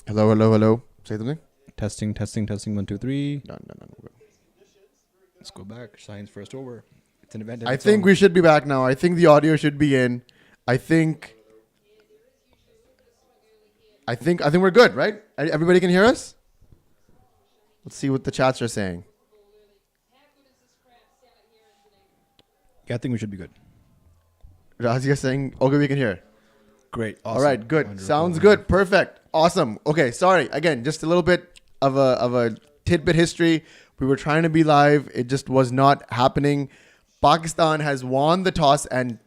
Hello, hello, hello. Say something. Testing. 1, 2, 3. No. Let's go back. Shine's first over. It's an event. I think we should be back now. I think the audio should be in. I think we're good, right? Everybody can hear us? Let's see what the chats are saying. Yeah, I think we should be good. Razia saying, okay, we can hear. Great. Awesome. All right, good. Wonderful. Sounds good. Perfect. Awesome. Okay, sorry. Again, just a little bit of a tidbit history. We were trying to be live. It just was not happening. Pakistan has won the toss and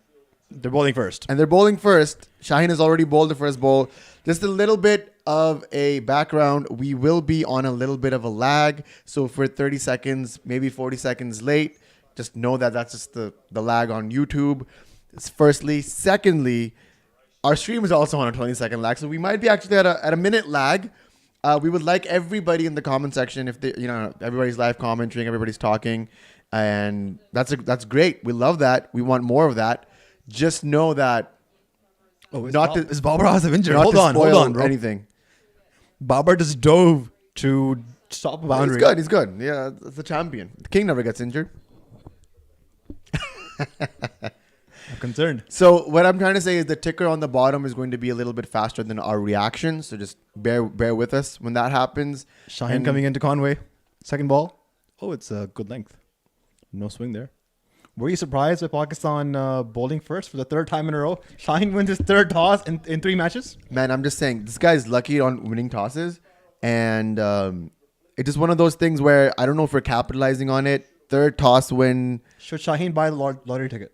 They're bowling first. they're bowling first. Shaheen has already bowled the first bowl. Just a little bit of a background. We will be on a little bit of a lag. So for 30 seconds, maybe 40 seconds late, just know that that's just the lag on YouTube. Firstly. Secondly, our stream is also on a 20-second lag. So we might be actually at a minute lag. We would like everybody in the comment section, if they, everybody's live commenting, everybody's talking. And that's great. We love that. We want more of that. Just know that Is is Babar Azam injured? not Hold to on, bro. anything. Babar just dove to stop a boundary. He's good. Yeah, it's the champion. The king never gets injured. I'm concerned. So what I'm trying to say is the ticker on the bottom is going to be a little bit faster than our reaction. So just bear with us when that happens. Shaheen coming into Conway. Second ball. Oh, it's a good length. No swing there. Were you surprised with Pakistan bowling first for the third time in a row? Shaheen wins his third toss in 3 matches. Man, I'm just saying, this guy's lucky on winning tosses. And it's just one of those things where I don't know if we're capitalizing on it. Third toss win. Should Shaheen buy the lottery ticket?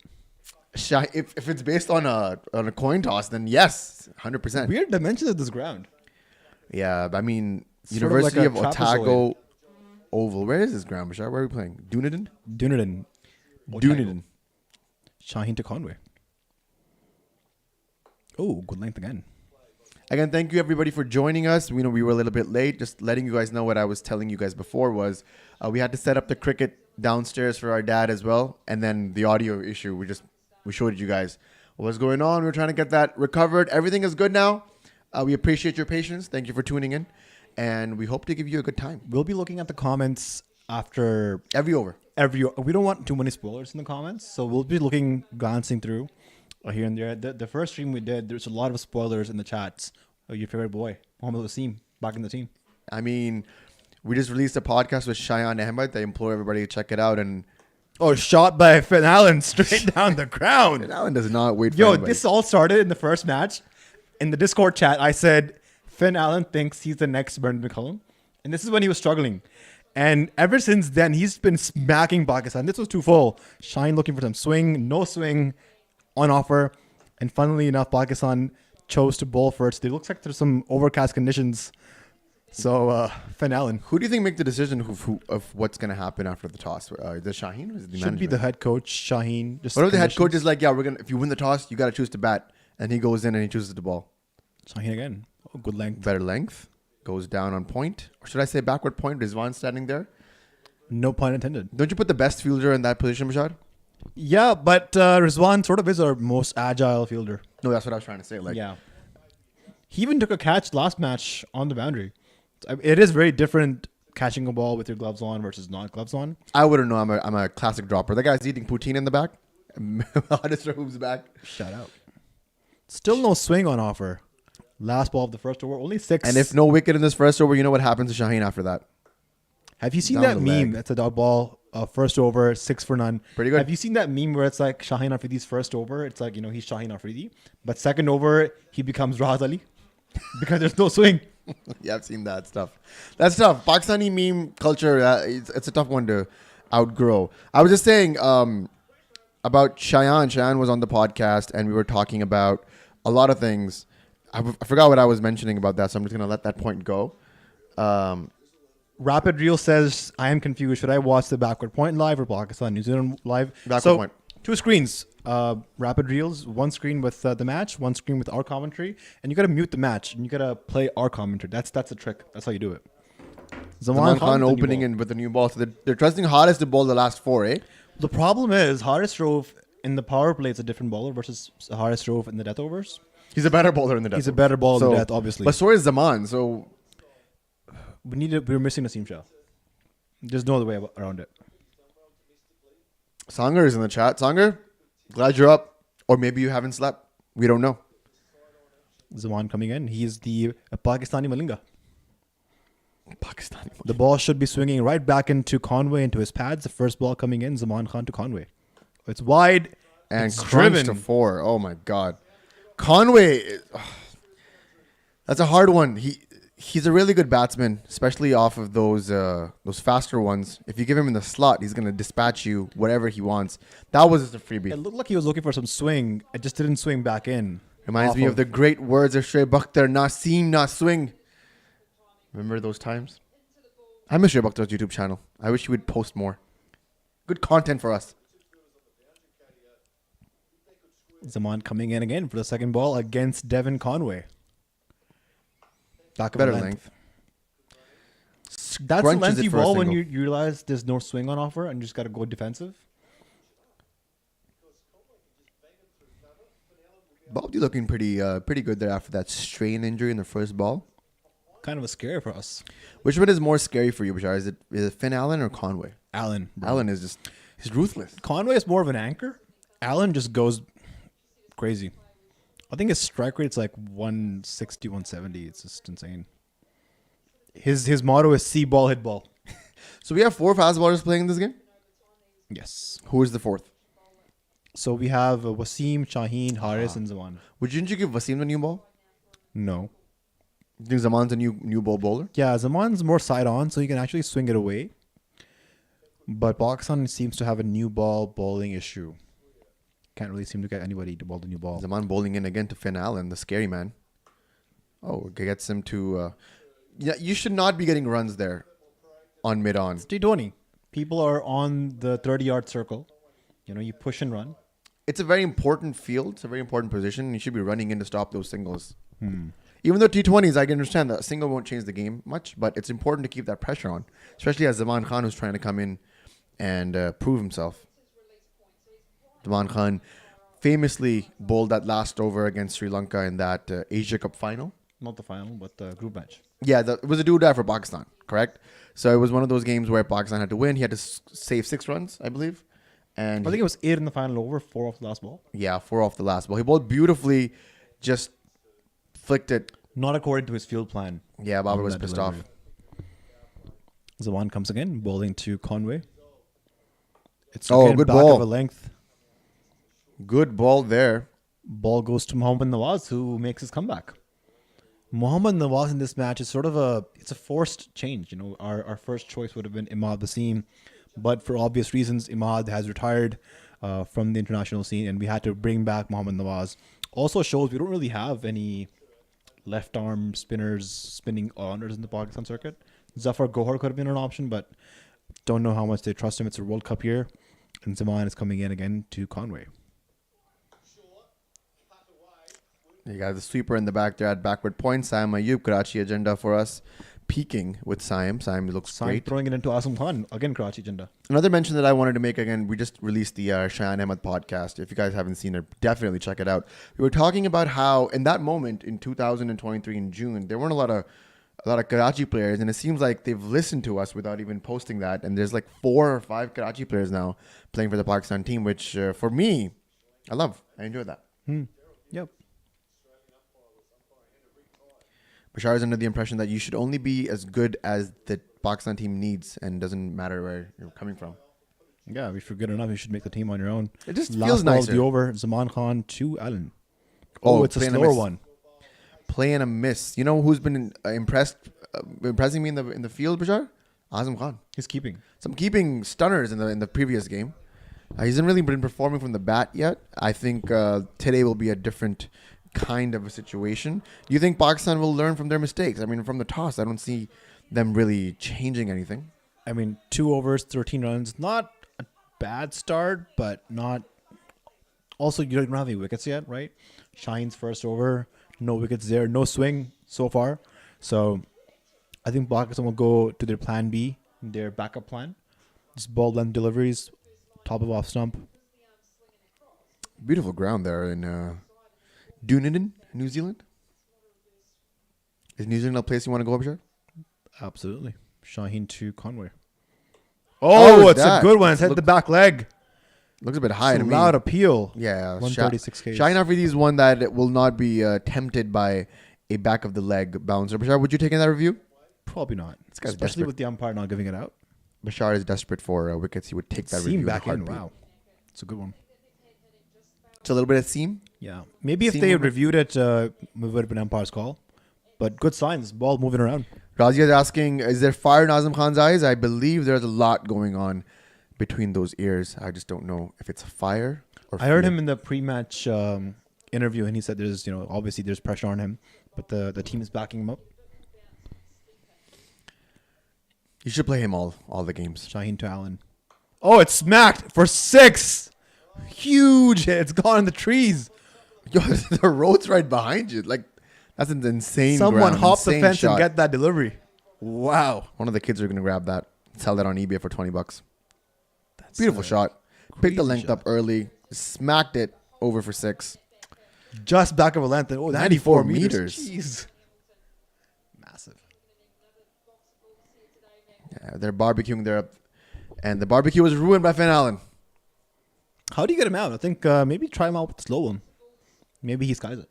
If it's based on a coin toss, then yes, 100%. Weird dimensions of this ground. Yeah, I mean, Sort University of of, like a Otago Oval. Where is this ground, Bashar? Where are we playing? Dunedin? Dunedin. Shaheen to Conway. Oh, good length again. Again, thank you everybody for joining us. We know we were a little bit late. Just letting you guys know what I was telling you guys before was we had to set up the cricket downstairs for our dad as well. And then the audio issue, we showed you guys what was going on. We were trying to get that recovered. Everything is good now. We appreciate your patience. Thank you for tuning in. And we hope to give you a good time. We'll be looking at the comments after Every over. we don't want too many spoilers in the comments, so we'll be glancing through here and there. The first stream we did, there's a lot of spoilers in the chats. Your favorite boy, Mohammad Wasim, back in the team. I mean, we just released a podcast with Shayan Ahmed. I implore everybody to check it out. And Shot by Finn Allen straight down the ground. Allen does not wait for Yo, anybody. this all started in the first match. In the Discord chat, I said Finn Allen thinks he's the next Brendan McCullum, and this is when he was struggling. And ever since then, he's been smacking Pakistan. This was too full. Shine looking for some swing, no swing on offer. And funnily enough, Pakistan chose to bowl first. It looks like there's some overcast conditions. So, Finn Allen. Who do you think make the decision of what's going to happen after the toss? The Shaheen or is it the Should be the head coach, Shaheen. Just What if the head coach is like, yeah, if you win the toss, you got to choose to bat. And he goes in and he chooses the ball. Shaheen again. Oh, good length. Better length. Goes down on point. Or should I say backward point? Rizwan standing there. No pun intended. Don't you put the best fielder in that position, Bashar? Yeah, but Rizwan sort of is our most agile fielder. No, that's what I was trying to say. Yeah. He even took a catch last match on the boundary. It is very different catching a ball with your gloves on versus not gloves on. I wouldn't know. I'm a classic dropper. That guy's eating poutine in the back. Hardest Rahoob's back. Shout out. Still no swing on offer. Last ball of the first over, only 6. And if no wicket in this first over, you know what happens to Shaheen after that? Have you seen Down that the meme? leg. That's a dot ball, first over, 6 for none. Pretty good. Have you seen that meme where it's like Shaheen Afridi's first over? It's like, he's Shaheen Afridi. But second over, he becomes Raz Ali because there's no swing. Yeah, I've seen that stuff. That's tough. Pakistani meme culture, it's a tough one to outgrow. I was just saying about Shayan. Shayan was on the podcast, and we were talking about a lot of things. I forgot what I was mentioning about that, so I'm just going to let that point go. Rapid Reel says, I am confused. Should I watch the backward point live or Pakistan New Zealand live? Backward point. 2 screens. Rapid Reels, 1 screen with the match, 1 screen with our commentary, and you got to mute the match and you got to play our commentary. That's the trick. That's how you do it. Zaman Khan opening in with the new ball. So they're trusting Haris to bowl the last 4, eh? The problem is Haris Rove in the power play is a different bowler versus Haris Rove in the death overs. He's a better bowler in the death. He's a better bowler in the death, obviously. But so is Zaman. So we're missing Naseem Shah. There's no other way around it. Sanger is in the chat. Sanger, glad you're up. Or maybe you haven't slept. We don't know. Zaman coming in. He's the Pakistani Malinga. Pakistani. The ball should be swinging right back into Conway, into his pads. The first ball coming in, Zaman Khan to Conway. It's wide. And it's crunched driven. to 4. Oh my God. Conway, that's a hard one. He's a really good batsman, especially off of those faster ones. If you give him in the slot, he's gonna dispatch you whatever he wants. That was just a freebie. It looked like he was looking for some swing. It just didn't swing back in. Reminds me of the great words of Shoaib Akhtar, "Na seam, na swing." Remember those times? I miss Shoaib Akhtar's YouTube channel. I wish he would post more. Good content for us. Zaman coming in again for the second ball against Devin Conway. Back of Better the length. That's a Crunches lengthy it for a ball when single. you realize there's no swing on offer and you just got to go defensive. Baldy looking pretty good there after that strain injury in the first ball. Kind of a scare for us. Which one is more scary for you, Bashar? Is it Finn Allen or Conway? Allen. Bro. Allen is just, he's ruthless. Conway is more of an anchor. Allen just goes crazy. I think his strike rate's like 160, 170. It's just insane. His motto is see ball, hit ball. So we have 4 fast bowlers playing in this game? Yes. Who is the 4th? So we have Wasim, Shaheen, Haris, and Zaman. Didn't you give Wasim the new ball? No. You think Zaman's a new ball bowler? Yeah, Zaman's more side on, so he can actually swing it away. But Pakistan seems to have a new ball bowling issue. Can't really seem to get anybody to bowl the new ball. Zaman bowling in again to Finn Allen, the scary man. Oh, gets him to... yeah, you should not be getting runs there on mid-on. It's T20. People are on the 30-yard circle. You push and run. It's a very important field. It's a very important position. You should be running in to stop those singles. Even though T20s, I can understand that a single won't change the game much, but it's important to keep that pressure on, especially as Zaman Khan, who's trying to come in and prove himself. Zaman Khan famously bowled that last over against Sri Lanka in that Asia Cup final. Not the final, but the group match. Yeah, it was a do-or-die for Pakistan, correct? So it was one of those games where Pakistan had to win. He had to save 6 runs, I believe. And I think it was 8 in the final over, 4 off the last ball. Yeah, 4 off the last ball. He bowled beautifully, just flicked it. Not according to his field plan. Yeah, Babar was that pissed delivery. off. Zaman comes again, bowling to Conway. It's Oh, again good back ball. of a length. Good ball there. Ball goes to Mohammad Nawaz, who makes his comeback. Mohammad Nawaz in this match is sort of it's a forced change. Our first choice would have been Imad Wasim, but for obvious reasons, Imad has retired from the international scene, and we had to bring back Mohammad Nawaz. Also shows we don't really have any left arm spinners spinning all-rounders in the Pakistan circuit. Zafar Gohar could have been an option, but don't know how much they trust him. It's a World Cup year, and Zaman is coming in again to Conway. You got the sweeper in the back there at backward point. Saim Ayub, Karachi agenda for us. Peaking with Saim. Saim looks Sam great. throwing it into Azam Khan. Again, Karachi agenda. Another mention that I wanted to make again, we just released the Shayan Ahmed podcast. If you guys haven't seen it, definitely check it out. We were talking about how in that moment in 2023 in June, there weren't a lot of Karachi players, and it seems like they've listened to us without even posting that. And there's like 4 or 5 Karachi players now playing for the Pakistan team, which for me, I love. I enjoy that. Yep. Bashar is under the impression that you should only be as good as the Pakistan team needs, and doesn't matter where you're coming from. Yeah, if you're good enough, you should make the team on your own. It just Last feels ball of nicer. the over. Zaman Khan to Allen. Oh, It's a playing a slower miss. one. Play and a miss. You know who's been impressing me in the field, Bashar? Azam Khan. He's keeping. Some keeping stunners in the previous game. He hasn't really been performing from the bat yet. I think today will be a different kind of a situation. Do you think Pakistan will learn from their mistakes? I mean, from the toss, I don't see them really changing anything. I mean, 2 overs, 13 runs. Not a bad start, but not. Also, you don't have any wickets yet, right? Shaheen's first over. No wickets there. No swing so far. So I think Pakistan will go to their plan B, their backup plan. Just ball length deliveries, top of off stump. Beautiful ground there in Dunedin, New Zealand. Is New Zealand a place you want to go, Bashar? Absolutely. Shaheen to Conway. How Oh, was it's that? a good one. It's hit Look- the back leg. Looks a bit high It's to a me. loud appeal. Yeah, 136 Ks. Shaheen Afridi is one that will not be tempted by a back of the leg bouncer. Bashar, would you take in that review? Probably not. guy's Especially desperate. with the umpire not giving it out. Bashar is desperate for wickets. He would take that Seam review. back in. Heartbeat. Wow. It's a good one. It's a little bit of seam. Yeah. Maybe if Seam they movement. reviewed it, it would have been umpire's call. But good signs. Ball moving around. Razia is asking, is there fire in Azam Khan's eyes? I believe there's a lot going on between those ears. I just don't know if it's fire or I heard fear. him in the pre-match interview, and he said there's, obviously there's pressure on him, but the team is backing him up. You should play him all the games. Shaheen to Allen. Oh, it's smacked for 6. Huge hit. It's gone in the trees. Yo, the road's right behind you. Like, that's an insane Someone ground, hop the insane fence shot. and get that delivery. Wow. One of the kids are going to grab that. Sell that on eBay for $20. That's Beautiful shot. Picked the crazy length shot. up early. Smacked it over for 6. Just back of a length. Oh, 94 94 meters. meters. Jeez. Massive. Yeah, they're barbecuing there. And the barbecue was ruined by Finn Allen. How do you get him out? I think maybe try him out with the slow one. Maybe he skies it.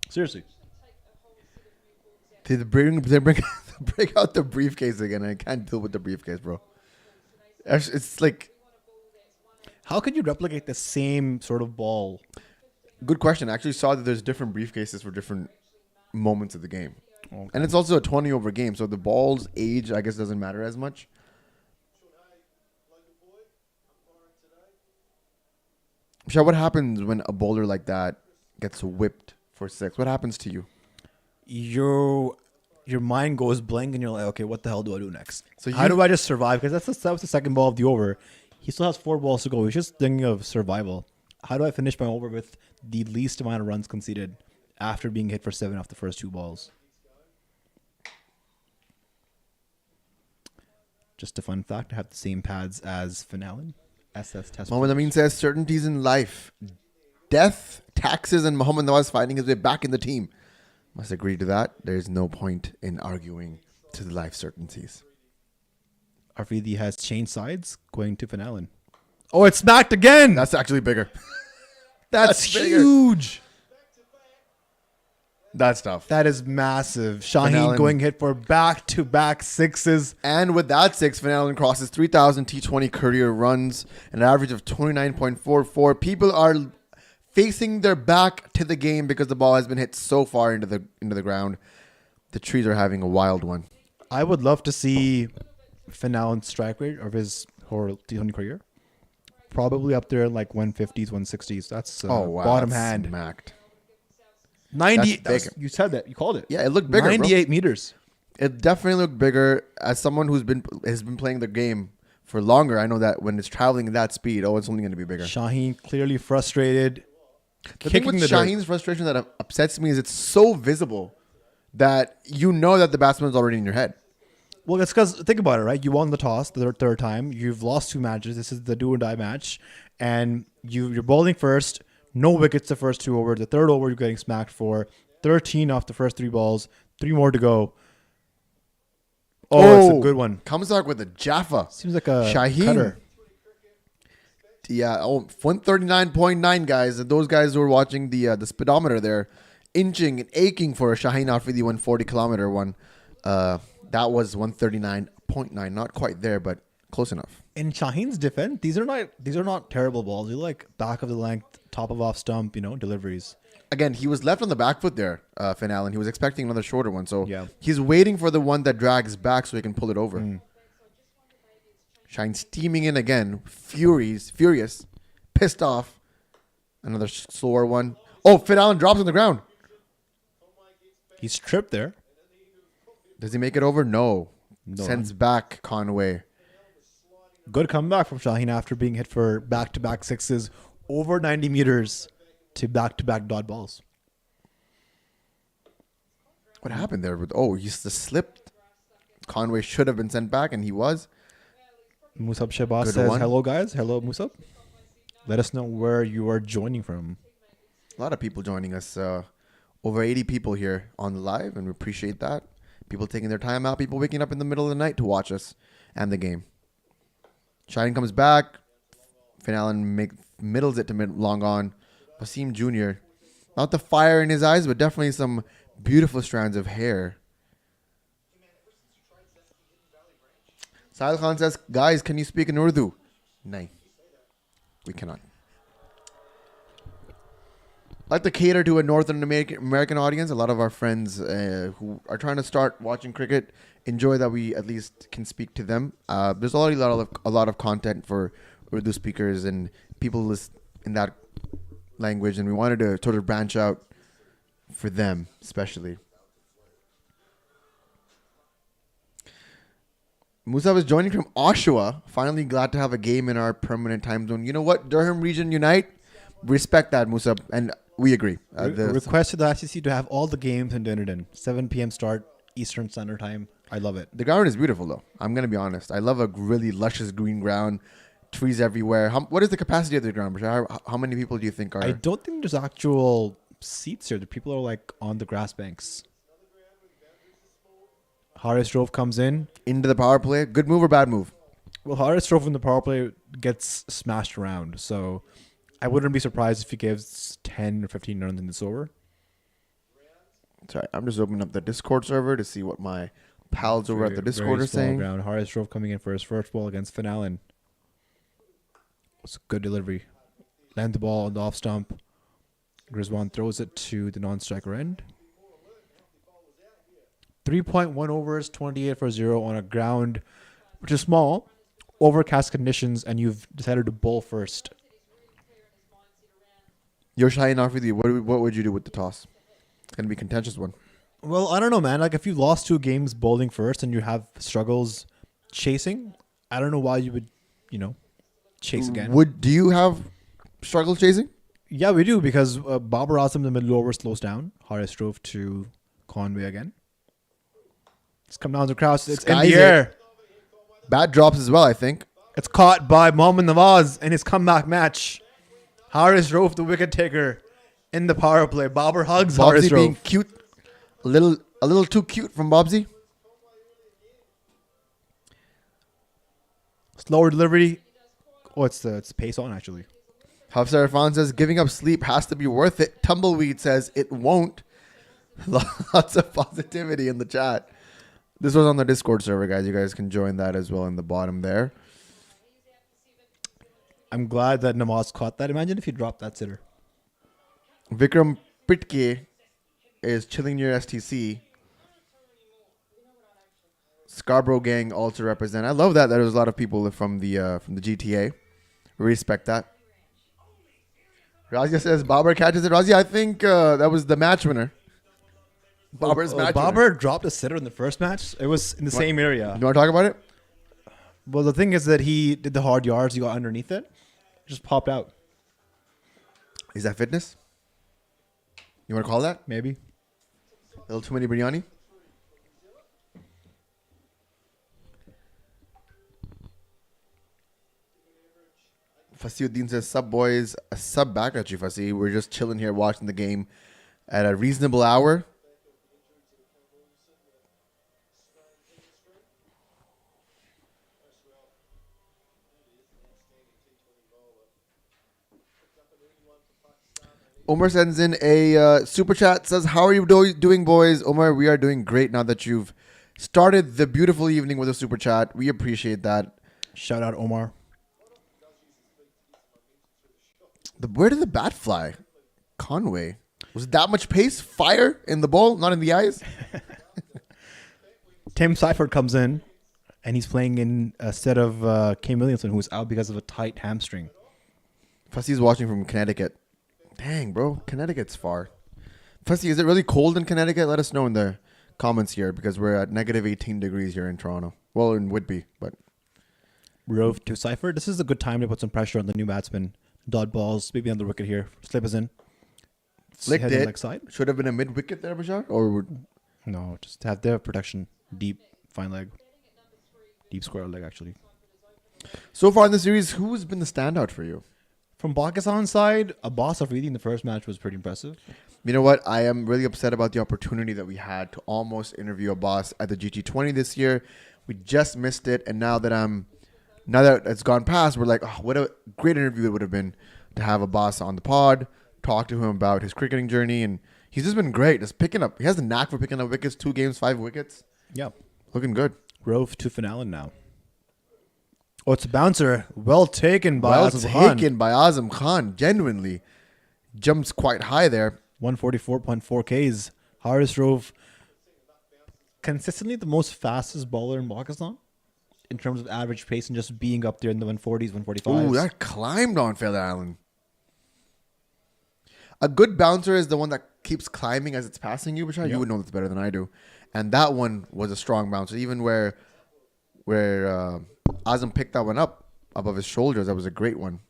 Seriously. They bring break out the briefcase again. I can't deal with the briefcase, bro. It's like, How could you replicate the same sort of ball? good question. I actually saw that there's different briefcases for different moments of the game. Okay. And it's also a 20 over game, so the ball's age, I guess, doesn't matter as much. Shah, what happens when a bowler like that gets whipped for 6? What happens to you? Your mind goes blank and you're like, okay, what the hell do I do next? So How you- do I just survive? Because that was the second ball of the over. He still has 4 balls to go. He's just thinking of survival. How do I finish my over with the least amount of runs conceded after being hit for 7 off the first 2 balls? Just a fun fact, I have the same pads as Finn Allen. SS test. Mohammad Amin says, certainties in life. Death, taxes, and Mohammad Nawaz finding his way back in the team. Must agree to that. There's no point in arguing to the life certainties. Afridi has changed sides, going to Finn Allen. Oh, it's smacked again. That's actually bigger. That's bigger. huge. That's tough. That is massive. Finn Shaheen Allen. going hit for back-to-back 6s. And with that 6, Finn Allen crosses 3,000 T20 career runs, an average of 29.44. People are facing their back to the game because the ball has been hit so far into the ground. The trees are having a wild one. I would love to see Finn Allen's strike rate of his whole T20 career. Probably up there like 150s, 160s. That's bottom that's hand. smacked. 90. That's big. You said that. You called it. Yeah, it looked bigger, bro. 98 meters. It definitely looked bigger. As someone has been playing the game for longer, I know that when it's traveling at that speed, it's only going to be bigger. Shaheen clearly frustrated. The thing with Shaheen's frustration that upsets me is it's so visible that you know that the batsman's already in your head. Well, it's because, think about it, right? You won the toss the third time. You've lost 2 matches. This is the do or die match. And you're bowling first. No wickets the first 2 overs. The third over, you're getting smacked for 13 off the first 3 balls. 3 more to go. Oh, it's a good one. Comes out with a Jaffa. Seems like a Shaheen. cutter. Yeah, 139.9 guys. And those guys who were watching the speedometer there, inching and aching for a Shaheen Afridi 140 kilometer one. That was 139.9. Not quite there, but close enough. In Shaheen's defense, these are not terrible balls. They're like back of the length, top of off stump, deliveries. Again, he was left on the back foot there, Finn Allen. He was expecting another shorter one. So Yeah. he's waiting for the one that drags back so he can pull it over. Shine steaming in again. Furious. Pissed off. Another slower one. Oh, Finn Allen drops on the ground. He's tripped there. Does he make it over? No. No. Sends back Conway. Good comeback from Shaheen after being hit for back-to-back 6s over 90 meters to back-to-back dot balls. What happened there? He just slipped. Conway should have been sent back, and he was. Musab Shahbaz Good says, one. hello, guys. Hello, Musab. Let us know where you are joining from. A lot of people joining us. Over 80 people here on the live, and we appreciate that. People taking their time out. People waking up in the middle of the night to watch us and the game. Shine comes back. Finn Allen middles it to long on. Wasim Jr. Not the fire in his eyes, but definitely some beautiful strands of hair. Sahil Khan says, guys, can you speak in Urdu? No, we cannot. I like to cater to a Northern American audience. A lot of our friends who are trying to start watching cricket enjoy that we at least can speak to them. There's already a lot of content for Urdu speakers and people in that language, and we wanted to sort of branch out for them, especially. Musa was joining from Oshawa. Finally glad to have a game in our permanent time zone. You know what? Durham Region Unite. Respect that, Musa. And we agree. Request to the ICC to have all the games in Dunedin. 7 p.m. start Eastern Standard Time. I love it. The ground is beautiful, though. I'm going to be honest. I love a really luscious green ground. Trees everywhere. What is the capacity of the ground, Bashar? How many people do you think are... I don't think there's actual seats here. The people are like on the grass banks. Harris Drove comes in. Into the power play. Good move or bad move? Well, Harris Drove in the power play gets smashed around. So I wouldn't be surprised if he gives 10 or 15 runs in this over. Sorry, I'm just opening up the Discord server to see what my pals over at the Discord are saying. Ground. Harris Drove coming in for his first ball against Finn Allen. It's a good delivery. Land the ball on the off stump. Griswan throws it to the non-striker end. 3.1 overs, 28 for 0 on a ground which is small, overcast conditions, and you've decided to bowl first. You're shying off with you. What would you do with the toss? It's going to be a contentious one. Well, I don't know, man. Like, if you lost 2 games bowling first and you have struggles chasing, I don't know why you would, chase again. Do you have struggles chasing? Yeah, we do, because Babar Azam in the middle over slows down. Harris Drove to Conway again. It's come down to Kraus. It's in the air. Bad drops as well, I think. It's caught by Mohammad Nawaz in his comeback match. Harris Drove, the wicket taker, in the power play. Babar hugs Harris Drove. Being cute. A little too cute from Bobsy. Slower delivery. Oh, it's pace on, actually. Hafsar Irfan says, giving up sleep has to be worth it. Tumbleweed says, it won't. Lots of positivity in the chat. This was on the Discord server, guys. You guys can join that as well in the bottom there. I'm glad that Nawaz caught that. Imagine if he dropped that sitter. Vikram Pitke is chilling near STC. Scarborough gang also represent. I love that there's a lot of people from the GTA. We respect that. Razia says Babar catches it. Razia, I think that was the match winner. Babar's match winner. Babar dropped a sitter in the first match. It was in the same area. You want to talk about it? Well, the thing is that he did the hard yards. He got underneath it. Just popped out. Is that fitness? You want to call that? Maybe. A little too many biryani? Fasiuddin says, sub boys, a sub back at you, Fasi. We're just chilling here watching the game at a reasonable hour. Omar sends in a super chat, says, how are you doing, boys? Omar, we are doing great now that you've started the beautiful evening with a super chat. We appreciate that. Shout out, Omar. Where did the bat fly? Conway. Was it that much pace? Fire in the ball, not in the eyes? Tim Seifert comes in, and he's playing instead of Kane Williamson, who's out because of a tight hamstring. Fussy is watching from Connecticut. Dang, bro. Connecticut's far. Fussy, is it really cold in Connecticut? Let us know in the comments here, because we're at negative 18 degrees here in Toronto. Well, in Whitby, but... Rove to Seifert. This is a good time to put some pressure on the new batsman. Dot balls, maybe on the wicket here. Slip is in. Flicked it. Leg side. Should have been a mid wicket there, Bashar? Or no, just have their protection. Deep, fine leg. Deep square leg, actually. So far in the series, who's been the standout for you? From Pakistan's side, Abbas Afridi in the first match was pretty impressive. You know what? I am really upset about the opportunity that we had to almost interview Abbas at the GT20 this year. We just missed it, and now that it's gone past, we're like, oh, what a great interview it would have been to have Abbas on the pod, talk to him about his cricketing journey, and he's just been great. Just picking up, he has the knack for picking up wickets. 2 games, 5 wickets. Yeah. Looking good. Rove to Finalen now. Oh, it's a bouncer. Well taken by Well Azam Khan. taken by Azam Khan. Genuinely. Jumps quite high there. 144.4 Ks. Haris Rove, consistently the most fastest bowler in Pakistan in terms of average pace and just being up there in the 140s, 145s. Ooh, that climbed on Feather Island. A good bouncer is the one that keeps climbing as it's passing you, Bashar. You would know this better than I do. And that one was a strong bouncer. Even where Azam picked that one up above his shoulders, that was a great one.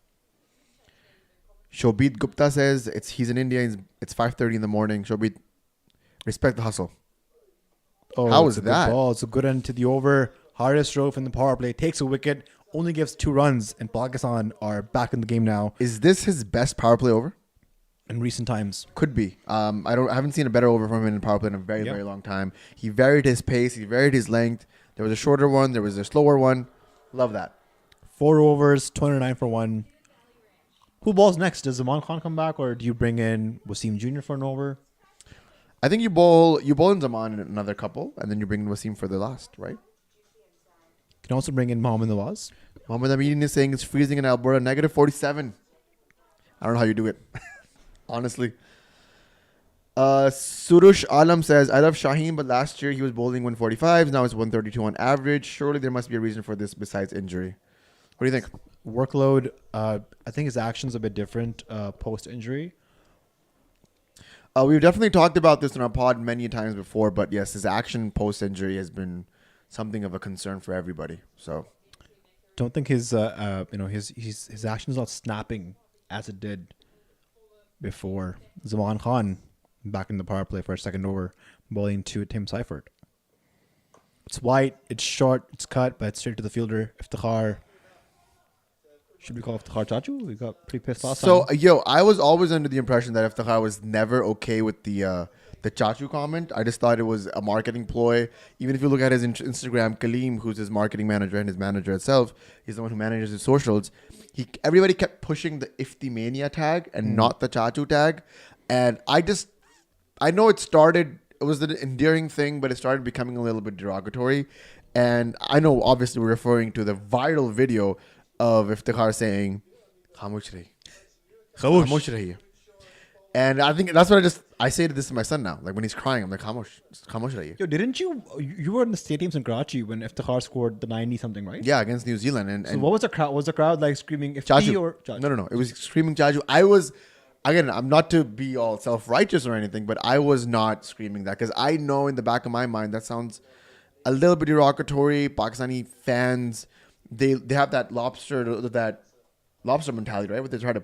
Shobit Gupta says he's in India. It's 5:30 in the morning. Shobit, respect the hustle. Oh, How it's was a good that? ball. It's a good end to the over. Haris Rove in the power play takes a wicket, only gives 2 runs, and Pakistan are back in the game now Is this his best power play over? in recent times. Could be. I haven't seen a better over from him in power play in a very, Yeah. very long time. He varied his pace. He varied his length. There was a shorter one. There was a slower one. Love that. 4 overs, 29 for 1. Who balls next? Does Zaman Khan come back, or do you bring in Wasim Jr. for an over? I think you bowl in Zaman in another couple, and then you bring in Wasim for the last, right? You can also bring in Mohammad Nawaz. Mohammad Amin is saying it's freezing in Alberta, -47. I don't know how you do it, honestly. Surush Alam says, I love Shaheen, but last year he was bowling 145s. Now it's 132 on average. Surely there must be a reason for this besides injury. What do you think? Workload, I think his action's a bit different post-injury. We've definitely talked about this in our pod many times before, but yes, his action post-injury has been something of a concern for everybody. So, Don't think his his action's not snapping as it did before. Zaman Khan back in the power play for a second over, bowling to Tim Seifert. It's white, it's short, it's cut, but it's straight to the fielder. Iftikhar. Should we call Iftikhar Chachu? We got pretty pissed last time. I was always under the impression that Iftikhar was never okay with the Chachu comment. I just thought it was a marketing ploy. Even if you look at his Instagram, Kaleem, who's his marketing manager and his manager itself, he's the one who manages his socials. Everybody kept pushing the Iftimania tag and not the Chachu tag. And I know it was an endearing thing, but it started becoming a little bit derogatory. And I know obviously we're referring to the viral video of Iftikhar saying, Khamosh rahiye. And I think that's what I say to this to my son now. Like when he's crying, I'm like, Khamosh rahiye. Yo, didn't you were in the stadiums in Karachi when Iftikhar scored the 90 something, right? Yeah, against New Zealand. And So what was the crowd? Was the crowd like screaming Ifti Chachu. or Chachu? No. It was screaming Chachu. I was, again, I'm not to be all self-righteous or anything, but I was not screaming that because I know in the back of my mind that sounds a little bit derogatory. Pakistani fans, they have that lobster mentality, right? Where they try to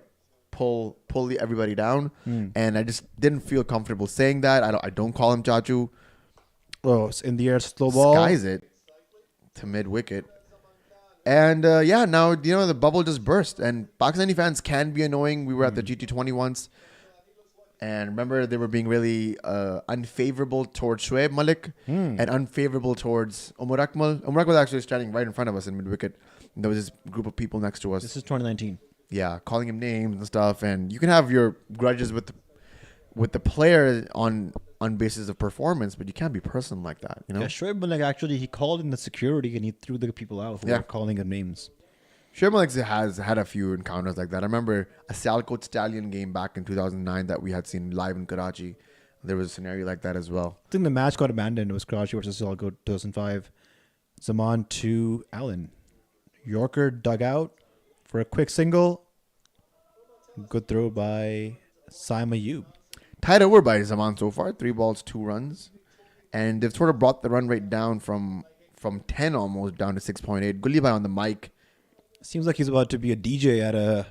pull everybody down, and I just didn't feel comfortable saying that. I don't call him Chachu. Oh, it's in the air, slow ball. Skies it to mid wicket. And now the bubble just burst, and Pakistani fans can be annoying. We were at the GT20 once, and remember they were being really unfavorable towards Shoaib Malik and unfavorable towards Umar Akmal. Umar Akmal was actually standing right in front of us in mid wicket. There was this group of people next to us. This is 2019. Yeah, calling him names and stuff, and you can have your grudges with the player on basis of performance, but you can't be personal like that, you know? Yeah, Shoaib Malik actually, he called in the security and he threw the people out who were calling him names. Shoaib Malik has had a few encounters like that. I remember a Sialkot Stallion game back in 2009 that we had seen live in Karachi. There was a scenario like that as well. I think the match got abandoned. It was Karachi versus Sialkot 2005. Zaman to Allen. Yorker dug out for a quick single. Good throw by Saim Ayub. Tied over by Zaman so far. 3 balls, 2 runs. And they've sort of brought the run rate down from 10 almost down to 6.8. Gulli Bhai on the mic. Seems like he's about to be a DJ at a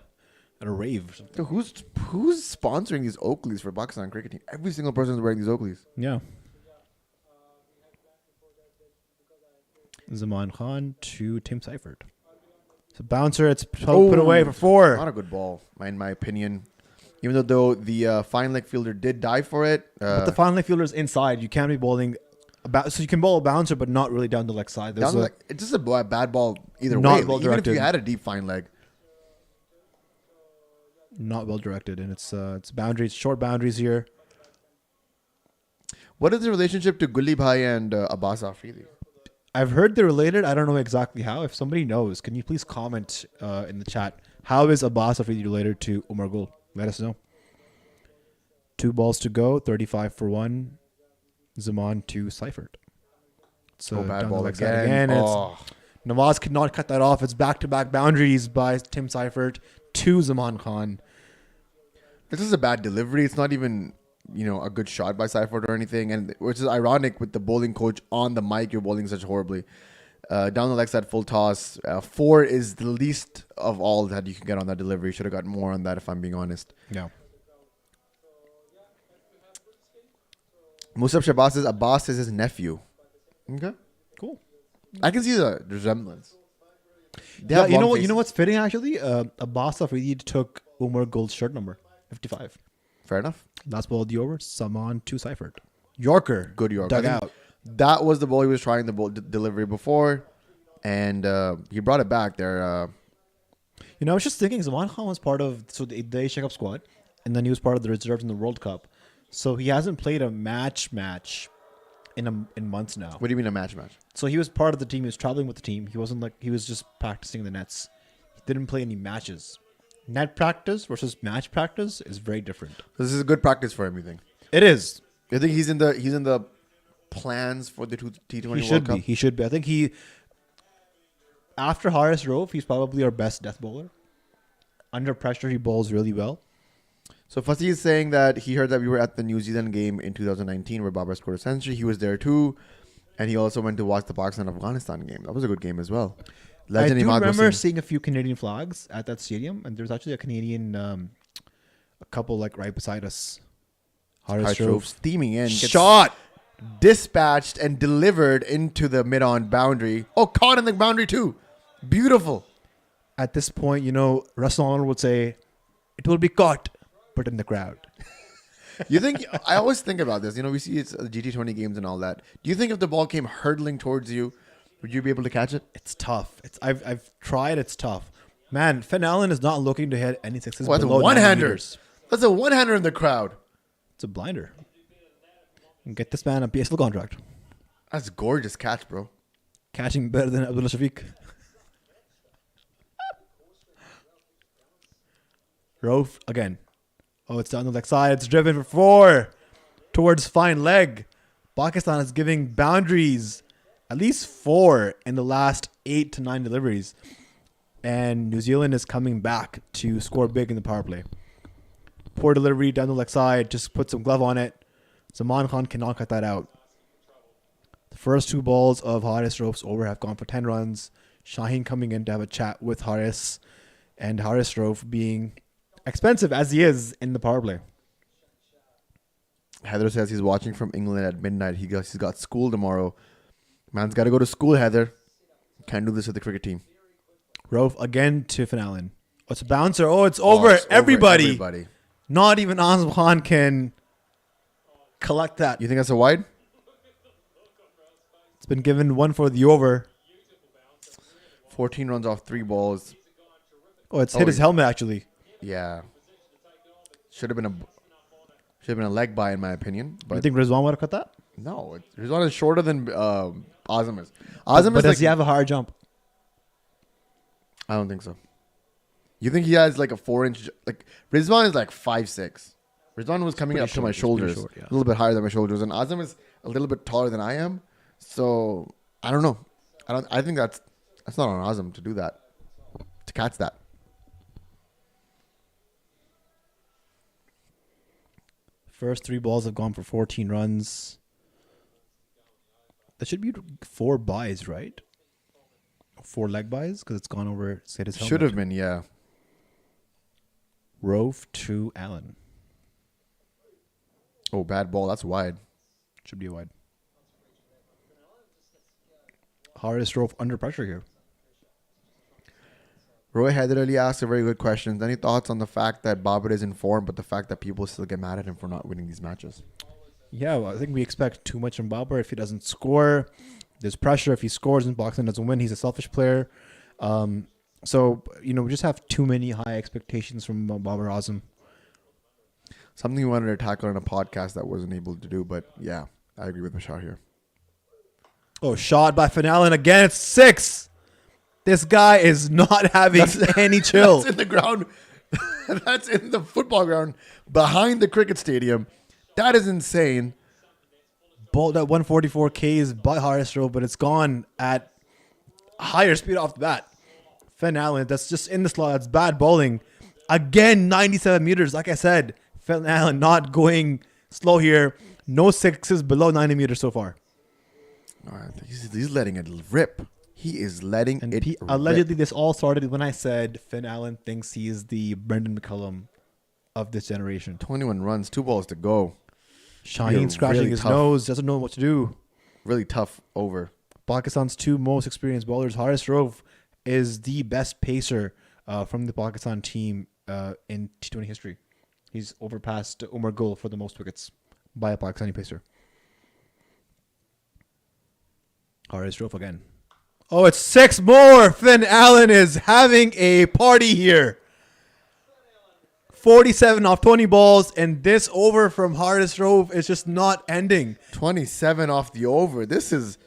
rave or something. Dude, who's sponsoring these Oakleys for Pakistan cricket team? Every single person is wearing these Oakleys. Yeah. Zaman Khan to Tim Seifert. So bouncer, it's put away for 4. Not a good ball, in my opinion. Even though the fine leg fielder did dive for it. But the final fielder is inside. You can't be bowling. So you can bowl a bouncer, but not really down the leg side. It's just a bad ball either Not way. well Even if you directed. had a deep fine leg. Not well directed, and it's boundaries, short boundaries here. What is the relationship to Gulli Bhai and Abbas Afridi? I've heard they're related. I don't know exactly how. If somebody knows, can you please comment in the chat? How is Abbas Afridi related to Umar Gul? Let us know. 2 balls to go. 35 for 1. Zaman to Seifert. So bad down ball the leg side again. Nawaz could not cut that off. It's back-to-back boundaries by Tim Seifert to Zaman Khan. This is a bad delivery. It's not even, a good shot by Seifert or anything. And which is ironic with the bowling coach on the mic. You're bowling such horribly. Down the leg side, full toss. 4 is the least of all that you can get on that delivery. Should have got more on that if I'm being honest. Yeah. Musab Shabazz says Abbas is his nephew. Okay. Cool. I can see the resemblance. They Yeah, have you long know what? faces. You know what's fitting actually? Abbas Afridi took Umar Gul's shirt number 55. Fair enough. Last ball of the over. Saman to Seifert. Yorker. Good York. Dug I think out. That was the ball he was trying the delivery before, and he brought it back there. I was just thinking, Zaman Khan was part of the Asia Cup squad, and then he was part of the reserves in the World Cup. So he hasn't played a match in months now. What do you mean a match? So he was part of the team. He was traveling with the team. He wasn't he was just practicing the nets. He didn't play any matches. Net practice versus match practice is very different. This is a good practice for him. You think? It is. You think he's in the plans for the T20 World Cup? He should be. I think after Haris Rauf, he's probably our best death bowler. Under pressure, he bowls really well. So Fasi is saying that he heard that we were at the New Zealand game in 2019 where Babar scored a century. He was there too. And he also went to watch the Pakistan-Afghanistan game. That was a good game as well. I do Imad remember Wasim. seeing a few Canadian flags at that stadium. And there's actually a Canadian, a couple right beside us. Haris Rauf Rauf. steaming in. Gets Shot! dispatched and delivered into the mid-on boundary. Oh, caught in the boundary too. Beautiful. At this point, Russell Arnold would say, it will be caught, but in the crowd. You think? I always think about this. We see it's GT20 games and all that. Do you think if the ball came hurtling towards you, would you be able to catch it? It's tough. I've tried. It's tough. Man, Finn Allen is not looking to hit any sixes Well, that's a below 90 one-hander. meters. That's a one-hander in the crowd. It's a blinder. And get this man a PSL contract. That's a gorgeous catch, bro. Catching better than Abdullah Shafiq. Rauf again. Oh, it's down the leg side. It's driven for 4 towards fine leg. Pakistan is giving boundaries at least 4 in the last 8 to 9 deliveries. And New Zealand is coming back to score big in the power play. Poor delivery down the leg side. Just put some glove on it. Zaman Khan cannot cut that out. The first 2 balls of Haris Rauf's over have gone for 10 runs. Shaheen coming in to have a chat with Haris. And Haris Rauf being expensive as he is in the power play. Heather says he's watching from England at midnight. He's got school tomorrow. Man's got to go to school, Heather. Can't do this with the cricket team. Rauf again to Finn Allen. Oh, it's a bouncer. Oh, it's over. Everybody. Not even Azam Khan can collect that. You think that's a wide? It's been given 1 for the over. 14 runs off 3 balls. Oh, it's hit his helmet actually. Yeah. Should have been a leg by in my opinion. You But think Rizwan would have cut that? no, Rizwan is shorter than Azam is. But does he have a higher jump? I don't think so. You think he has like a 4-inch? Like Rizwan is like 5'6". Rizwan was coming pretty up to short. my He's pretty shoulders, short, yeah. a little bit higher than my shoulders, and Azam is a little bit taller than I am. So I don't know. I think that's not on Azam to do that, to catch that. First 3 balls have gone for 14 runs. That should be 4 buys, right? 4 leg buys because it's gone over. It's hit his helmet. Should have been, yeah. Rauf to Allen. Oh, bad ball. That's wide. Should be a wide. Haris Rauf under pressure here. Roy Heatherly asked a very good question. Any thoughts on the fact that Babar is in form, but the fact that people still get mad at him for not winning these matches? Yeah, well, I think we expect too much from Babar. If he doesn't score, there's pressure. If he scores and boxing doesn't win, he's a selfish player. So, we just have too many high expectations from Babar Azam. Something we wanted to tackle on a podcast that wasn't able to do, but yeah, I agree with Bashar here. Oh, shot by Finn Allen again. It's 6. This guy is not having any chill. That's in the ground. That's in the football ground behind the cricket stadium. That is insane. Ball at 144 Ks by Harrisrow, but it's gone at higher speed off the bat. Finn Allen, that's just in the slot. That's bad bowling. Again, 97 meters. Like I said, Finn Allen not going slow here. No 6s below 90 meters so far. All right, he's letting it rip. He is letting it rip. Allegedly, this all started when I said Finn Allen thinks he's the Brendan McCullum of this generation. 21 runs, 2 balls to go. Shaheen scratching really his tough. nose, doesn't know what to do. Really tough over. Pakistan's 2 most experienced bowlers. Harrisrow is the best pacer from the Pakistan team in T20 history. He's overpassed Umar Gul for the most wickets by a Pakistani pacer. Harrisrow again. Oh, it's 6 more. Finn Allen is having a party here. 47 off 20 balls, and this over from Harrisrow is just not ending. 27 off the over. This is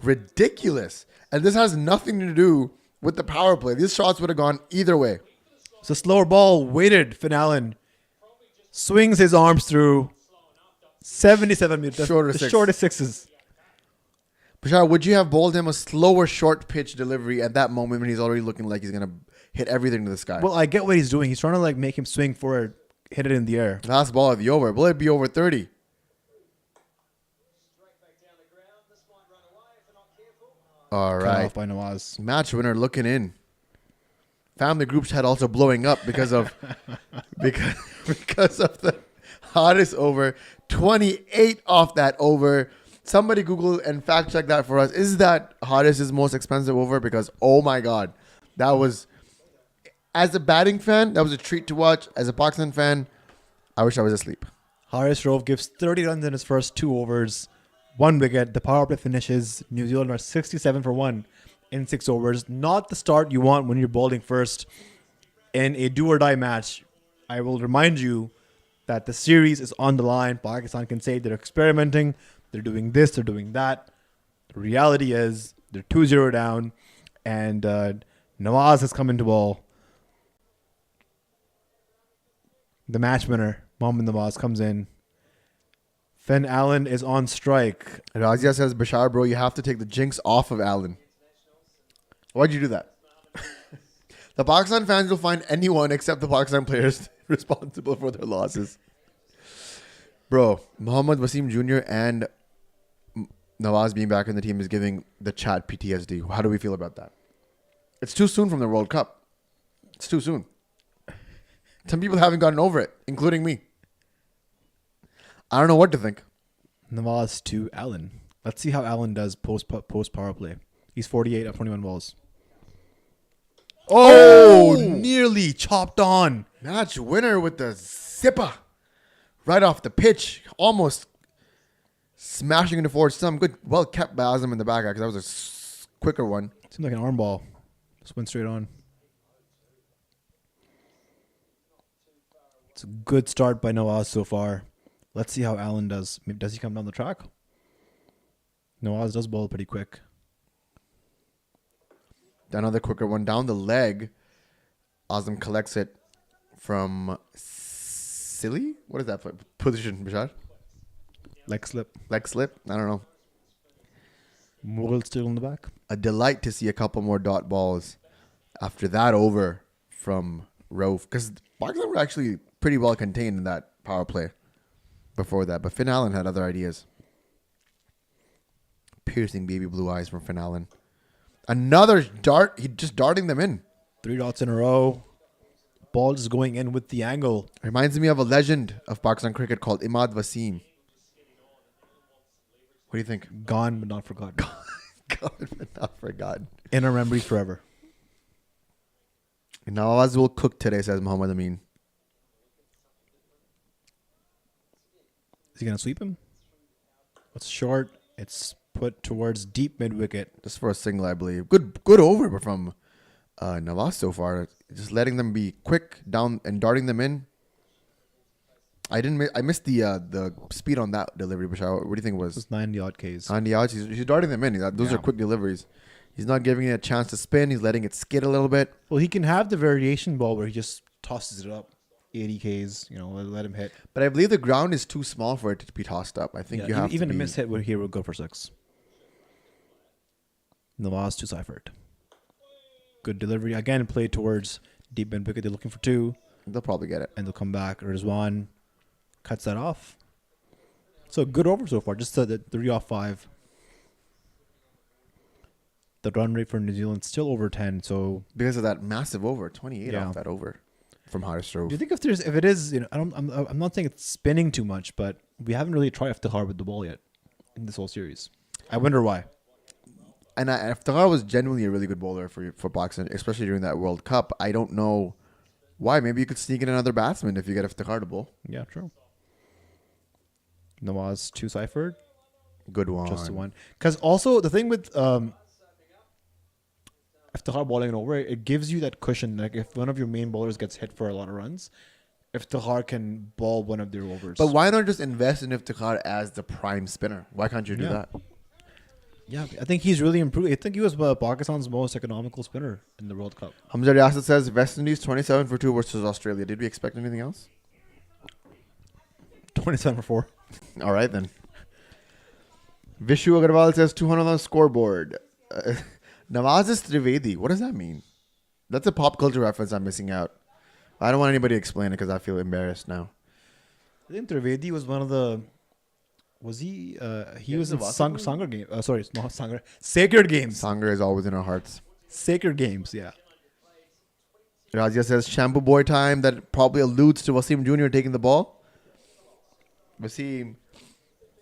ridiculous. And this has nothing to do with the power play. These shots would have gone either way. It's a slower ball. Weighted. Finn Allen swings his arms through. 77 meters. Shorter The six. shortest 6s. Bashar, would you have bowled him a slower short pitch delivery at that moment when he's already looking like he's going to hit everything to the sky? Well, I get what he's doing. He's trying to make him swing for it, hit it in the air. Last ball at the over. Will it be over 30? All Cut right. off by Nawaz. Match winner looking in. Family group chat also blowing up because of because of the hottest over. 28 off that over. Somebody Google and fact check that for us. Is that hottest is most expensive over? Because oh my god, that was, as a batting fan, that was a treat to watch. As a Pakistan fan, I wish I was asleep. Harrisrow gives 30 runs in his first 2 overs. 1 wicket. The power play finishes. New Zealand are 67 for 1 in 6 overs. Not the start you want when you're bowling first in a do or die match. I will remind you that the series is on the line. Pakistan can say they're experimenting. They're doing this. They're doing that. The reality is they're 2-0 down. And Nawaz has come into ball. The match winner, Mohammad Nawaz, comes in. Finn Allen is on strike. Razia says, Bashar, bro, you have to take the jinx off of Allen. Why'd you do that? The Pakistan fans will find anyone except the Pakistan players responsible for their losses. Bro, Muhammad Wasim Jr. and Nawaz being back in the team is giving the chat PTSD. How do we feel about that? It's too soon from the World Cup. It's too soon. Some people haven't gotten over it, including me. I don't know what to think. Nawaz to Allen. Let's see how Allen does post power play. He's 48 of 21 balls. Oh, nearly chopped on. Match winner with the zipper. Right off the pitch. Almost smashing into forward stump. Good. Well kept by Azam in the back because that was a quicker one. Seems like an arm ball. Just went straight on. It's a good start by Nawaz so far. Let's see how Allen does. Maybe does he come down the track? Nawaz does bowl pretty quick. Another quicker one down the leg. Azam collects it from Silly. What is that position, Bashar? Leg slip. Leg slip? I don't know. Mughal still in the back. A delight to see a couple more dot balls after that over from Rauf. Because Pakistan were actually pretty well contained in that power play before that. But Finn Allen had other ideas. Piercing baby blue eyes from Finn Allen. Another dart. He just darting them in. 3 dots in a row. Ball just going in with the angle. Reminds me of a legend of Pakistan cricket called Imad Wasim. What do you think? Gone but not forgotten. God, but not forgotten. In our memories forever. Nawaz will cook today, says Muhammad Amin. Is he going to sweep him? It's short. It's put towards deep mid wicket. Just for a single, I believe. Good over from Nawaz so far. Just letting them be quick down and darting them in. I missed the speed on that delivery, Bashar. What do you think it was? It's 90 odd Ks. 90 yards. He's darting them in. Those are quick deliveries. He's not giving it a chance to spin. He's letting it skid a little bit. Well, he can have the variation ball where he just tosses it up. 80 Ks, let him hit. But I believe the ground is too small for it to be tossed up. I think you have even to a miss hit here would go for 6. Nawaz to Seifert. Good delivery. Again, played towards deep mid wicket. They're looking for 2. They'll probably get it. And they'll come back. Rizwan cuts that off. So good over so far. Just the 3 off 5. The run rate for New Zealand still over 10. So Because of that massive over, 28 Yeah. off that over from Hardestroke. do you think if it is, I'm not saying it's spinning too much, but we haven't really tried Iftikhar with the ball yet in this whole series. I wonder why. And Iftikhar was genuinely a really good bowler for Pakistan, especially during that World Cup. I don't know why. Maybe you could sneak in another batsman if you get Iftikhar to bowl. Yeah, true. Nawaz to Seifert. Good one. Just the one. Because also the thing with Iftikhar bowling over, it gives you that cushion. Like if one of your main bowlers gets hit for a lot of runs, Iftikhar can bowl one of their overs. But why not just invest in Iftikhar as the prime spinner? Why can't you do Yeah. that? Yeah, I think he's really improved. I think he was Pakistan's most economical spinner in the World Cup. Hamza Riyasat says West Indies 27 for 2 versus Australia. Did we expect anything else? 27 for 4. All right, then. Vishu Agarwal says 200 on the scoreboard. Nawaz Trivedi. What does that mean? That's a pop culture reference I'm missing out. I don't want anybody to explain it because I feel embarrassed now. I think Trivedi was one of the... Was he... he was in Sangar Games. Sorry, it's not Sangar. Sacred Games. Sanger is always in our hearts. Sacred Games, yeah. Razia says shampoo boy time. That probably alludes to Wasim Jr. taking the ball. Wasim.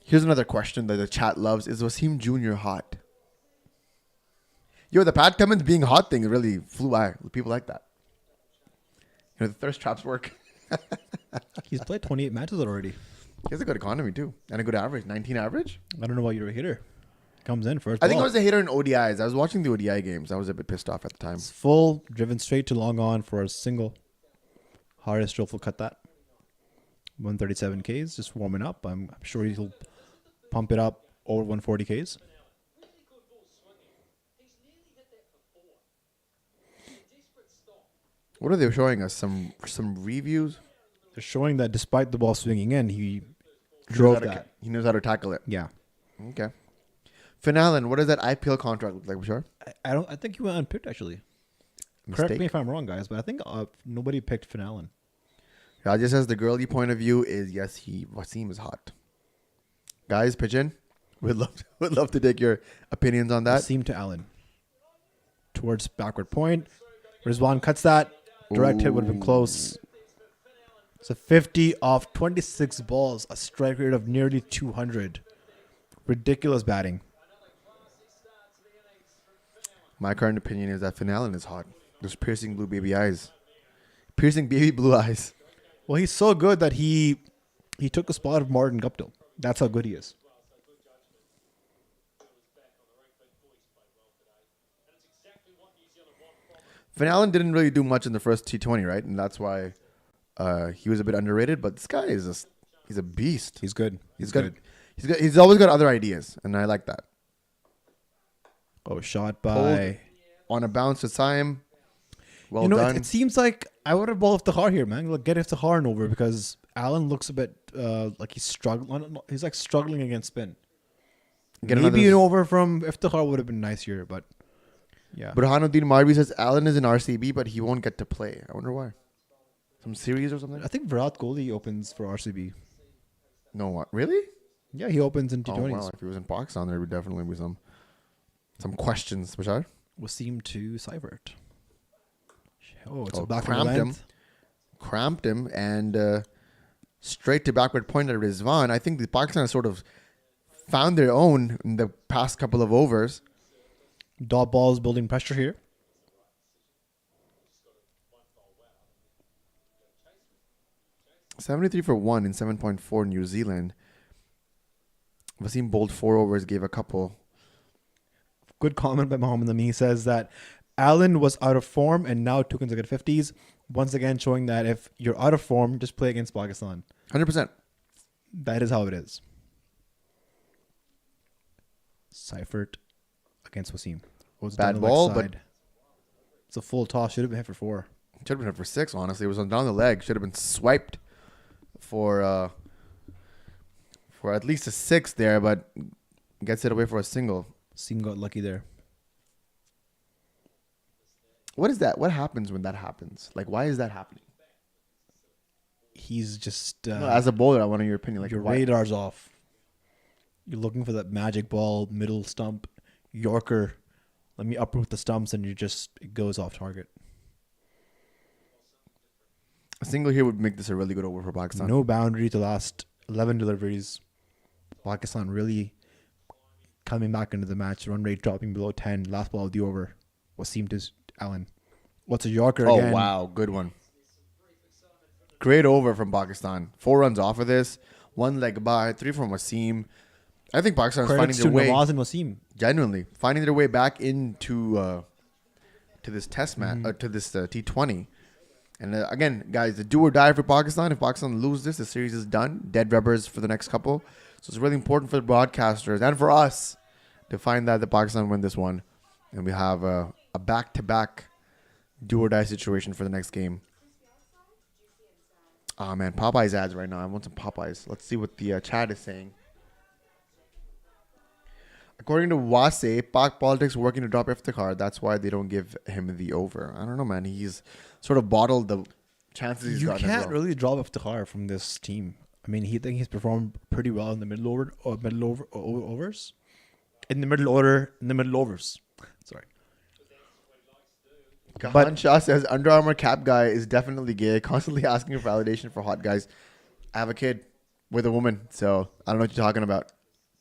Here's another question that the chat loves. Is Wasim Jr. hot? Yo, the Pat Cummins being hot thing really flew by. People like that. The thirst traps work. He's played 28 matches already. He has a good economy too. And a good average. 19 average? I don't know why you're a hitter. Comes in first I think I ball. was a hitter in ODIs. I was watching the ODI games. I was a bit pissed off at the time. It's full, driven straight to long on for a single. Hardestroke will cut that. 137 Ks, just warming up. I'm sure he'll pump it up over 140 Ks. What are they showing us? Some reviews? They're showing that despite the ball swinging in, he He drove knows how to- that. He knows how to tackle it. Yeah. Okay. Finn Allen, what does that IPL contract look like, Bashar? I think he went unpicked actually. Mistake? Correct me if I'm wrong, guys, but I think nobody picked Finn Allen. Raja says the girly point of view is yes, Wasim is hot. Guys, pitch in. Would love to take your opinions on that. Seam to Allen. Towards backward point. Rizwan cuts that. Direct hit would have been close. It's a 50 off 26 balls. A strike rate of nearly 200. Ridiculous batting. My current opinion is that Finn Allen is hot. Those piercing blue baby eyes. Piercing baby blue eyes. Well, he's so good that he took the spot of Martin Guptill. That's how good he is. Finn Allen didn't really do much in the first T20, right? And that's why he was a bit underrated. But this guy is he's a beast. He's good. He's always got other ideas, and I like that. Oh, shot by... On a bounce to Saim. Well you know, done. it seems like I would have bowled Iftikhar here, man. Look, get Iftikhar in over because Allen looks a bit like he's struggling. He's like struggling against spin. Maybe an over from Iftikhar would have been nice here, but yeah. Burhanuddin Marvi says Allen is in RCB, but he won't get to play. I wonder why. Some series or something? I think Virat Kohli opens for RCB. No, what? Really? Yeah, he opens in Oh, T20s. wow. If he was in Pakistan, there would definitely be some questions. Bashar? Wasim to Seifert. Oh, it's Oh, a back cramped him, and straight to backward point at Rizwan. I think the Pakistan has sort of found their own in the past couple of overs. Dot balls building pressure here. 73 for 1 in 7.4 New Zealand. Wasim bowled 4 overs, gave a couple. Good comment by Mohammed Amin. He says that Allen was out of form and now 2 consecutive 50s. Once again, showing that if you're out of form, just play against Pakistan. 100%. That is how it is. Seifert against Wasim. Bad ball, but it's a full toss. Should have been hit for 4. should have been hit for 6, honestly. It was on down the leg. Should have been swiped for at least a 6 there, but gets it away for a single. Wasim got lucky there. What is that? What happens when that happens? Like, why is that happening? He's just... No, as a bowler, I want your opinion. Like, your why? radar's off. You're looking for that magic ball, middle stump, Yorker. Let me uproot the stumps, and it goes off target. A single here would make this a really good over for Pakistan. No boundary to last 11 deliveries. Pakistan really coming back into the match. Run rate dropping below 10. Last ball of the over. Wasim to Allen. What's a Yorker again? Oh, wow. Good one. Great over from Pakistan. 4 runs off of this. 1 leg by, 3 from Wasim. I think Pakistan is finding Credits their to way. Nawaz and Wasim. Genuinely. Finding their way back into to this test match, to this T20. And again, guys, the do or die for Pakistan. If Pakistan lose this, the series is done. Dead rubbers for the next couple. So it's really important for the broadcasters and for us to find that the Pakistan win this one. And we have a back-to-back do or die situation for the next game. Oh, man. Popeyes ads right now. I want some Popeyes. Let's see what the chat is saying. According to Wase, Pak politics working to drop Iftikhar. That's why they don't give him the over. I don't know, man. He's sort of bottled the chances he's You gotten. can't really drop Iftikhar from this team. I mean, he's performed pretty well in the middle overs. In the middle overs. Sorry. Kahan Shah says Under Armour cap guy is definitely gay, constantly asking for validation for hot guys. I have a kid with a woman, so I don't know what you're talking about.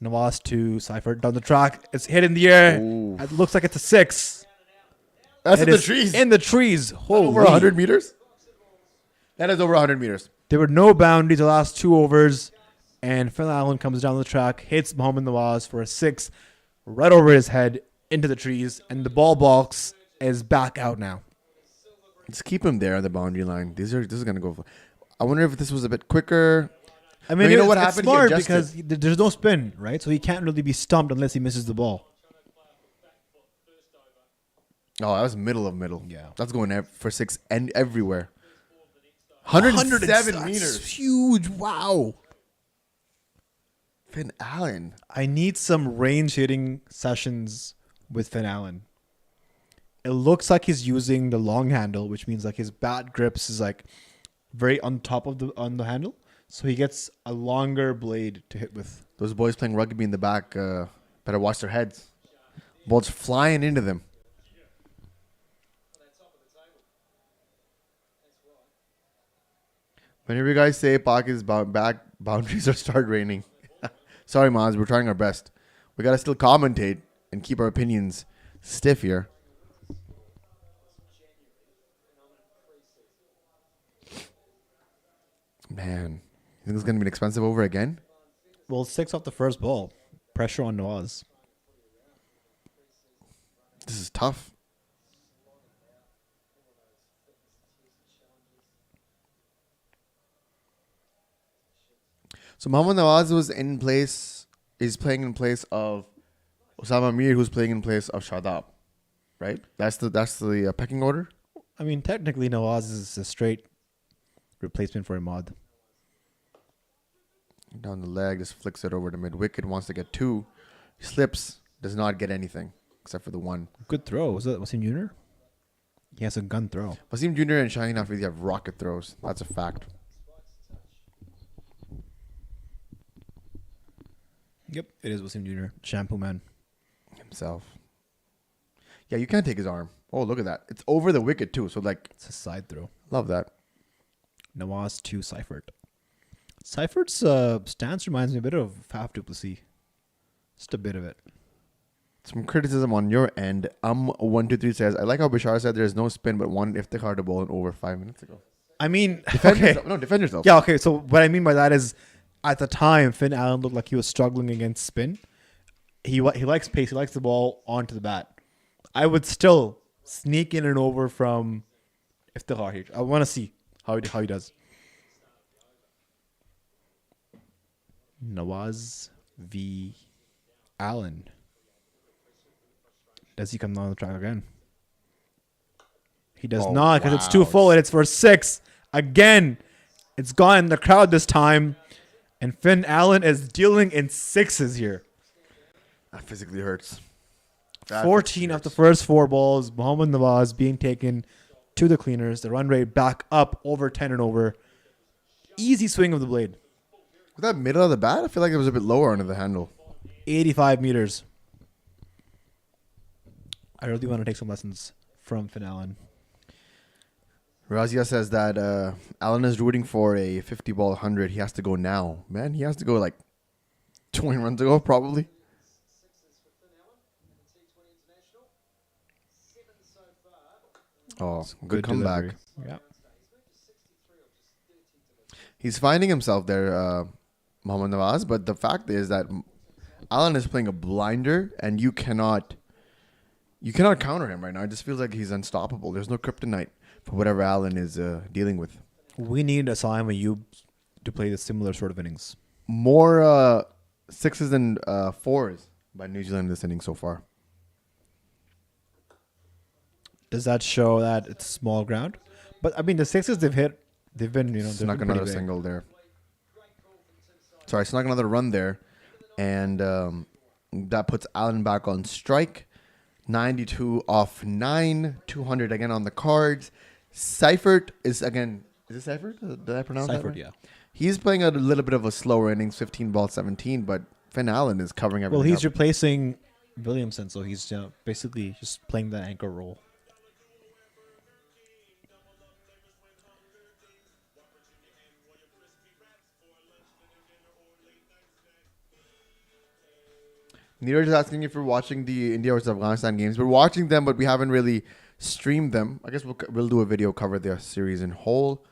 Nawaz to Seifert down the track. It's hit in the air. Ooh. It looks like it's a 6. That's It in the is trees. In the trees. Holy. Over 100 meters? That is over 100 meters. There were no boundaries the last 2 overs. And Phil Allen comes down the track, hits Mohammed Nawaz for a 6 right over his head into the trees. And the ball box is back out now. Just keep him there on the boundary line. This is going to go for... I wonder if this was a bit quicker. I mean, you know what it's happened? He smart adjusted. because there's no spin, right? So he can't really be stumped unless he misses the ball. Oh, that was middle. Yeah. That's going for 6 and everywhere. 107 meters. That's huge. Wow. Finn Allen. I need some range hitting sessions with Finn Allen. It looks like he's using the long handle, which means like his bat grips is like very on top of the handle. So he gets a longer blade to hit with. Those boys playing rugby in the back better watch their heads. Balls flying into them. Whenever you guys say Pak is back, boundaries are start raining. Sorry, Maz, we're trying our best. We got to still commentate and keep our opinions stiff here. Man, you think it's going to be an expensive over again? Well, 6 off the first ball. Pressure on Nawaz. This is tough. So Mohammad Nawaz was in place, is playing in place of Osama Mir, who's playing in place of Shadab, right? That's the pecking order. I mean, technically Nawaz is a straight replacement for Ahmad. Down the leg, just flicks it over to mid wicket. Wants to get 2, slips, does not get anything except for the 1. Good throw. Was it Wasim Jr.? He has a gun throw. Wasim Jr. and Shaheen Afridi have rocket throws. That's a fact. Yep, it is Wasim Jr. Shampoo man. Himself. Yeah, you can't take his arm. Oh, look at that. It's over the wicket too. So like, It's a side throw. love that. Nawaz to Seifert. Seifert's stance reminds me a bit of Faf du Plessis. Just a bit of it. Some criticism on your end. 123 says, I like how Bashar said there's no spin but wanted Iftikhar to bowl in over 5 minutes ago. I mean, Defend okay. yourself. No, defend yourself. Yeah, okay. So what I mean by that is, at the time, Finn Allen looked like he was struggling against spin. He likes pace. He likes the ball onto the bat. I would still sneak in and over from Iftikhar here. I want to see how he does. Nawaz v. Allen. Does he come down the track again? He does not, because it's too wow. full and it's for 6. Again, it's gone in the crowd this time. And Finn Allen is dealing in 6s here. That physically hurts. That 14 of the first 4 balls. Mohammad Nawaz being taken to the cleaners. The run rate back up over 10 and over. Easy swing of the blade. Was that middle of the bat? I feel like it was a bit lower under the handle. 85 meters. I really want to take some lessons from Finn Allen. Razia says that Allen is rooting for a 50-ball 100. He has to go now. Man, he has to go like 20 runs ago, probably. Oh, good comeback. Delivery. Yeah. He's finding himself there, Mohammad Nawaz. But the fact is that Allen is playing a blinder, and you cannot counter him right now. It just feels like he's unstoppable. There's no kryptonite for whatever Allen is dealing with. We need Azam and you to play the similar sort of innings. More 6s than 4s by New Zealand this inning so far. Does that show that it's small ground? But I mean, the 6s they've hit, they've been Snuck another single there. Sorry, snuck another run there, and that puts Allen back on strike. 92 off 9, 200 again on the cards. Seifert is again. Is it Seifert? Did I pronounce that right? Yeah. He's playing a little bit of a slower innings, 15 ball 17, but Finn Allen is covering everything. Well, he's up. replacing Williamson, so he's basically just playing the anchor role. Neeraj is asking if we're watching the India versus Afghanistan games. We're watching them, but we haven't really streamed them. I guess we'll do a video cover the series in whole.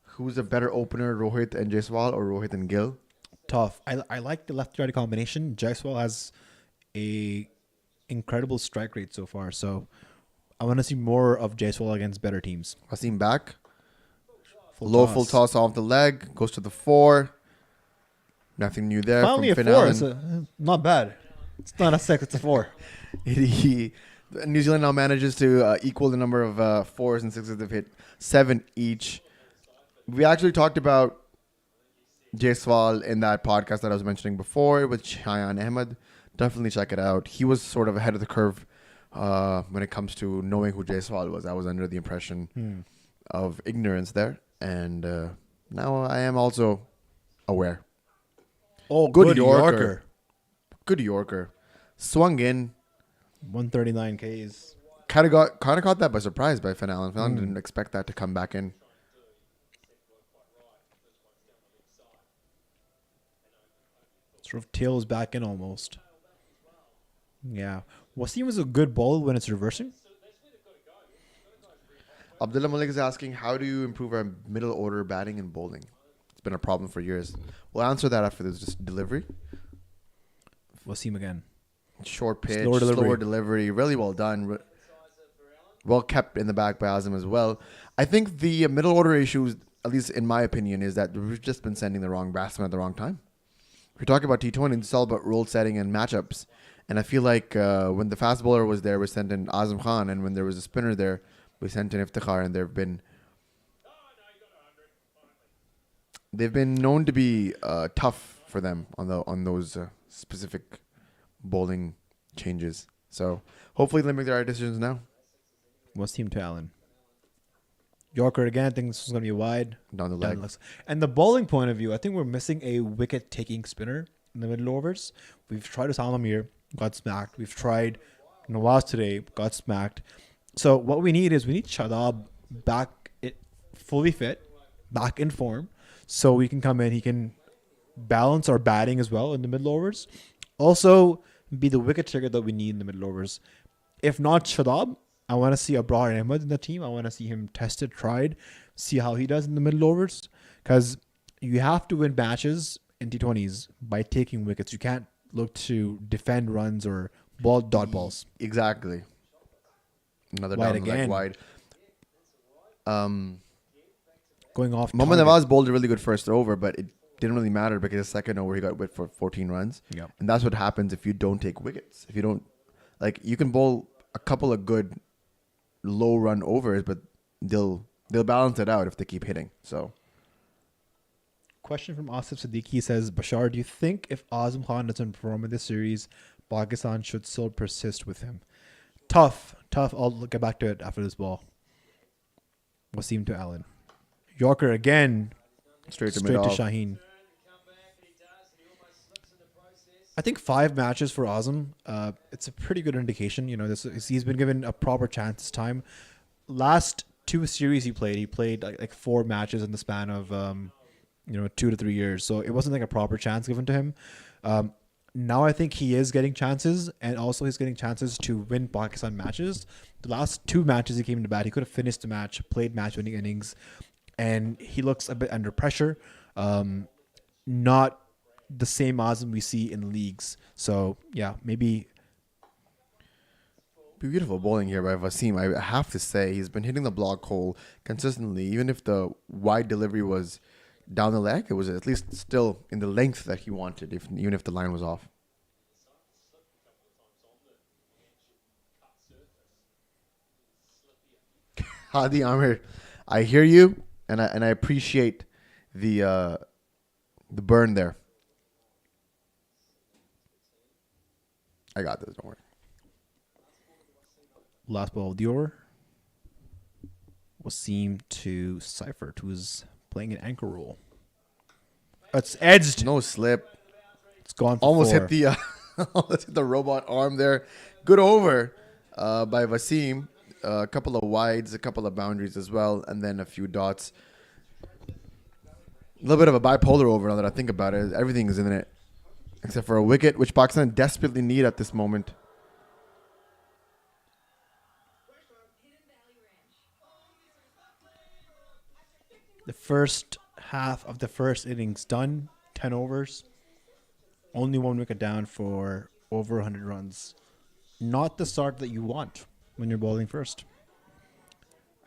Who's a better opener, Rohit and Jaiswal or Rohit and Gill? Tough. I like the left-righty combination. Jaiswal has a incredible strike rate so far, so I want to see more of Jaiswal against better teams. Wasim back. Full Full toss off the leg. Goes to the 4. Nothing new there. Finally, from a Finn 4. Allen. It's not bad. It's not a 6. It's a 4. New Zealand now manages to equal the number of 4s and 6s they've hit. 7 each. We actually talked about Jaiswal in that podcast that I was mentioning before with Shayan Ahmed. Definitely check it out. He was sort of ahead of the curve when it comes to knowing who Jaiswal was. I was under the impression of ignorance there. And now I am also aware. Oh, Good good Yorker. Good Yorker. Swung in. 139 Ks. Kind of caught that by surprise by Finn Allen. Finn Allen didn't expect that to come back in. Sort of tails back in almost. Yeah. Wasim was a good ball when it's reversing. Abdullah Malik is asking, how do you improve our middle order batting and bowling? It's been a problem for years. We'll answer that after this delivery. Wasim again. Short pitch, Slower slower delivery. delivery. Really well done. Well kept in the back by Azam as well. I think the middle order issues, at least in my opinion, is that we've just been sending the wrong batsman at the wrong time. We're talking about T20, it's all about role setting and matchups. And I feel like when the fast bowler was there, we sent in Azam Khan. And when there was a spinner there, we sent in Iftikhar. And they've been known to be tough for them on those specific bowling changes. So hopefully they make the right decisions now. Wasim to Allen. Yorker again. I think this is going to be wide. Down the leg. And the bowling point of view, I think we're missing a wicket-taking spinner in the middle overs. We've tried Asal here, got smacked. We've tried Nawaz today, got smacked. So what we need Shadab back fully fit, back in form, so we can come in. He can balance our batting as well in the middle overs. Also, be the wicket taker that we need in the middle overs. If not Shadab, I want to see Babar Ahmed in the team. I want to see him tested, tried, see how he does in the middle overs, because you have to win matches in T20s by taking wickets. You can't look to defend runs or dot balls. Exactly. Another Wide down the leg again. wide. Going off. Mohammad target. Nawaz bowled a really good first over, but it didn't really matter because the second over he got whipped for 14 runs. Yeah. And that's what happens if you don't take wickets. If you don't, like, you can bowl a couple of good low run overs, but they'll balance it out if they keep hitting. So Question from Asif Siddiqui says, Bashar, do you think if Azam Khan doesn't perform in this series, Pakistan should still persist with him? Tough. I'll get back to it after this ball. Wasim to Allen. Yorker again. straight to Straight mid to off. Shaheen. I think 5 matches for Azam. It's a pretty good indication. You know, he's been given a proper chance this time. Last 2 series he played like 4 matches in the span of 2 to 3 years. So it wasn't like a proper chance given to him. Now I think he is getting chances, and also he's getting chances to win Pakistan matches. The last 2 matches he came to bat, he could have finished the match, played match-winning innings, and he looks a bit under pressure. Not the same Azam we see in leagues. So yeah, maybe. Beautiful bowling here by Wasim. I have to say he's been hitting the block hole consistently. Even if the wide delivery was down the leg, it was at least still in the length that he wanted, even if the line was off. Hadi Amir, I hear you, and I appreciate the burn there. I got this. Don't worry. Last ball of the over will seem to Seifert, who's playing an anchor role. It's edged. No slip. It's gone for Almost 4. hit the almost hit the robot arm there. Good over by Wasim. A couple of wides, a couple of boundaries as well, and then a few dots. A little bit of a bipolar over now that I think about it. Everything is in it except for a wicket, which Pakistan desperately need at this moment. The first half of the first innings done, 10 overs. Only 1 wicket down for over 100 runs. Not the start that you want when you're bowling first.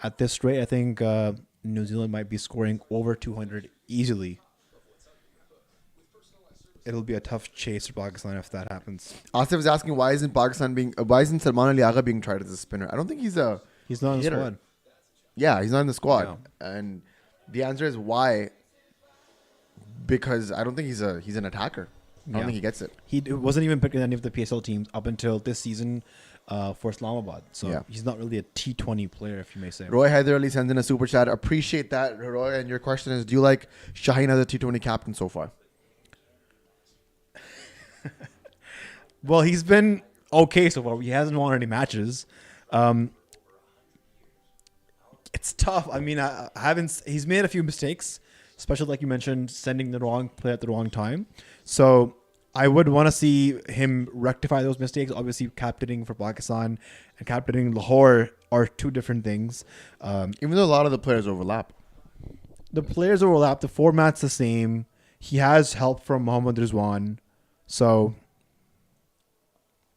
At this rate, I think New Zealand might be scoring over 200 easily. It'll be a tough chase for Pakistan if that happens. Asif is asking why isn't Salman Ali Agha being tried as a spinner? I don't think he's a He's not in the hitter. squad. Yeah, he's not in the squad. Yeah. And the answer is why? Because I don't think he's an attacker. I don't Yeah. think he gets it. He wasn't even picked in any of the PSL teams up until this season for Islamabad. So Yeah. he's not really a T20 player, if you may say. Roy Haider Ali sends in a super chat. Appreciate that, Roy. And your question is, do you like Shaheen as a T20 captain so far? Well, he's been okay so far. He hasn't won any matches. It's tough. I mean, I haven't. He's made a few mistakes, especially like you mentioned, sending the wrong play at the wrong time. So I would want to see him rectify those mistakes. Obviously, captaining for Pakistan and captaining Lahore are 2 different things. Even though a lot of the players overlap. The players overlap. The format's the same. He has help from Mohammad Rizwan. So,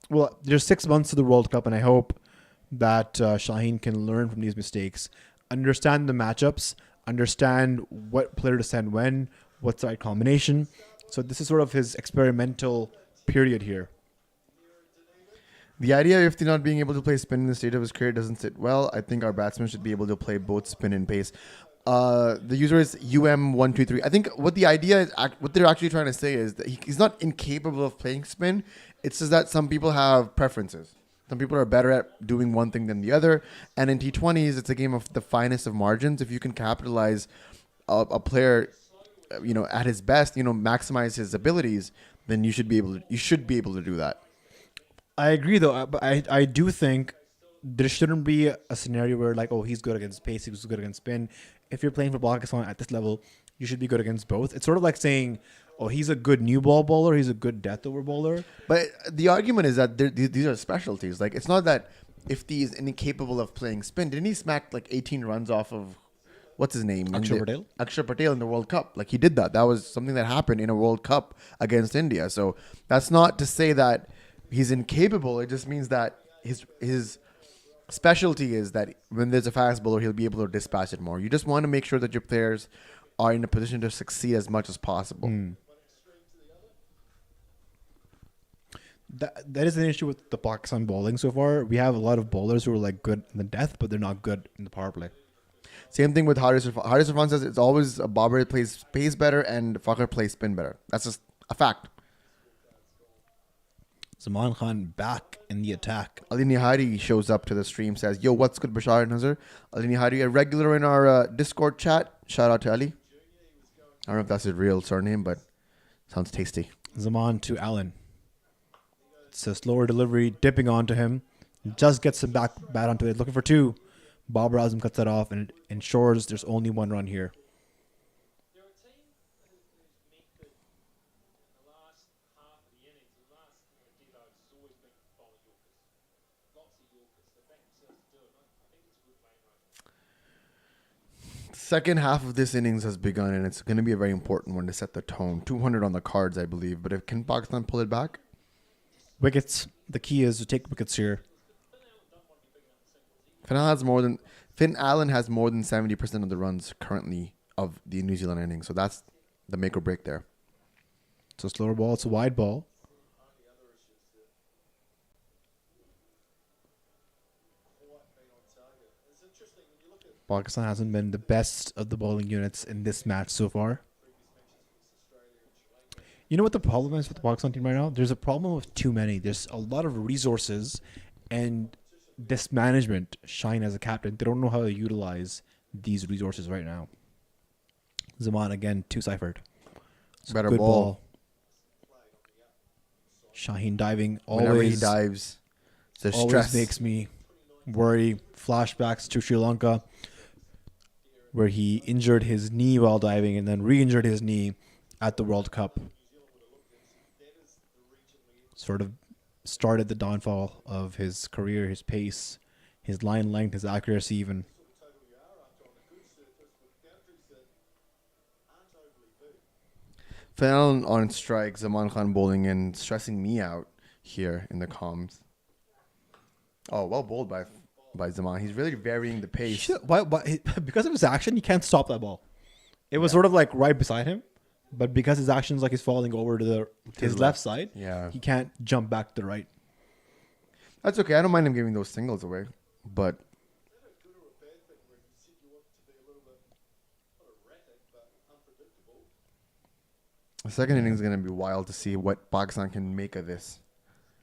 well, there's 6 months to the World Cup, and I hope that Shaheen can learn from these mistakes, understand the matchups, understand what player to send when, what's the right combination. So this is sort of his experimental period here. The idea of Ifti not being able to play spin in the state of his career doesn't sit well. I think our batsmen should be able to play both spin and pace. The user is UM123. I think what the idea is, what they're actually trying to say is that he's not incapable of playing spin. It's just that some people have preferences. Some people are better at doing one thing than the other. And in T20s, it's a game of the finest of margins. If you can capitalize a player, at his best, maximize his abilities, then you should be able to do that. I agree, though, but I do think there shouldn't be a scenario where, like, oh, he's good against pace, he's good against spin. If you're playing for Pakistan at this level, you should be good against both. It's sort of like saying, oh, he's a good new ball bowler, he's a good death over bowler. But the argument is that these are specialties. Like, it's not that Ifti is incapable of playing spin. Didn't he smack like 18 runs off of what's his name? Akshar Patel? Akshar Patel in the World Cup. Like he did that. That was something that happened in a World Cup against India. So that's not to say that he's incapable. It just means that his specialty is that when there's a fast bowler, he'll be able to dispatch it more. You just want to make sure that your players are in a position to succeed as much as possible. That is an issue with the Pakistan bowling so far. We have a lot of bowlers who are like good in the death, but they're not good in the power play. Same thing with Haris Irfan. Haris Irfan says it's always Babar plays pace better and Fakhar plays spin better. That's just a fact. Zaman Khan back in the attack. Ali Nihari shows up to the stream, says, "Yo, what's good, Bashar and Nazar?" Ali Nihari, a regular in our Discord chat. Shout out to Ali. I don't know if that's his real surname, but sounds tasty. Zaman to Allen. It's a slower delivery, dipping onto him. Just gets him back onto it. Looking for two. Babar Azam cuts that off, and it ensures there's only one run here. Second half of this innings has begun, and it's going to be a very important one to set the tone. 200 on the cards, I believe. But if can Pakistan pull it back? Wickets. The key is to take wickets here. Finn Allen has more than 70% of the runs currently of the New Zealand innings. So that's the make or break there. It's a slower ball. It's a wide ball. Pakistan hasn't been the best of the bowling units in this match so far. You know what the problem is with the Pakistan team right now? There's a problem with too many. There's a lot of resources and mismanagement. Shine as a captain, they don't know how to utilize these resources right now. Zaman again, two-ciphered. Better ball. Shaheen diving. Whenever he dives, there's always stress. Makes me worry. Flashbacks to Sri Lanka, where he injured his knee while diving and then re-injured his knee at the World Cup. Sort of started the downfall of his career, his pace, his line length, his accuracy even. Finn Allen on strike, Zaman Khan bowling and stressing me out here in the comms. Oh, well bowled by Zaman. He's really varying the pace. Why, because of his action, he can't stop that ball. It was sort of like right beside him, but because his action's like he's falling over to his left side, he can't jump back to the right. That's okay. I don't mind him giving those singles away, but the second inning is going to be wild to see what Pakistan can make of this.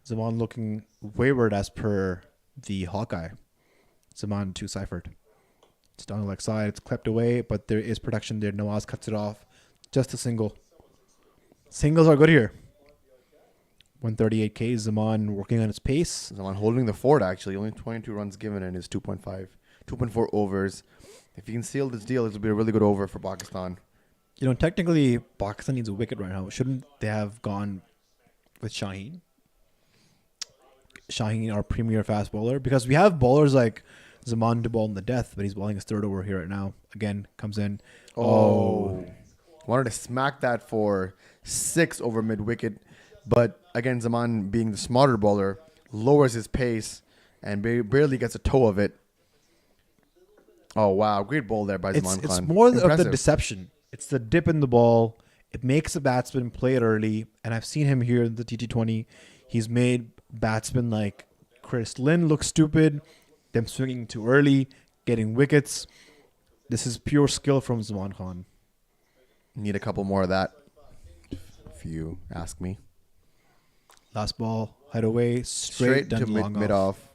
Zaman looking wayward as per the Hawkeye. Zaman two-ciphered. It's down the leg side. It's clipped away, but there is protection there. Nawaz cuts it off. Just a single. Singles are good here. 138 K. Zaman working on his pace. Zaman holding the fort, actually. Only 22 runs given in his 2.4 overs. If he can seal this deal, this will be a really good over for Pakistan. You know, technically, Pakistan needs a wicket right now. Shouldn't they have gone with Shaheen? Shaheen, our premier fast bowler. Because we have bowlers like Zaman to bowl in the death, but he's bowling his third over here right now. Again, comes in. Oh. Wanted to smack that for 6 over mid-wicket. But again, Zaman being the smarter bowler, lowers his pace and barely gets a toe of it. Oh, wow. Great bowl there by Zaman Khan. It's more of the deception. It's the dip in the ball. It makes the batsman play it early. And I've seen him here in the T20. He's made batsmen like Chris Lynn look stupid. Them swinging too early, getting wickets. This is pure skill from Zaman Khan. Need a couple more of that, if you ask me. Last ball, head away, straight to long mid off.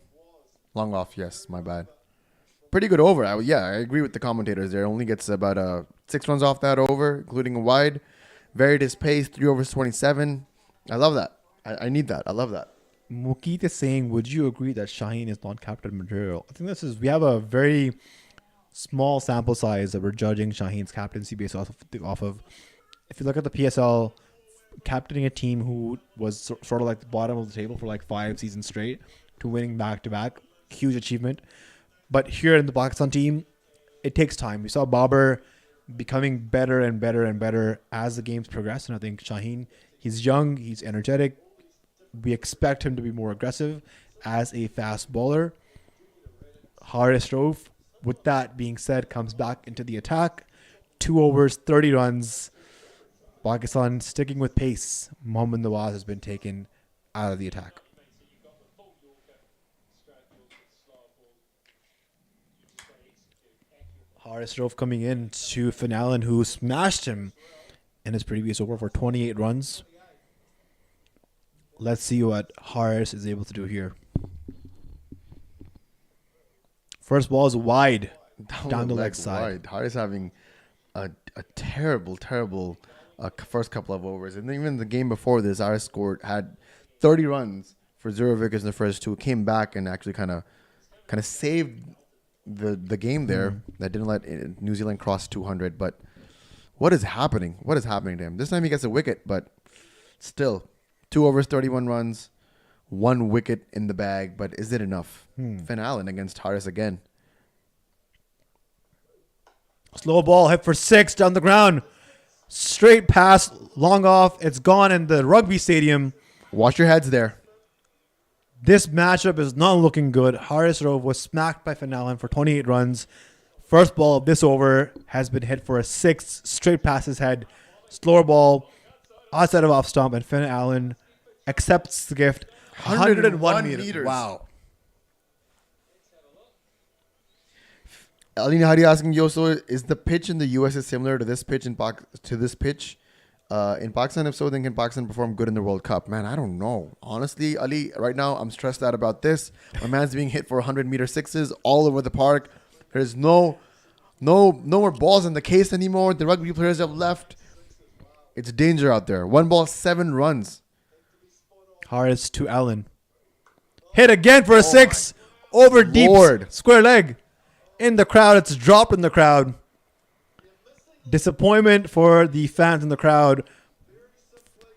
Long off, yes, my bad. Pretty good over. I agree with the commentators there. Only gets about 6 runs off that over, including a wide. Varied his pace, 3 overs 27. I love that. I need that. I love that. Mukeet is saying, would you agree that Shaheen is non-captain material? I think we have a very small sample size that we're judging Shaheen's captaincy based off of. If you look at the PSL, captaining a team who was sort of like the bottom of the table for like 5 seasons straight to winning back-to-back, huge achievement. But here in the Pakistan team, it takes time. We saw Babar becoming better and better and better as the games progress. And I think Shaheen, he's young, he's energetic. We expect him to be more aggressive as a fast bowler. Haris Rauf, with that being said, comes back into the attack. 2 overs, 30 runs. Pakistan sticking with pace. Mohammad Nawaz has been taken out of the attack. Haris Rauf coming in to Finn Allen, who smashed him in his previous over for 28 runs. Let's see what Haris is able to do here. First ball is wide down the leg side. Wide. Haris having a terrible first couple of overs. And then even the game before this, Haris had 30 runs for 0 wickets in the first 2. Came back and actually kind of saved the game there. That didn't let New Zealand cross 200. But what is happening? What is happening to him? This time he gets a wicket, but still 2 overs, 31 runs, 1 wicket in the bag. But is it enough? Finn Allen against Haris again. Slow ball hit for 6 down the ground. Straight pass, long off. It's gone in the rugby stadium. Watch your heads there. This matchup is not looking good. Haris Rauf was smacked by Finn Allen for 28 runs. First ball of this over has been hit for a 6. Straight past his head. Slower ball outside of off stump, and Finn Allen accepts the gift. 101 meters. Wow. Alina Hari asking, so is the pitch in the US is similar to this pitch in Pakistan? If so, then can Pakistan perform good in the World Cup? Man, I don't know. Honestly, Ali, right now I'm stressed out about this. My man's being hit for 100-meter sixes all over the park. There's no more balls in the case anymore. The rugby players have left. It's danger out there. 1 ball, 7 runs. Haris to Allen. Hit again for a 6. Over deep. Lord. Square leg. In the crowd. It's dropped in the crowd. Disappointment for the fans in the crowd.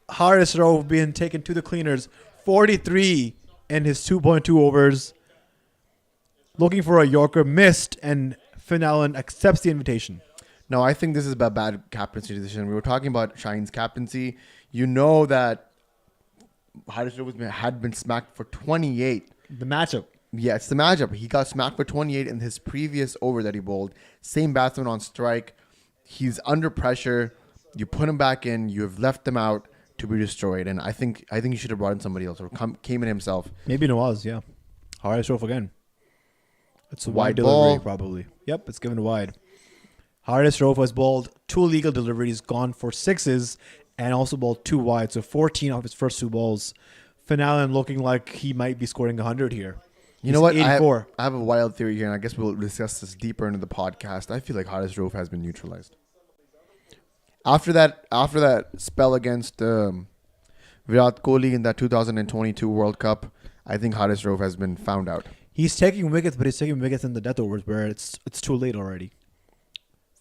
Haris Rauf being taken to the cleaners. 43 in his 2.2 overs. Looking for a Yorker. Missed. And Finn Allen accepts the invitation. No, I think this is a bad captaincy decision. We were talking about Shaheen's captaincy. You know that Haris Rauf had been smacked for 28. The matchup. Yeah, it's the matchup. He got smacked for 28 in his previous over that he bowled. Same batsman on strike. He's under pressure. You put him back in. You have left him out to be destroyed. And I think you should have brought in somebody else or came in himself. Maybe Nawaz, yeah. Haris Rauf again. It's a wide ball. delivery, probably. Yep, it's given wide. Haris Rauf has bowled 2 legal deliveries, gone for 6s, and also bowled 2 wide. So 14 off his first 2 balls. Finn Allen looking like he might be scoring 100 here. You know what? 84. I have a wild theory here, and I guess we'll discuss this deeper into the podcast. I feel like Haris Rauf has been neutralized. After that spell against Virat Kohli in that 2022 World Cup, I think Haris Rauf has been found out. He's taking wickets, but he's taking wickets in the death overs where it's too late already.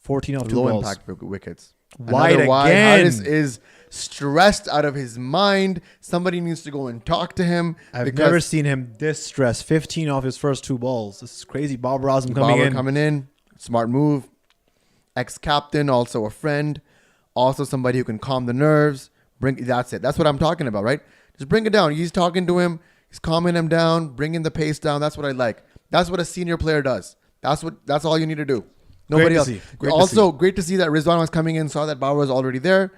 14 off 2 Low balls. impact wickets. Wide Another again. Haris is stressed out of his mind. Somebody needs to go and talk to him. I've never seen him this stressed. 15 off his first 2 balls. This is crazy. Babar Azam coming in. Smart move. Ex-captain, also a friend. Also somebody who can calm the nerves. That's it. That's what I'm talking about, right? Just bring it down. He's talking to him. He's calming him down, bringing the pace down. That's what I like. That's what a senior player does. That's all you need to do. Nobody else. Great to see that Rizwan was coming in, saw that Babar was already there.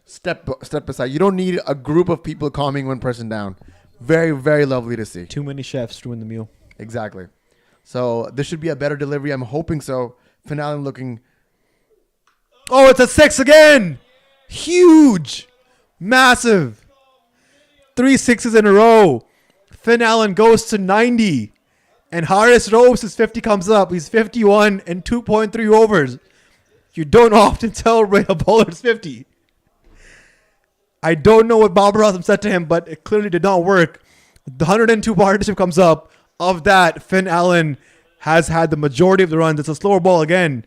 Step aside. You don't need a group of people calming one person down. Very, very lovely to see. Too many chefs doing the meal. Exactly. So this should be a better delivery. I'm hoping so. Finn Allen looking. Oh, it's a 6 again. Huge. Massive. 3 6s in a row. Finn Allen goes to 90. And Haris Rauf's 50 comes up. He's 51 in 2.3 overs. You don't often celebrate a bowler's 50. I don't know what Babar Azam said to him, but it clearly did not work. The 102 partnership comes up. Of that, Finn Allen has had the majority of the runs. It's a slower ball again.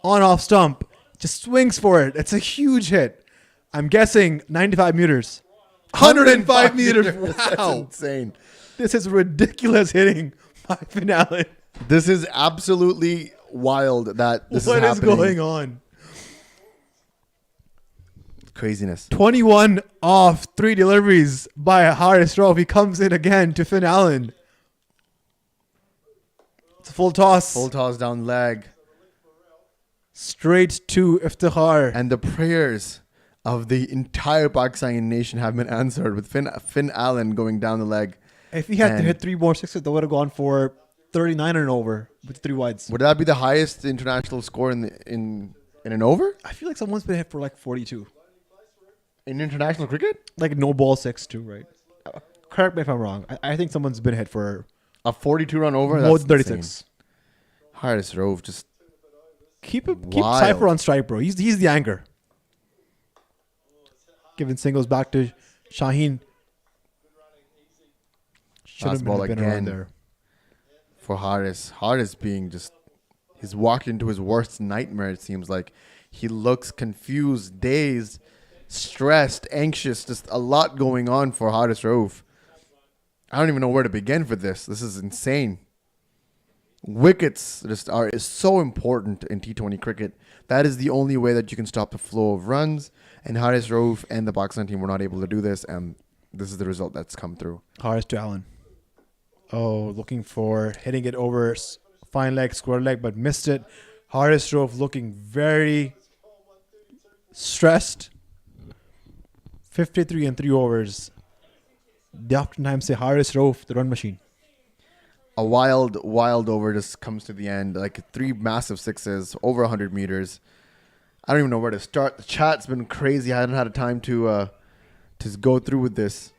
On off stump. Just swings for it. It's a huge hit. I'm guessing 95 meters. 105 meters. Wow. That's insane. This is ridiculous hitting by Finn Allen. This is absolutely wild that this What is is happening. going on? Craziness. 21 off 3 deliveries by Haris Rauf. He comes in again to Finn Allen. It's a full toss. Full toss down leg. Straight to Iftikhar. And the prayers of the entire Pakistani nation have been answered with Finn Allen going down the leg. If he had to And- hit 3 more sixes, they would have gone for 39 and over with 3 wides. Would that be the highest international score in an over? I feel like someone's been hit for like 42. In international cricket? Like no ball 6 too, right? Correct me if I'm wrong. I think someone's been hit for A 42-run over? more That's than 36. insane. Haris Rauf just... Keep Wild. Cypher on strike, bro. He's the anchor. Giving singles back to Shaheen. Should have Fastball been again. around there. For Haris. Haris being just... He's walked into his worst nightmare, it seems like. He looks confused, dazed, stressed, anxious. Just a lot going on for Haris Rauf. I don't even know where to begin for this. This is insane. Wickets is so important in T20 cricket. That is the only way that you can stop the flow of runs. And Haris Rauf and the Pakistan team were not able to do this. And this is the result that's come through. Haris to Allen. Oh, looking for hitting it over fine leg, square leg, but missed it. Haris Rauf looking very stressed. 53 and 3 overs. They oftentimes say Haris Rauf, the run machine. A wild over just comes to the end. Like 3 massive sixes, over 100 meters. I don't even know where to start. The chat's been crazy. I haven't had a time to go through with this.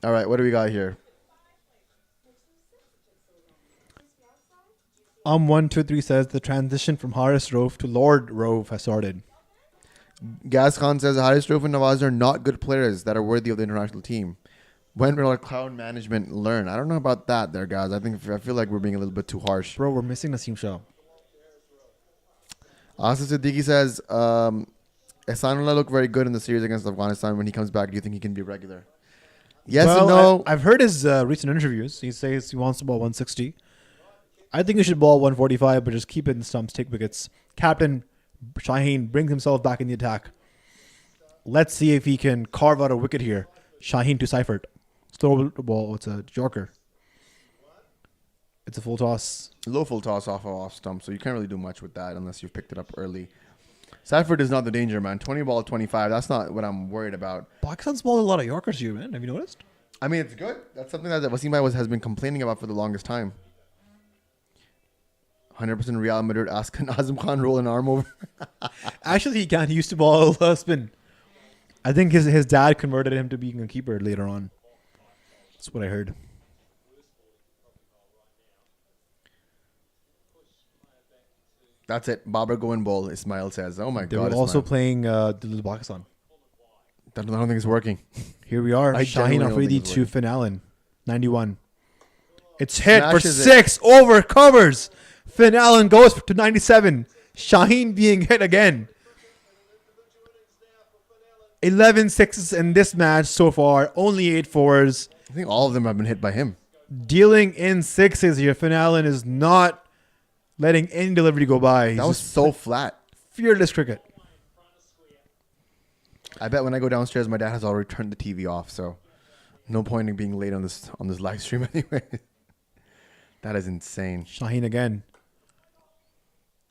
All right, what do we got here? 123 says the transition from Haris Rauf to Lord Rauf has started. Gaz Khan says Haris Rauf and Nawaz are not good players that are worthy of the international team. When will our cloud management learn? I don't know about that there, guys. I feel like we're being a little bit too harsh. Bro, we're missing Naseem Shah. Asif Siddiqui says, Ehsanullah looked very good in the series against Afghanistan. When he comes back, do you think he can be regular? Yes and no. I've heard his recent interviews. He says he wants to ball 160. I think he should ball 145, but just keep it in stumps, take wickets. Captain Shaheen brings himself back in the attack. Let's see if he can carve out a wicket here. Shaheen to Seifert. Throw the ball. It's a Yorker. It's a full toss. Low full toss off stump, so you can't really do much with that unless you've picked it up early. Safford is not the danger, man. 20 ball, 25. That's not what I'm worried about. Pakistan's balled a lot of Yorkers here, man. Have you noticed? I mean, it's good. That's something that Wasim Bhai has been complaining about for the longest time. 100% Real Madrid ask can Azam Khan roll an arm over? Actually, he can. He used to ball spin. I think his dad converted him to being a keeper later on. That's what I heard. That's it. Babar go and bowl, Ismail says. Oh my They God. were also Ismail. playing Dilil Pakistan. I don't think it's working. Here we are. I Shaheen genuinely don't think Afridi it's to working. Finn Allen. 91. It's hit for Smashes it. 6. Over covers. Finn Allen goes to 97. Shaheen being hit again. 11 sixes in this match so far. Only 8 fours. I think all of them have been hit by him. Dealing in sixes here. Finn Allen is not letting any delivery go by. He's That was just so flat. fearless cricket. I bet when I go downstairs, my dad has already turned the TV off, so no point in being late on this live stream anyway. That is insane. Shaheen again.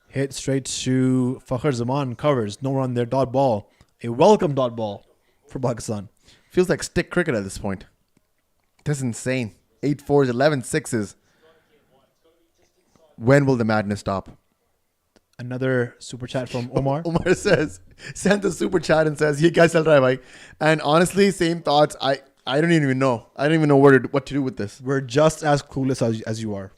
Hit straight to Fakhar Zaman. Covers. No run there. Dot ball. A welcome dot ball for Pakistan. Feels like stick cricket at this point. That's insane. 8 fours, 11 sixes. When will the madness stop? Another super chat from Omar. Omar sent a super chat and says, "Ye kya chal raha hai bhai?" And honestly, same thoughts. I don't even know. I don't even know what to do with this. We're just as clueless as you are.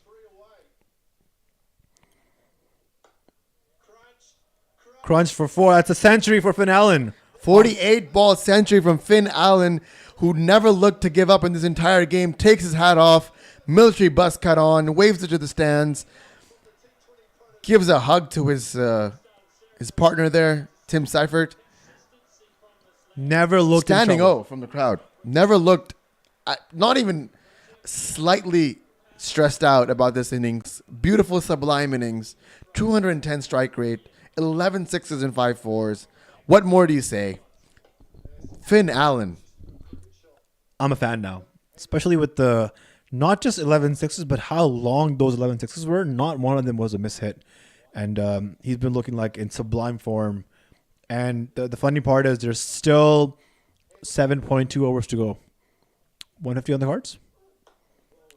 Crunch for 4. That's a century for Finn Allen. 48 ball century from Finn Allen, who never looked to give up in this entire game. Takes his hat off, military bus cut on, waves it to the stands, gives a hug to his partner there, Tim Seifert. Never looked Standing in trouble. O from the crowd. Never looked, not even slightly stressed out about this innings. Beautiful, sublime innings. 210 strike rate. 11 sixes and 5 fours. What more do you say? Finn Allen. I'm a fan now, especially with the not just 11 sixes, but how long those 11 sixes were. Not one of them was a mishit. And he's been looking like in sublime form. And the funny part is there's still 7.2 overs to go. 150 on the cards?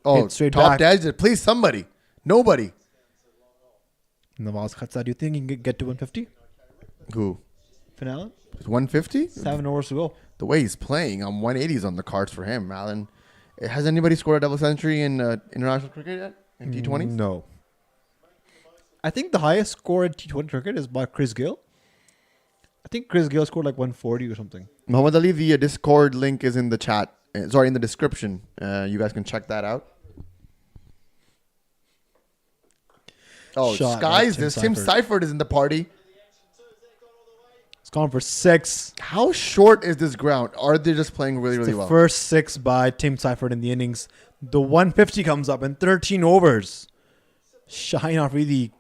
Oh, Hit straight top back. edge. Please, somebody. Nobody. Nawaz Khatsa, do you think he can get to 150? Who? Finale? 150? 7 overs to go. The way he's playing, 180s on the cards for him, Allen. Has anybody scored a double century in international cricket yet? In T20s? No. I think the highest score in T20 cricket is by Chris Gill. I think Chris Gill scored like 140 or something. Muhammad Ali, the Discord link is in the chat. Sorry, in the description. You guys can check that out. Oh, Shot skies! by This Tim Tim Seifert is in the party. It's gone for 6. How short is this ground? Are they just playing really, really The well? first 6 by Tim Seifert in the innings. The 150 comes up in 13 overs. Shaheen Afridi,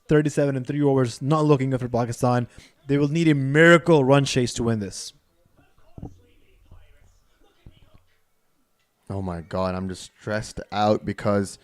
37 and 3 overs. Not looking good for Pakistan. They will need a miracle run chase to win this. Oh my God, I'm just stressed out because,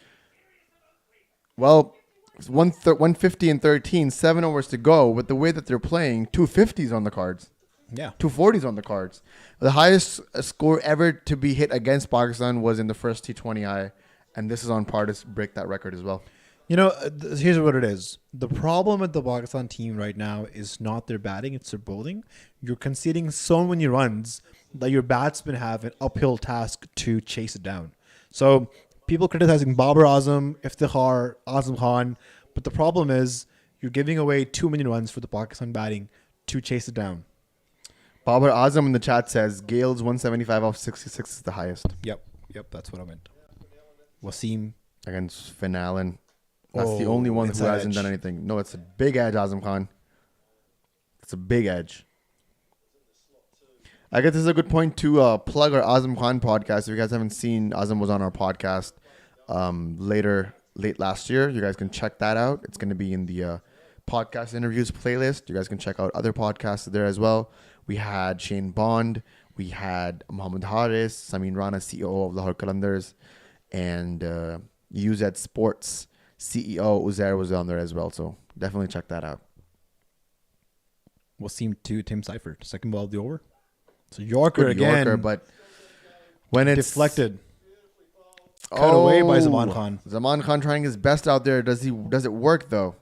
well, it's 150 and 13, 7 overs to go. With the way that they're playing, 250s on the cards, Yeah. 240s on the cards. The highest score ever to be hit against Pakistan was in the first T20I, and this is on par to break that record as well. You know, here's what it is. The problem with the Pakistan team right now is not their batting, it's their bowling. You're conceding so many runs that your batsmen have an uphill task to chase it down. So people criticizing Babar Azam, Iftikhar, Azam Khan, but the problem is you're giving away too many runs for the Pakistan batting to chase it down. Babar Azam in the chat says Gale's 175 off 66 is the highest Yep, that's what I meant. Wasim. against Finn Allen. That's the only one who inside hasn't edge. done anything. No, it's a big edge, Azam Khan. It's a big edge. I guess this is a good point to plug our Azam Khan podcast. If you guys haven't seen, Azam was on our podcast late last year. You guys can check that out. It's going to be in the podcast interviews playlist. You guys can check out other podcasts there as well. We had Shane Bond. We had Mohammed Haris, Samin Rana, CEO of Lahore Qalandars, and UZ Sports CEO Uzair was on there as well. So definitely check that out. Wasim to Tim Seifert. Second ball of the over. So Yorker Good again. Yorker, but when it's deflected. Cut away by Zaman Khan. Zaman Khan trying his best out there. Does it work though?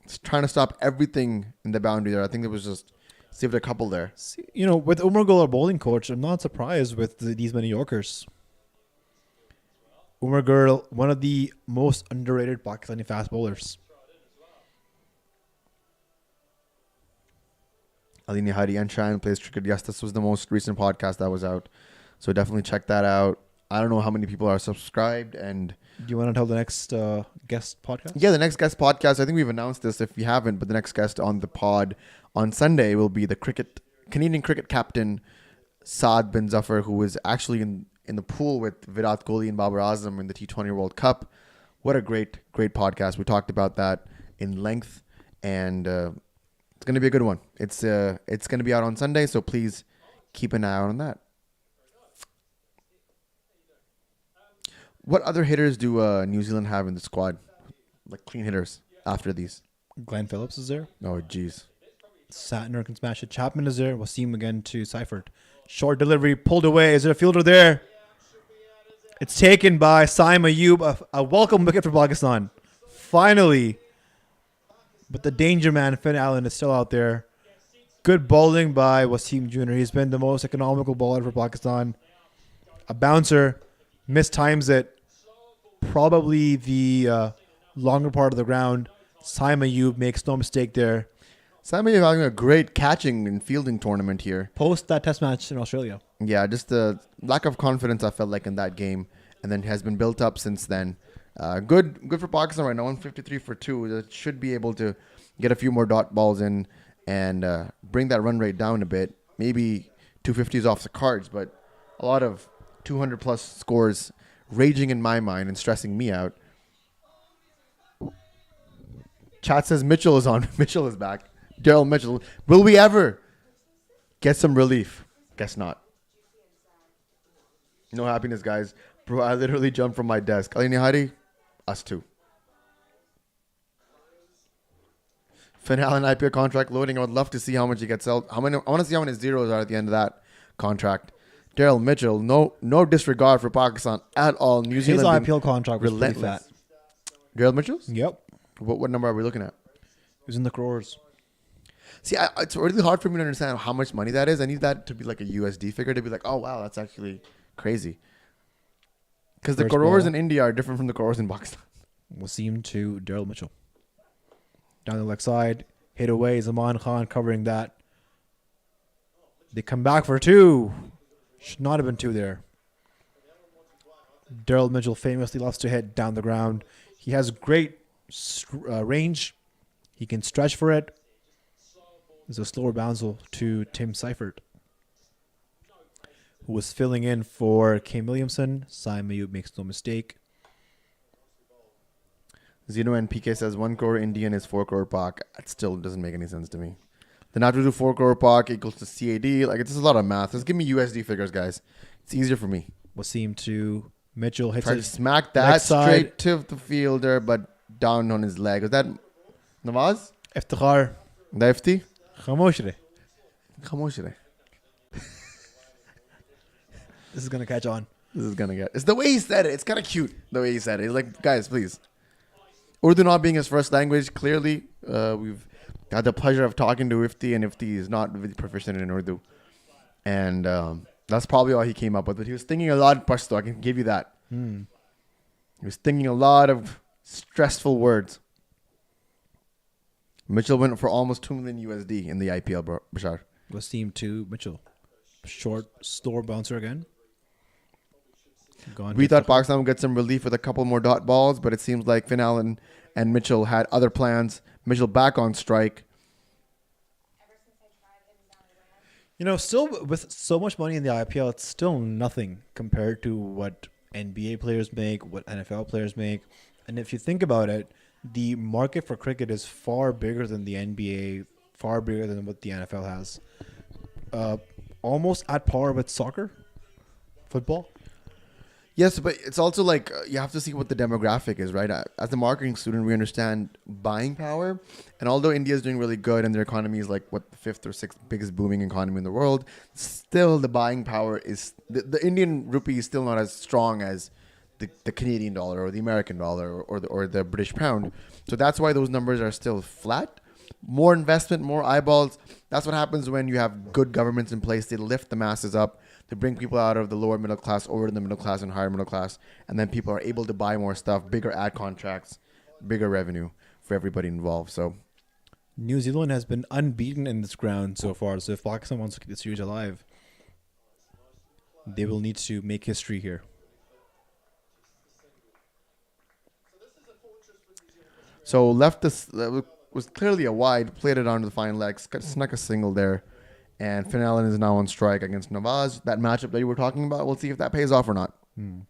It's trying to stop everything in the boundary there. I think it was just saved a couple there. See, you know, with Umar Gul, our bowling coach, I'm not surprised with these many Yorkers. Umar Gul, one of the most underrated Pakistani fast bowlers. Ali Nihari and Shine plays cricket. Yes, this was the most recent podcast that was out. So definitely check that out. I don't know how many people are subscribed. And Do you want to tell the next guest podcast? yeah, the next guest podcast, I think we've announced this if you haven't, but the next guest on the pod on Sunday will be the Canadian cricket captain, Saad bin Zafar, who was actually in the pool with Virat Kohli and Babar Azam in the T20 World Cup. What a great podcast. We talked about that in length, and it's going to be a good one. It's going to be out on Sunday, so please keep an eye out on that. What other hitters do New Zealand have in the squad? Like clean hitters after these? Glenn Phillips is there. Oh, jeez. Satner can smash it. Chapman is there. Wasim again to Seifert. Short delivery pulled away. Is there a fielder there? It's taken by Saim Ayub. A welcome wicket for Pakistan. Finally. But the danger man, Finn Allen, is still out there. Good bowling by Wasim Jr. He's been the most economical bowler for Pakistan. A bouncer. Mistimes it. Probably the longer part of the ground. Saim Ayub makes no mistake there. Sammy is having a great catching and fielding tournament here. Post that test match in Australia. Yeah, just the lack of confidence I felt like in that game, and then has been built up since then. Good for Pakistan right now. 153 for 2. It should be able to get a few more dot balls in and bring that run rate down a bit. Maybe 250s off the cards, but a lot of 200 plus scores raging in my mind and stressing me out. Chat says Mitchell is on. Mitchell is back. Daryl Mitchell. Will we ever get some relief? Guess not. No happiness, guys. Bro, I literally jumped from my desk. Alini Hari, us too. Finn Allen IPO contract loading. I would love to see how much he gets out. I want to see how many zeros are at the end of that contract. Daryl Mitchell, no disregard for Pakistan at all. New Zealand. His IPL contract was pretty fat. Daryl Mitchell's? Yep. What number are we looking at? It was in the crores. See, it's really hard for me to understand how much money that is. I need that to be like a USD figure to be like, oh, wow, that's actually crazy. Because the crores in India are different from the crores in Pakistan. Wasim to Daryl Mitchell. Down the left side. Hit away. Zaman Khan covering that. They come back for two. Should not have been two there. Daryl Mitchell famously loves to hit down the ground. He has great range. He can stretch for it. There's a slower bounce to Tim Seifert, who was filling in for Kane Williamson. Simon Mayub makes no mistake. Zeno and PK says 1 crore Indian is 4 crore Pak. It still doesn't make any sense to me. Then after do 4 crore Pak equals to CAD. Like, it's just a lot of math. Just give me USD figures, guys. It's easier for me. Wasim to Mitchell. Hits Try to smack that straight to the fielder, but down on his leg. Was that Nawaz? Iftikhar. Dafti? Khamosh re. Khamosh re. This is going to catch on. This is going to get... It's the way he said it. It's kind of cute, the way he said it. He's like, guys, please. Urdu not being his first language, clearly, we've had the pleasure of talking to Ifti, and Ifti is not really proficient in Urdu. And that's probably all he came up with. But he was thinking a lot in Pashto. I can give you that. He was thinking a lot of stressful words. Mitchell went for almost 2 million USD in the IPL, Bashar. Wasim to Mitchell. Short, slower bouncer again. We thought Pakistan would get some relief with a couple more dot balls, but it seems like Finn Allen and Mitchell had other plans. Mitchell back on strike. You know, still with so much money in the IPL, it's still nothing compared to what NBA players make, what NFL players make. And if you think about it, the market for cricket is far bigger than the NBA, far bigger than what the NFL has. Almost at par with soccer, football. Yes, but it's also like you have to see what the demographic is, right? As a marketing student, we understand buying power. And although India is doing really good and their economy is like, what, the 5th or 6th biggest booming economy in the world, still the buying power is... The Indian rupee is still not as strong as the Canadian dollar or the American dollar or the British pound. So that's why those numbers are still flat. More investment, more eyeballs. That's what happens when you have good governments in place. They lift the masses up. They bring people out of the lower middle class over to the middle class and higher middle class. And then people are able to buy more stuff, bigger ad contracts, bigger revenue for everybody involved. So New Zealand has been unbeaten in this ground so far. So if Pakistan wants to keep the series alive, they will need to make history here. So left this was clearly a wide, played it onto the fine leg, snuck a single there. And Finn Allen is now on strike against Nawaz. That matchup that you were talking about, we'll see if that pays off or not. When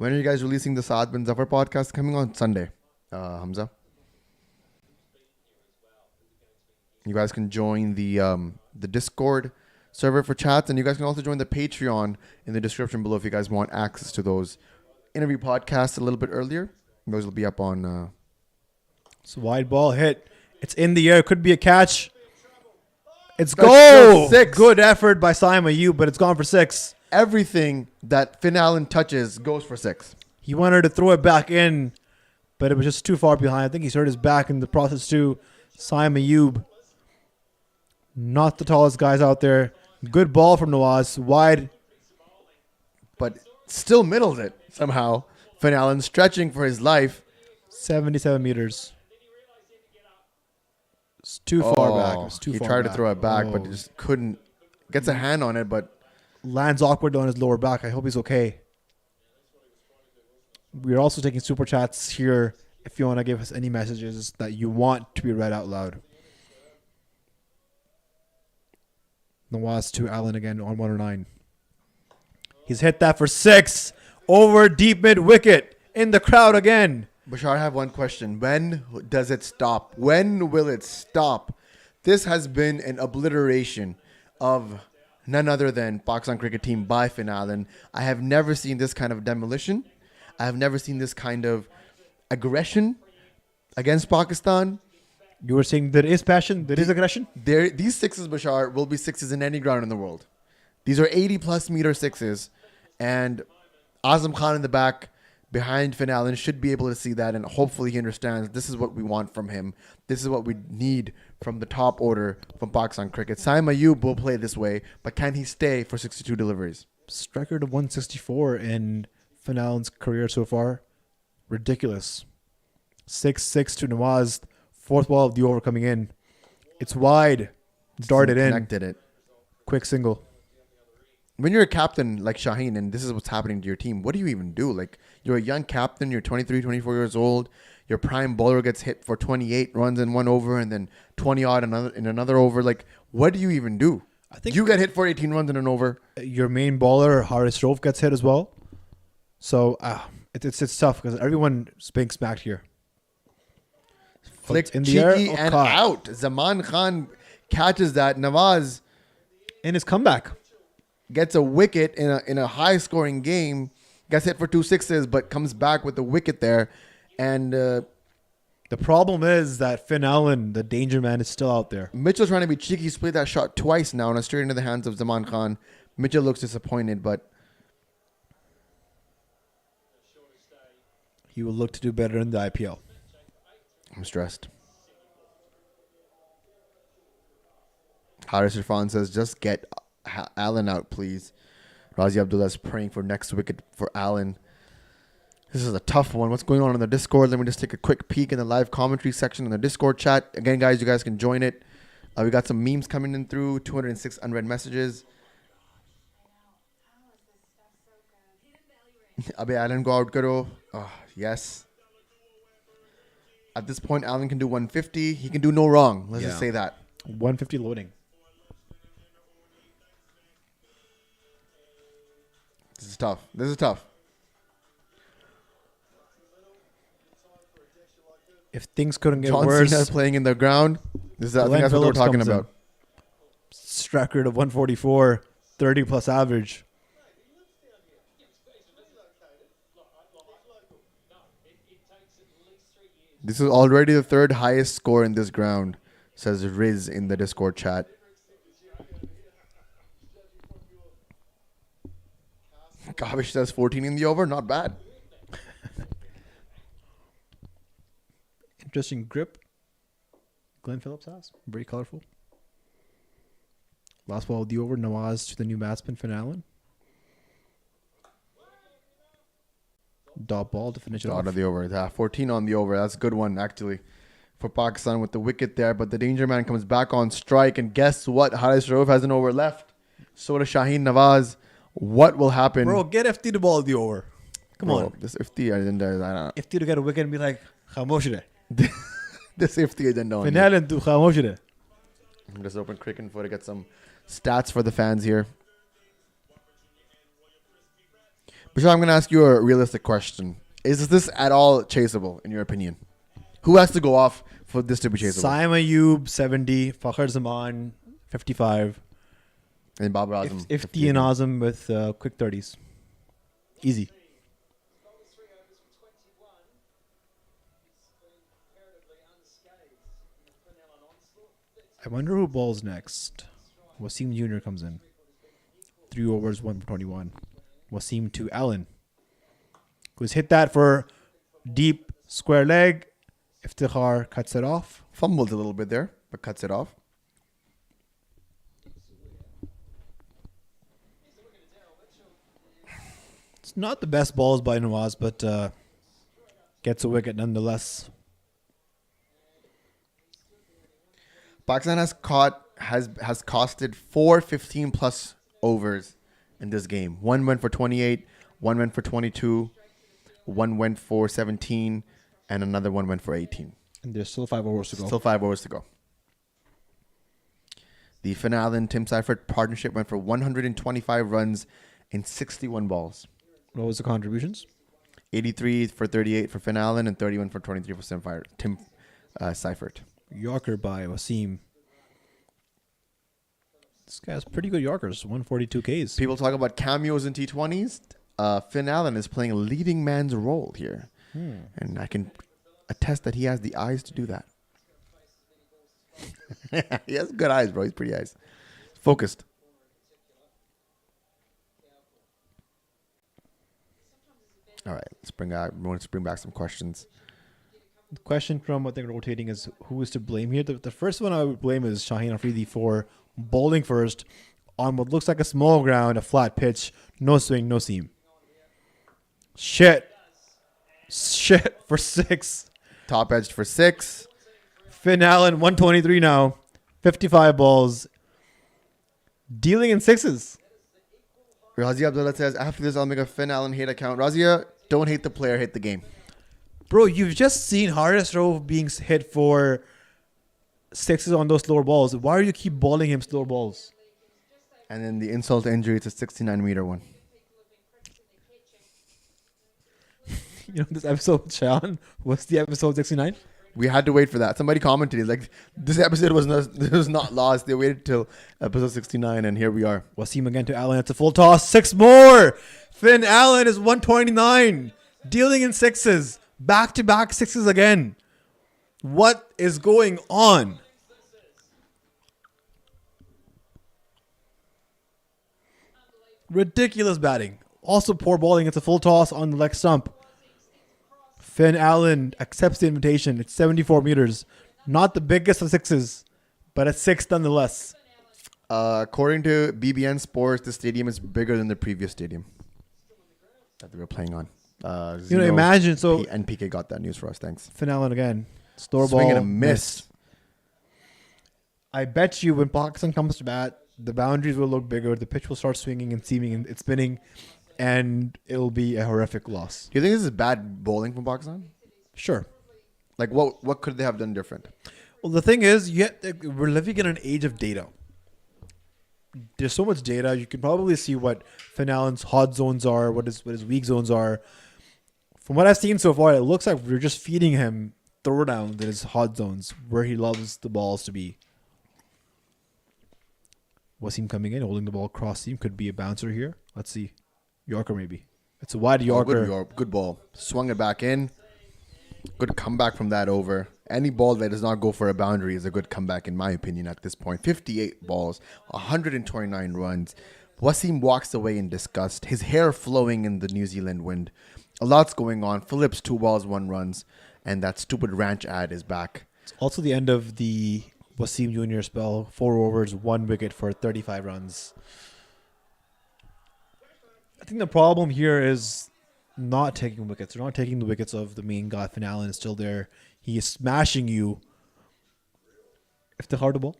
are you guys releasing the Saad bin Zafar podcast? Coming on Sunday, Hamza. You guys can join the Discord server for chats, and you guys can also join the Patreon in the description below if you guys want access to those interview podcasts a little bit earlier. Those will be up on... It's a wide ball hit. It's in the air. Could be a catch. It's That's goal. 6. Good effort by Simon Mayub, but it's gone for 6. Everything that Finn Allen touches goes for 6. He wanted to throw it back in, but it was just too far behind. I think he's hurt his back in the process too. Simon Mayub, not the tallest guys out there. Good ball from Nawaz. Wide. But still middles it somehow. Finn Allen stretching for his life. 77 meters. It's too far back. It's too he far tried back. to throw it back, but he just couldn't. Gets a hand on it, but... Lands awkward on his lower back. I hope he's okay. We're also taking super chats here if you want to give us any messages that you want to be read out loud. Nawaz to Allen again on 109. He's hit that for 6 over deep mid wicket in the crowd again. Bashar, I have one question. When does it stop? When will it stop? This has been an obliteration of none other than Pakistan cricket team by Finn Allen. I have never seen this kind of demolition. I have never seen this kind of aggression against Pakistan. You were saying there is passion, there is aggression. These sixes, Bashar, will be sixes in any ground in the world. These are 80-plus meter sixes, and Azam Khan in the back behind Finn Allen should be able to see that, and hopefully he understands this is what we want from him. This is what we need from the top order from Pakistan cricket. Saim Ayub will play this way, but can he stay for 62 deliveries? Record of 164 in Finn Allen's career so far. Ridiculous. 6-6 to Nawaz. Fourth ball of the over coming in. It's wide. Darted in. Connected it. Quick single. When you're a captain like Shaheen and this is what's happening to your team, what do you even do? Like, you're a young captain, you're 23, 24 years old, your prime bowler gets hit for 28 runs in one over and then 20 odd in another over. Like, what do you even do? I think you get hit for 18 runs in an over. Your main bowler, Haris Rauf, gets hit as well. So it's tough because everyone's being smacked here. Flicked in the cheeky air, and caught. out. Zaman Khan catches that. Nawaz In his comeback. gets a wicket in a high scoring game, gets hit for 2 sixes, but comes back with the wicket there. And The problem is that Finn Allen, the danger man, is still out there. Mitchell's trying to be cheeky. He's played that shot twice now and it's straight into the hands of Zaman Khan. Mitchell looks disappointed, but He will look to do better in the IPL. I'm stressed. Haris Irfan says, just get Allen out, please. Razi Abdullah is praying for next wicket for Allen. This is a tough one. What's going on in the Discord? Let me just take a quick peek in the live commentary section in the Discord chat. Again, guys, you guys can join it. We got some memes coming in through, 206 unread messages. Abhi Allen go out karo. Oh, yes. At this point, Allen can do 150. He can do no wrong. Let's just say that. 150 loading. This is tough. This is tough. If things couldn't get John worse, Cena playing in the ground. I think that's what we're talking about. Record of 144, 30 plus average. This is already the third highest score in this ground, says Riz in the Discord chat. Kavish says 14 in the over. Not bad. Interesting grip. Glenn Phillips has. Very colorful. Last ball of the over. Nawaz to the new batsman, Finn Allen. Dot ball to finish it off. Out of the over. Yeah, 14 on the over. That's a good one, actually, for Pakistan with the wicket there. But the danger man comes back on strike. And guess what? Haris Rauf has an over left. So does Shaheen Nawaz. What will happen? Bro, get FT the ball of the over. Come on. This Ifti agenda, I don't know. FT to get a wicket and be like, Khamosh re. This Ifti agenda on Finn you. Allen to Khamosh re. I'm just open Cricket Info to get some stats for the fans here. Bashar, I'm going to ask you a realistic question. Is this at all chaseable, in your opinion? Who has to go off for this to be chaseable? Saim Ayub, 70. Fakhar Zaman, 55. And Babar Azam. FT and Azam with quick 30s. Easy. I wonder who bowls next. Wasim Jr. comes in. 3 overs, 1 for 21. Wasim to Allen, who's hit that for deep square leg. Iftikhar cuts it off. Fumbles a little bit there, but cuts it off. It's not the best balls by Nawaz, but gets a wicket nonetheless. Pakistan has costed 4 15-plus overs in this game. One went for 28, one went for 22, one went for 17, and another one went for 18. And there's still 5 overs to go. Still 5 overs to go. The Finn Allen Tim Seifert partnership went for 125 runs in 61 balls. What was the contributions? 83 for 38 for Finn Allen and 31 for 23 for Tim Seifert. Yorker by Wasim. This guy has pretty good Yorkers. 142 Ks. People talk about cameos in T20s. Finn Allen is playing a leading man's role here. And I can attest that he has the eyes to do that. He has good eyes, bro. He's pretty eyes. Focused. All right, let's bring back some questions. The question from what they're rotating is who is to blame here. The first one I would blame is Shaheen Afridi for bowling first on what looks like a small ground, a flat pitch, no swing, no seam. Shit for 6. Top edged for 6. Finn Allen, 123 now, 55 balls, dealing in 6s. Razia Abdullah says, after this, I'll make a Finn Allen hate account. Razia, don't hate the player, hate the game. Bro, you've just seen Hardest Rowe being hit for 6s on those slower balls. Why do you keep bowling him slower balls? And then the insult to injury, it's a 69-meter one. You know, this episode, Sean, what's the episode 69? We had to wait for that. Somebody commented, he's like, this episode was not lost. They waited till episode 69, and here we are. Wasim again to Allen. It's a full toss. 6 more. Finn Allen is 129. Dealing in 6s. Back-to-back 6s again. What is going on? Ridiculous batting. Also poor bowling. It's a full toss on the leg stump. Finn Allen accepts the invitation. It's 74 meters. Not the biggest of 6s, but a 6 nonetheless. According to BBN Sports, the stadium is bigger than the previous stadium that they were playing on. Imagine. So and PK got that news for us. Thanks. Finn Allen again. Store Swing ball. and a miss. I bet you when Pakistan comes to bat, the boundaries will look bigger. The pitch will start swinging and seaming and spinning, and it'll be a horrific loss. Do you think this is bad bowling from Pakistan? Sure. Like, what could they have done different? Well, the thing is, we're living in an age of data. There's so much data. You can probably see what Finn Allen's hot zones are, what his weak zones are. From what I've seen so far, it looks like we're just feeding him throwdowns in his hot zones where he loves the balls to be. Wasim coming in, holding the ball cross seam. Could be a bouncer here. Let's see. Yorker maybe. It's a wide Yorker. Good ball. Swung it back in. Good comeback from that over. Any ball that does not go for a boundary is a good comeback, in my opinion, at this point. 58 balls, 129 runs. Wasim walks away in disgust, his hair flowing in the New Zealand wind. A lot's going on. Phillips, 2 balls, 1 runs. And that stupid ranch ad is back. It's also the end of the Wasim Jr. spell. 4 overs, 1 wicket for 35 runs. I think the problem here is not taking wickets. They're not taking the wickets of the main guy. Finn Allen is still there. He is smashing you. If they're hard to bowl.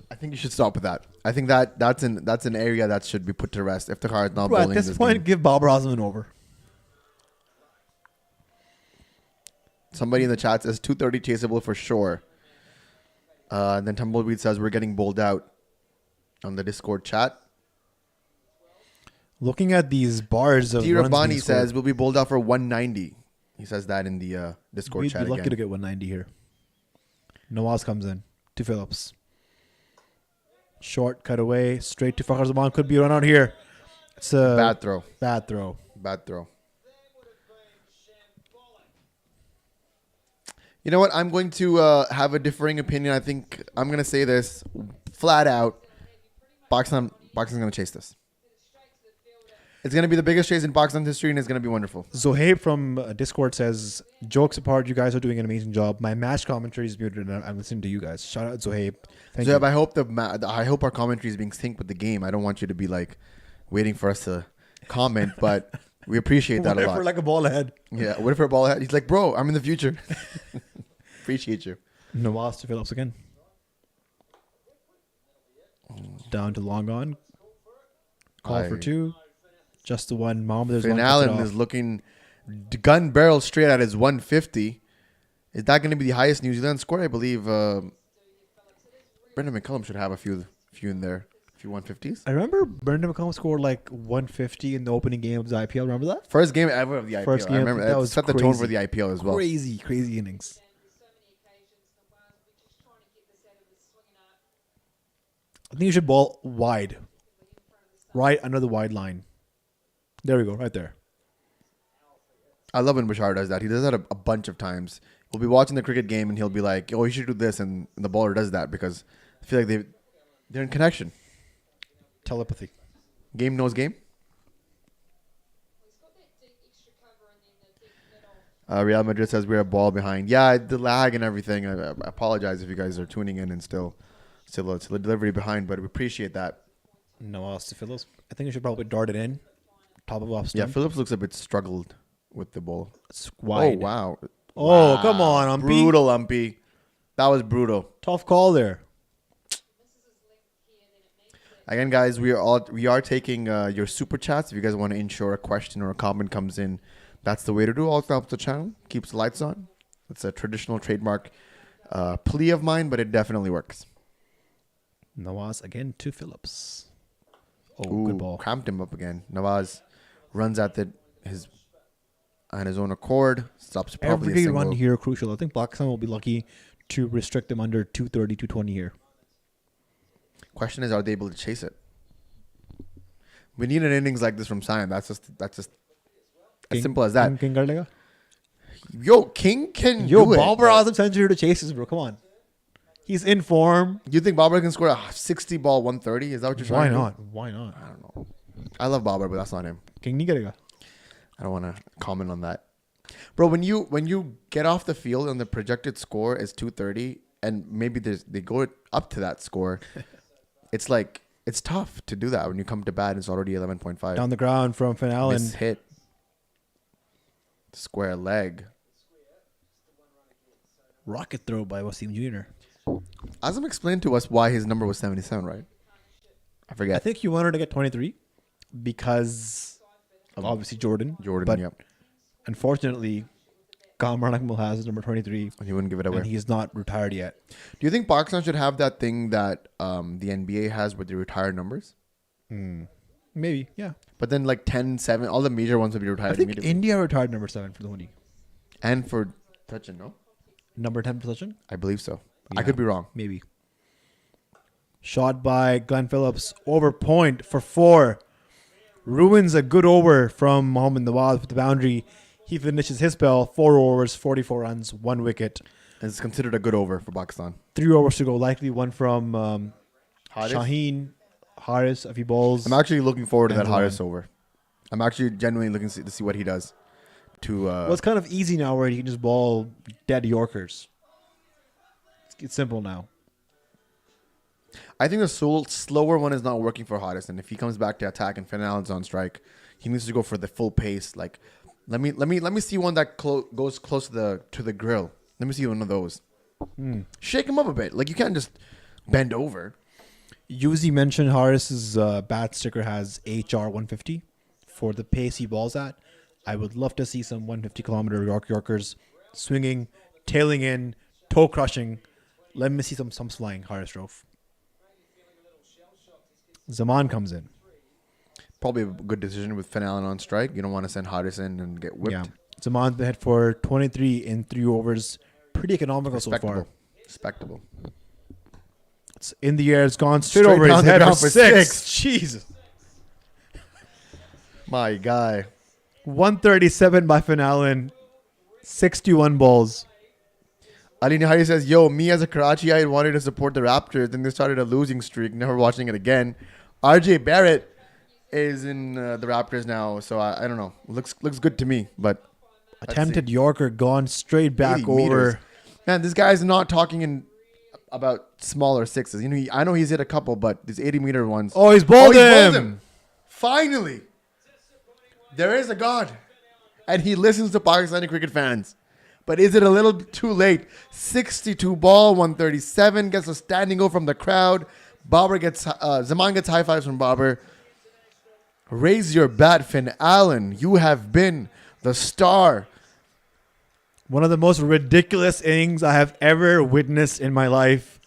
I think you should stop with that. I think that's an area that should be put to rest. If the car is not Bro, bowling at this point, game. give Babar Azam an over. Somebody in the chat says 230 chaseable for sure. And then Tumbleweed says we're getting bowled out on the Discord chat. Looking at these bars of T. runs Rabani being says scored, we'll be bowled out for 190. He says that in the Discord we'd chat be lucky again. to get 190 here. Nawaz comes in to Phillips. Short cut away, straight to Fakhar Zaman. Could be a run out here. It's a Bad throw. Bad throw. Bad throw. You know what? I'm going to have a differing opinion. I think I'm going to say this flat out. Pakistan's going to chase this. It's going to be the biggest chase in Pakistan's history, and it's going to be wonderful. Zohaib from Discord says, jokes apart, you guys are doing an amazing job. My match commentary is muted, and I'm listening to you guys. Shout out Zohaib. Thank you. I hope I hope our commentary is being synced with the game. I don't want you to be like waiting for us to comment, but we appreciate that a lot. What if we're like a ball ahead? Yeah, what if we're ball ahead? He's like, bro, I'm in the future. Appreciate you. Nawaz to Phillips again. Down to long on. Call for 2. Just the one. Finn Allen is looking gun barrel straight at his 150. Is that going to be the highest New Zealand score? I believe Brendan McCullum should have a few few 150s. I remember Brendan McCollum scored like 150 in the opening game of the IPL. Remember that? First game ever of the IPL. First game, I remember that that was set the tone for crazy. the IPL as well. Crazy innings. I think you should ball wide. Right under the wide line. There we go, right there. I love when Bashar does that. He does that a bunch of times. We'll be watching the cricket game and he'll be like, "Oh, you should do this," and the bowler does that because I feel like they're in connection. Telepathy. Game knows game. Real Madrid says we're a ball behind. Yeah, the lag and everything. I apologize if you guys are tuning in and still a delivery behind, but we appreciate that. No else to Phillips. I think you should probably dart it in. Top of off stump. Yeah, Phillips looks a bit struggled with the ball. It's wide. Oh, wow. Oh, come on, Umpy. Brutal, Umpy. That was brutal. Tough call there. Again, guys, we are taking your super chats. If you guys want to ensure a question or a comment comes in, that's the way to do. Also helps the channel, keeps the lights on. It's a traditional trademark plea of mine, but it definitely works. Nawaz again to Phillips. Oh, Ooh, good ball. Cramped him up again. Nawaz runs at his own accord. Stops probably a Every single. run here crucial. I think Pakistan will be lucky to restrict them under 230, 220 here. Question is, are they able to chase it? We need an innings like this from Sion. That's just as simple as that. King kar lega? Yo, King can Yo, do it. Babar Azam century to chases, bro. Come on. He's in form. You think Babar can score a 60 ball 130? Is that what you're trying to do? Why not? I don't know. I love Babar, but that's not him. King nahi karega. I don't want to comment on that. Bro, when you get off the field and the projected score is 230 and maybe they go up to that score, it's like it's tough to do that when you come to bat. It's already 11.5. Down the ground from Finn Allen. Miss hit. Square leg. Rocket throw by Wasim Jr. Azam explained to us why his number was 77, right? I forget. I think he wanted to get 23 because of obviously Jordan. But yep. unfortunately, Kamran Akmal has his number 23 And he wouldn't give it away. and he's not retired yet. Do you think Pakistan should have that thing that the NBA has with the retired numbers? Maybe, yeah. But then like 10, 7, all the major ones would be retired I think immediately. India retired number 7 for Dhoni. And for Sachin, no? Number 10 position? I believe so. Yeah. I could be wrong. Maybe. Shot by Glenn Phillips. Over point for 4. Ruins a good over from Mohammad Nawaz with the boundary. He finishes his spell. 4 overs, 44 runs, 1 wicket. And it's considered a good over for Pakistan. 3 overs to go. Likely one from Haris? Shaheen. Haris, if he bowls. I'm actually looking forward to that And Haris over. I'm actually genuinely looking to see what he does. Well, it's kind of easy now where you can just ball dead Yorkers. It's simple now. I think the slower one is not working for Haris. And if he comes back to attack and Finn Allen's on strike, he needs to go for the full pace. Like, let me see one that goes close to the grill. Let me see one of those. Shake him up a bit. Like, you can't just bend over. Yuzi mentioned Haris's bat sticker has HR 150 for the pace he balls at. I would love to see some 150-kilometer Yorkers swinging, tailing in, toe crushing. Let me see some flying Haris drove. Zaman comes in. Probably a good decision with Finn Allen on strike. You don't want to send Haris in and get whipped. Yeah. Zaman's been hit for 23 in 3 overs. Pretty economical so far. Respectable. It's in the air. It's gone straight Straight over down his the head ground for for 6. Jesus. My guy. 137 by Finn Allen. 61 balls. Ali Nihari says, yo, me as a Karachiite wanted to support the Raptors. Then they started a losing streak. Never watching it again. RJ Barrett is in the Raptors now. So I don't know. Looks good to me. But Attempted Yorker gone straight back 80 over. meters. Man, this guy's not talking about smaller sixes. You know, I know he's hit a couple, but these 80-meter ones. Oh, he's bowled him. bowled him. Finally. There is a God. And he listens to Pakistani cricket fans. But is it a little too late? 62 ball, 137. Gets a standing O from the crowd. Zaman gets high fives from Babar. Raise your bat, Finn Allen. You have been the star. One of the most ridiculous innings I have ever witnessed in my life.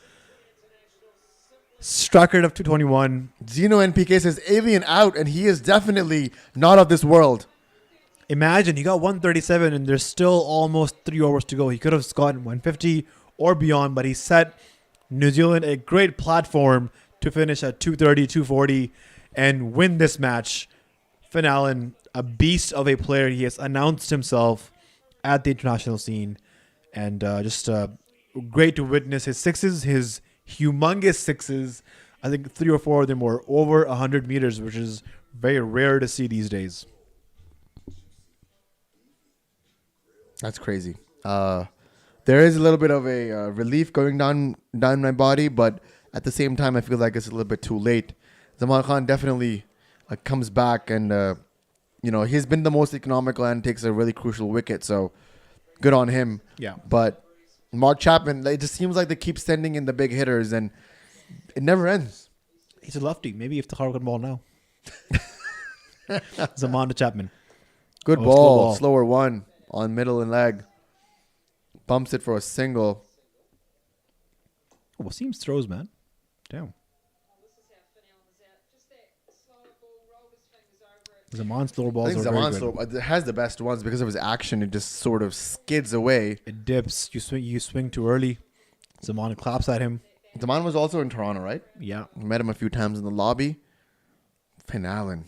Strike rate of 221. Zeno NPK says alien out, and he is definitely not of this world. Imagine he got 137 and there's still almost 3 overs to go. He could have gotten 150 or beyond, but he set New Zealand a great platform to finish at 230, 240 and win this match. Finn Allen, a beast of a player. He has announced himself at the international scene, and just great to witness his sixes, his humongous sixes. I think 3 or 4 of them were over 100 meters, which is very rare to see these days. That's crazy. There is a little bit of a relief going down my body, but at the same time, I feel like it's a little bit too late. Zaman Khan definitely comes back, and he's been the most economical and takes a really crucial wicket. So good on him. Yeah. But Mark Chapman, it just seems like they keep sending in the big hitters, and it never ends. He's a lefty. Maybe if the Harwood ball now. Zaman to Chapman. Good slow ball. ball. Slower one on middle and leg. Bumps it for a single. Well, seems throws, man. Damn. Zaman's slower I balls think are very Zaman good. has the best ones because of his action. It just sort of skids away. It dips. You swing too early. Zaman claps at him. Zaman was also in Toronto, right? Yeah. Met him a few times in the lobby. Finn Allen.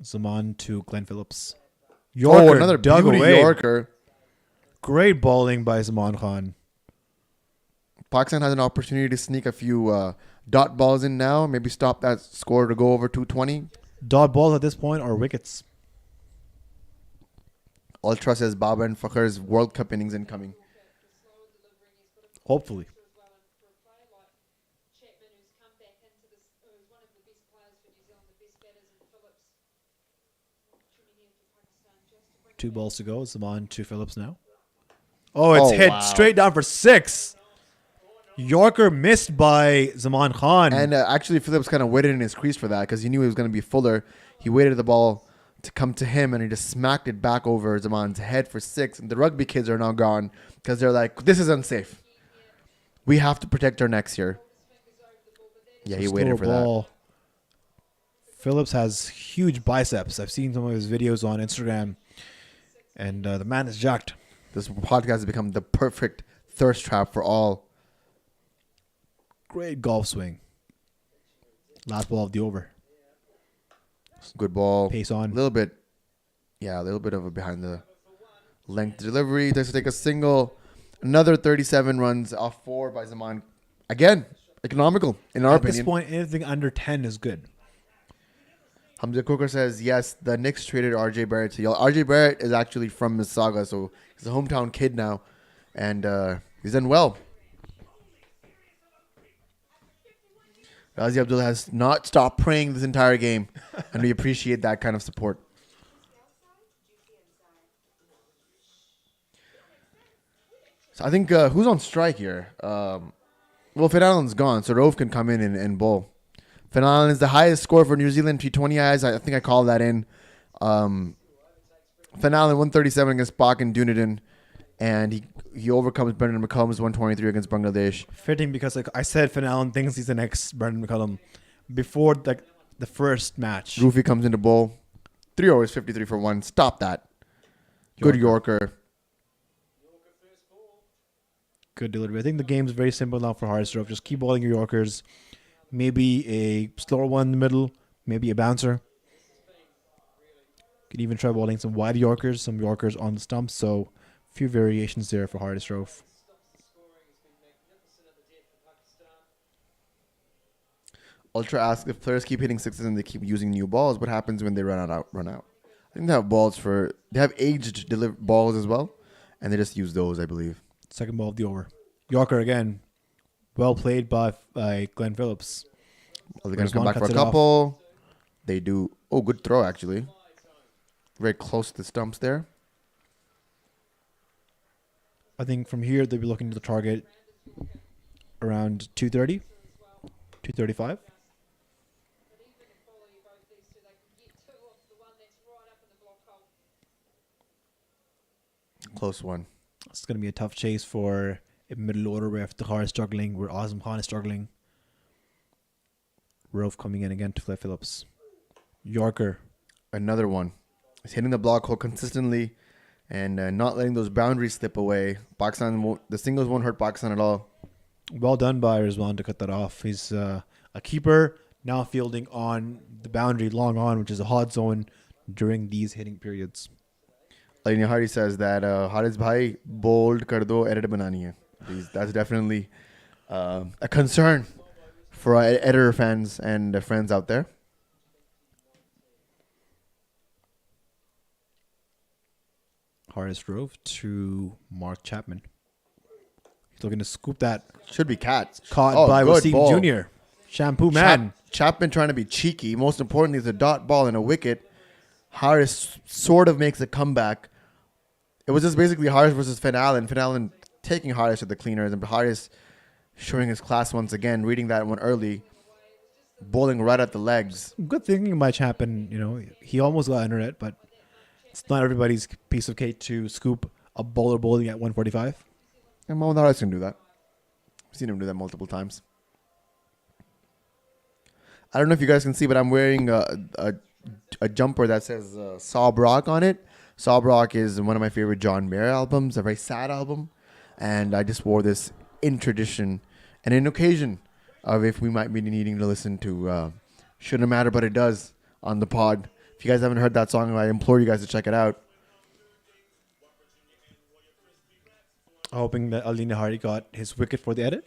Zaman to Glenn Phillips. Another dug beauty away. Yorker. Great bowling by Zaman Khan. Pakistan has an opportunity to sneak a few dot balls in now. Maybe stop that score to go over 220. Dot balls at this point are wickets. Ultra says Babar and Fakhr's World Cup innings incoming. Hopefully. Two balls to go. Zaman to Phillips now. Oh, it's hit wow. straight down for 6. Yorker missed by Zaman Khan. And actually, Phillips kind of waited in his crease for that because he knew he was going to be fuller. He waited the ball to come to him, and he just smacked it back over Zaman's head for 6. And the rugby kids are now gone because they're like, this is unsafe. We have to protect our necks here. Yeah, he waited for that. Phillips has huge biceps. I've seen some of his videos on Instagram, and the man is jacked. This podcast has become the perfect thirst trap for all. Great golf swing. Last ball of the over. Good ball. Pace on. A little bit of a behind the length delivery. Just take a single. Another 37 runs off 4 by Zaman. Again, economical in our At opinion. this point, anything under 10 is good. Hamza Cooker says, yes, the Knicks traded RJ Barrett to y'all. RJ Barrett is actually from Mississauga, so he's a hometown kid now. And he's done well. Razi Abdul has not stopped praying this entire game, and we appreciate that kind of support. So I think who's on strike here? Well, Finn Allen's gone, so Rove can come in and bowl. Finn Allen is the highest score for New Zealand T20 eyes. I think I called that in. Finn Allen 137 against Pak and Dunedin, and he overcomes Brendan McCullum's 123 against Bangladesh. Fitting because like I said, Finn Allen thinks he's the next Brendan McCullum before the first match. Roofy comes into bowl. 3 overs, 53 for 1. Stop that. Good Yorker. Good delivery. I think the game's very simple now for Hardystroke. Just keep bowling your Yorkers. Maybe a slower one in the middle. Maybe a bouncer. Could even try bowling some wide Yorkers, some Yorkers on the stumps. So a few variations there for Hardystroke. Ultra asks if players keep hitting sixes and they keep using new balls, what happens when they run out? I think they have aged balls as well, and they just use those, I believe. Second ball of the over. Yorker again. Well played by Glenn Phillips. Well, they're going to come back for a couple. They do. Oh, good throw, actually. Very close to the stumps there. I think from here they'll be looking to the target around 230, 235. Close one. It's going to be a tough chase for a middle order where Iftikhar is struggling, where Azam Khan is struggling. Rove coming in again to Flip Phillips. Yorker. Another one. He's hitting the block hole consistently and not letting those boundaries slip away. The singles won't hurt Pakistan at all. Well done by Rizwan to cut that off. He's a keeper, now fielding on the boundary long on, which is a hot zone during these hitting periods. Alini Hari says that Haris bhai bold kar do, edit banani hai. That's definitely a concern for our editor fans and friends out there. Horace Rove to Mark Chapman. He's looking to scoop that. Should be cats. Caught by good Wasim ball. Jr. Shampoo man. Chapman trying to be cheeky. Most importantly, is a dot ball and a wicket. Harris sort of makes a comeback. It was just basically Harris versus Finn Allen. Finn Allen taking Harris to the cleaners, and Harris showing his class once again, reading that one early, bowling right at the legs. Good thinking by Chapman. You know, he almost got under it, but it's not everybody's piece of cake to scoop a bowler bowling at 145. And Mohammad Harris can do that. I've seen him do that multiple times. I don't know if you guys can see, but I'm wearing a jumper that says Saw Brock on it. Saw Brock is one of my favorite John Mayer albums, a very sad album. And I just wore this in tradition and in occasion of if we might be needing to listen to Shouldn't Matter But It Does on the pod. If you guys haven't heard that song, I implore you guys to check it out. Hoping that Alina Hari got his wicket for the edit.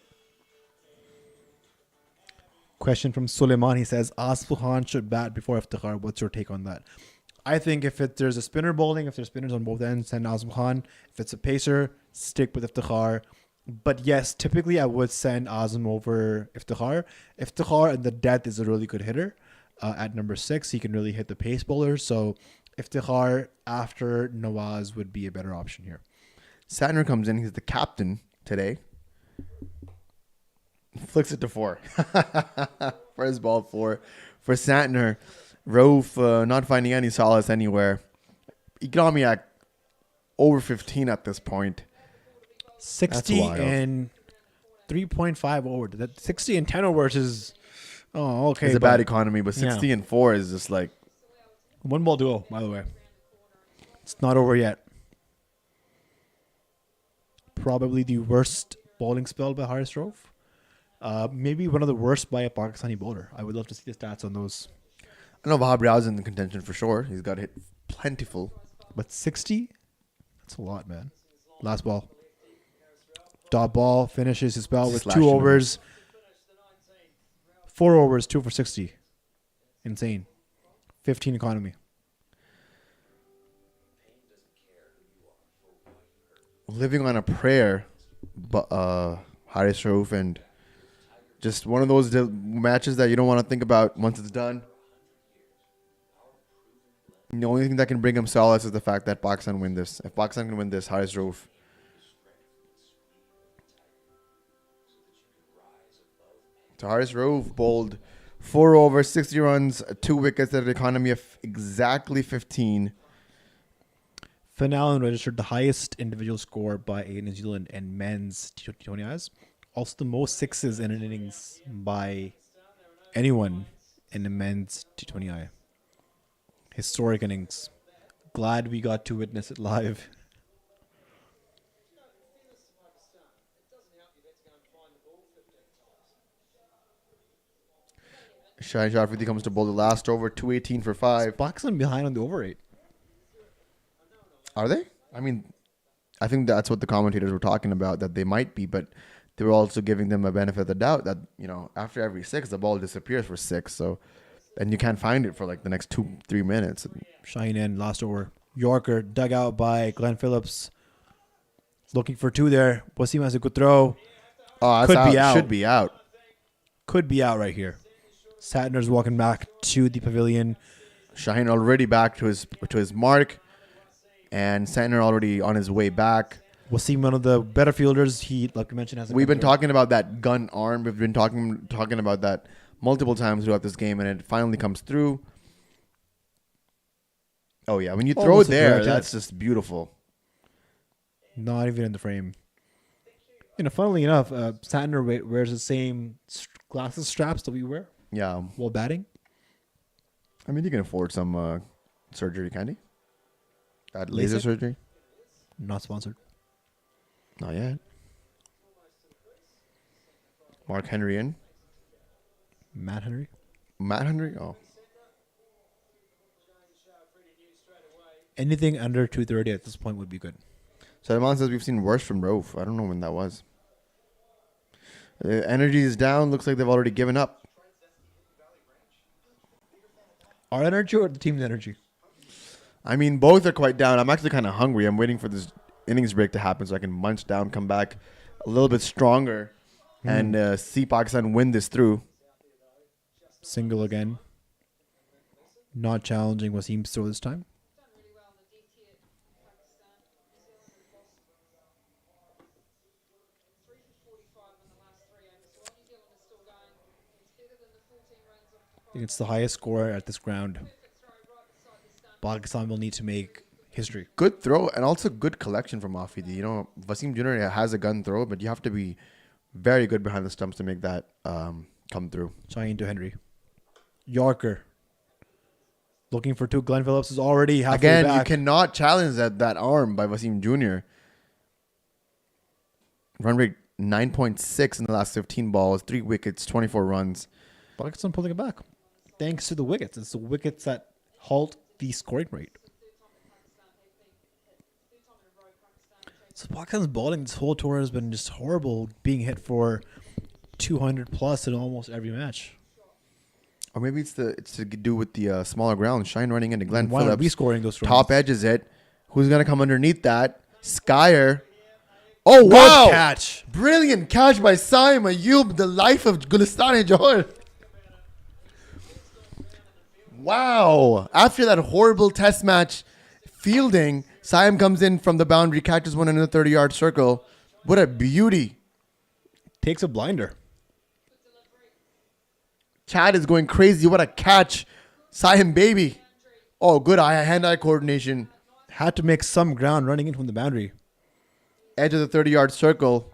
Question from Suleiman. He says, Asif Khan should bat before Iftikhar. What's your take on that? I think if there's a spinner bowling, if there's spinners on both ends, send Azam Khan. If it's a pacer, stick with Iftikhar. But yes, typically I would send Azam over Iftikhar. Iftikhar in the death is a really good hitter. At number 6, he can really hit the pace bowler. So Iftikhar after Nawaz would be a better option here. Santner comes in. He's the captain today. Flicks it to 4. First ball 4 for Santner. Rove not finding any solace anywhere. Economy at over 15 at this point. 60 and 3.5 over. That 60 and 10 overs is okay. It's a bad economy, but 60 and 4 is just like one ball duo, by the way. It's not over yet. Probably the worst bowling spell by Haris Rove. Maybe one of the worst by a Pakistani bowler. I would love to see the stats on those. I know Wahab Riaz in the contention for sure. He's got hit plentiful. But 60? That's a lot, man. Last ball. Dot ball finishes his spell with 2 overs. 4 overs, 2 for 60. Insane. 15 economy. Living on a prayer, but Haris Rove, and just one of those matches that you don't want to think about once it's done. The only thing that can bring him solace is the fact that Pakistan win this. If Pakistan can win this, Haris Rove. So Haris Rove bowled 4 overs, 60 runs, 2 wickets at an economy of exactly 15. Finn Allen registered the highest individual score by a New Zealand and men's T20Is. Also the most sixes in an innings by anyone in the men's T20I. Historic innings. Glad we got to witness it live. Shaheen Shafidi comes to bowl the last over, 218 for 5. Pakistan behind on the over 8. Are they? I mean, I think that's what the commentators were talking about, that they might be, but they were also giving them a benefit of the doubt that, you know, after every 6, the ball disappears for 6. So, and you can't find it for like the next 2-3 minutes. Shaheen in, last over. Yorker, dug out by Glenn Phillips. Looking for 2 there. Wasim has a good throw. Oh, Could be out. Should be out. Could be out right here. Satner's walking back to the pavilion. Shaheen already back to his mark, and Santner already on his way back. Wasim, one of the better fielders. He, like we mentioned, hasn't. We've been talking about that gun arm. We've been talking about that multiple times throughout this game, and it finally comes through. Oh yeah, when you throw it there, that's just beautiful. Not even in the frame. Funnily enough, Sandner wears the same glasses straps that we wear Yeah. while batting. I mean, you can afford some surgery, can't you? That laser LASIK? surgery? Not sponsored. Not yet. Mark Henry in. Matt Henry. Matt Henry? Oh. Anything under 230 at this point would be good. Salman says we've seen worse from Rove. I don't know when that was. Energy is down. Looks like they've already given up. Our energy or the team's energy? I mean, both are quite down. I'm actually kind of hungry. I'm waiting for this innings break to happen so I can munch down, come back a little bit stronger, and see Pakistan win this through. Single again. Not challenging Wasim's throw this time. I think it's the highest score at this ground. Pakistan will need to make history. Good throw and also good collection from Afidi. You know, Wasim Jr. has a gun throw, but you have to be very good behind the stumps to make that come through. Shaheen to Henry. Yorker. Looking for two. Glenn Phillips is already halfway Again, back. you cannot challenge that arm by Wasim Jr. Run rate 9.6 in the last 15 balls, 3 wickets, 24 runs. Pakistan pulling it back. Thanks to the wickets. It's the wickets that halt the scoring rate. So Pakistan's bowling this whole tour has been just horrible, being hit for 200 plus in almost every match. Or maybe it's to do with the smaller ground. Shine running into Glenn Why aren't we Phillips. scoring those runs? Top edge is it. Who's going to come underneath that? Skyer. Oh, Good wow. catch. Brilliant catch by Saim Ayub, the life of Gulistani Johar. Wow. After that horrible test match fielding, Saim comes in from the boundary, catches one in the 30-yard circle. What a beauty. Takes a blinder. Chad is going crazy. What a catch. Saim baby. Oh, good hand-eye coordination. Had to make some ground running in from the boundary. Edge of the 30-yard circle.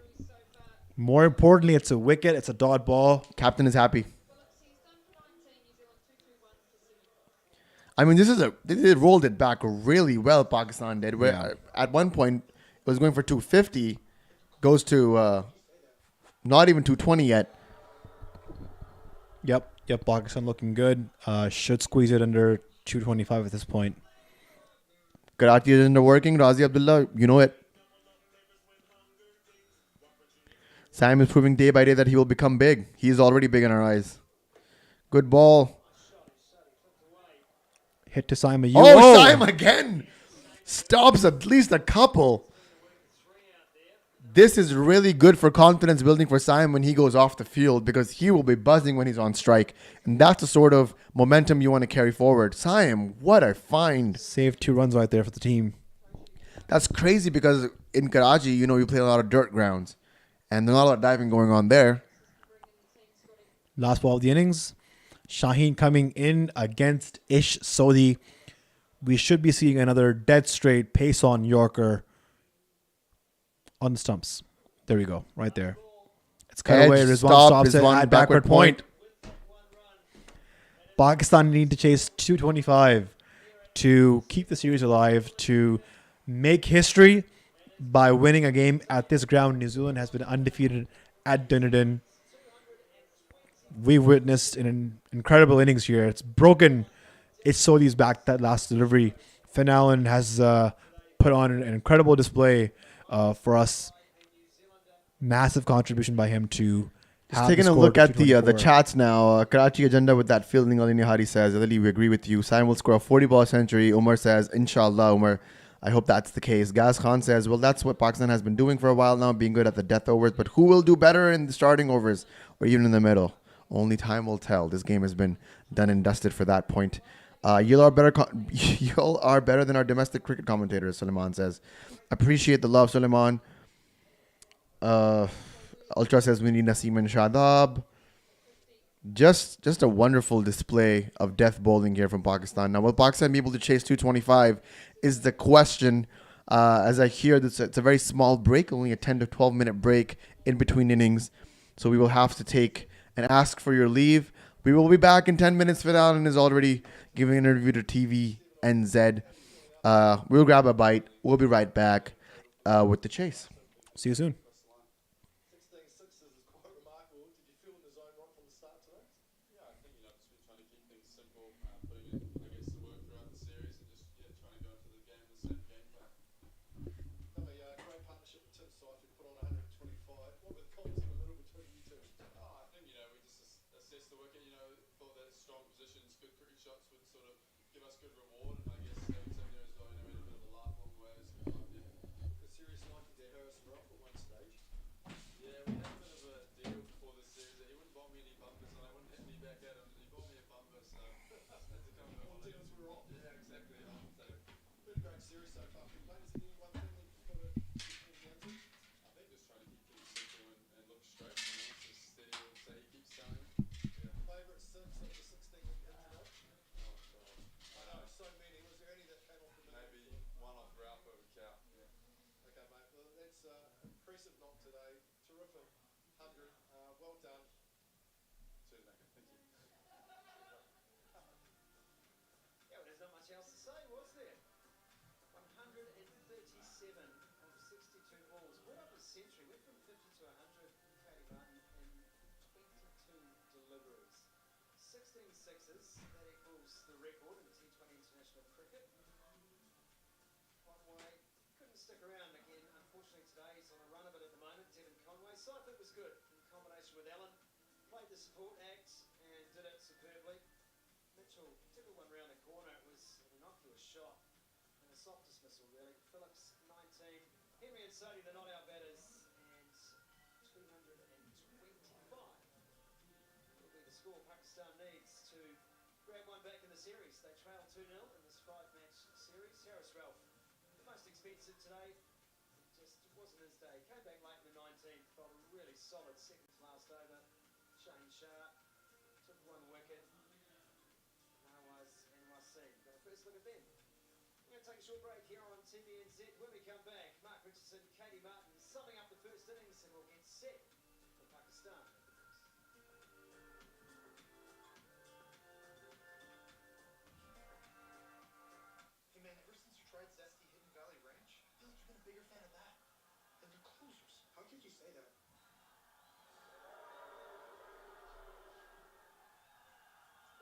More importantly, it's a wicket. It's a dot ball. Captain is happy. I mean, they rolled it back really well, Pakistan did. Where at one point, it was going for 250. Goes to not even 220 yet. Yep. Pakistan looking good. Should squeeze it under 225 at this point. Karachi is under working. Razi Abdullah, you know it. Sam is proving day by day that he will become big. He is already big in our eyes. Good ball. Hit to Simon. Oh, Sam again. Stops at least a couple. This is really good for confidence building for Sam when he goes off the field because he will be buzzing when he's on strike. And that's the sort of momentum you want to carry forward. Sam, what a find. Saved 2 runs right there for the team. That's crazy because in Karachi, you know, you play a lot of dirt grounds. And there's not a lot of diving going on there. Last ball of the innings. Shaheen coming in against Ish Sodhi. We should be seeing another dead straight pace on Yorker on the stumps. There we go. Right there. It's cut away. Rizwan stops it at backward point. Pakistan need to chase 225 to keep the series alive, to make history by winning a game at this ground. New Zealand has been undefeated at Dunedin. We witnessed an incredible innings here. It's broken. It's Sodhi's back, that last delivery. Finn Allen has put on an incredible display for us. Massive contribution by him to Just taking a look at the chats now. Karachi agenda with that fielding. Ali Nihari says, Ali, we agree with you. Simon will score a 40-ball century. Umar says, Inshallah, Umar. I hope that's the case. Gaz Khan says, well, that's what Pakistan has been doing for a while now, being good at the death overs. But who will do better in the starting overs or even in the middle? Only time will tell. This game has been done and dusted for that point. You'll are better than our domestic cricket commentators, Suleiman says. Appreciate the love, Suleiman. Ultra says we need Naseem and Shadab. Just a wonderful display of death bowling here from Pakistan. Now, will Pakistan be able to chase 225 is the question. As I hear, it's a very small break, only a 10 to 12-minute break in between innings. So we will have to take and ask for your leave. We will be back in 10 minutes. Finn Allen is already giving an interview to TVNZ. We'll grab a bite. We'll be right back with the chase. See you soon. 16 sixes is quite remarkable. Did you feel in the zone right from the start today? Yeah, I think just been trying to keep things simple, putting in I guess the work throughout the series, and just trying to go into the game with the same game plan. Have a great partnership with Tim Syfe. You put on 125. What were the comments in the middle between you two? I think we just assessed the wicket. Thought that strong positions, good cricket shots would sort of give us good reward, and I guess having Tim there as well, we had a bit of a laugh along the way. It was a good fun. A serious liking to Harrison Ralph at one stage. Yeah, we had a bit of a deal before this series that he wouldn't bowl me any bumpers, and I wouldn't hit me back at him, and he bowled me a bumper, so just had to come to All deals were off. Yeah, exactly. So Been a great series so far. Is there any one thing that you've got to encounter? I think just trying to keep things simple and look straight. Just steady as say he keeps telling me. Favourite six of the 16 that you hit today? Oh god. I know, so many. Was there any that came off the middle? Maybe one off Ralph over cow. Yeah. Okay, mate. Well, that's impressive knock today. Terrific. 100. Well done. Cheers, mate. Thank you. Yeah, well, there's not much else to say, was there? 137 of 62 balls. Brought up a century. Went from 50 to 100, Katie Martin, in 22 deliveries. 16 sixes. That equals the record in T20 international cricket. Conway couldn't stick around again. Unfortunately, today he's on a run of it at the moment. Devon Conway. So I think it was good in combination with Allen. Played the support act and did it superbly. Mitchell took it one round the corner. It was an innocuous shot and a soft dismissal, really. Phillips 19. Henry and Sodhi, the not-out batters, and 225 will be the score Pakistan needs to grab one back in the series. They trail 2-0 in this 5-match series. Harris Ralph, the most expensive today. It just wasn't his day. Came back late in the 19th, felt a really solid second to last over. Shane Sharp took one wicket. Nawaz and Wasim. Got a first look at them. We're going to take a short break here on TVNZ. When we come back, Mark Richardson, Katie Martin summing up the first innings, and we'll get set for Pakistan. Hey man, ever since you tried Zesty Hidden Valley Ranch, I feel like you've been a bigger fan of that than your closers. How could you say that?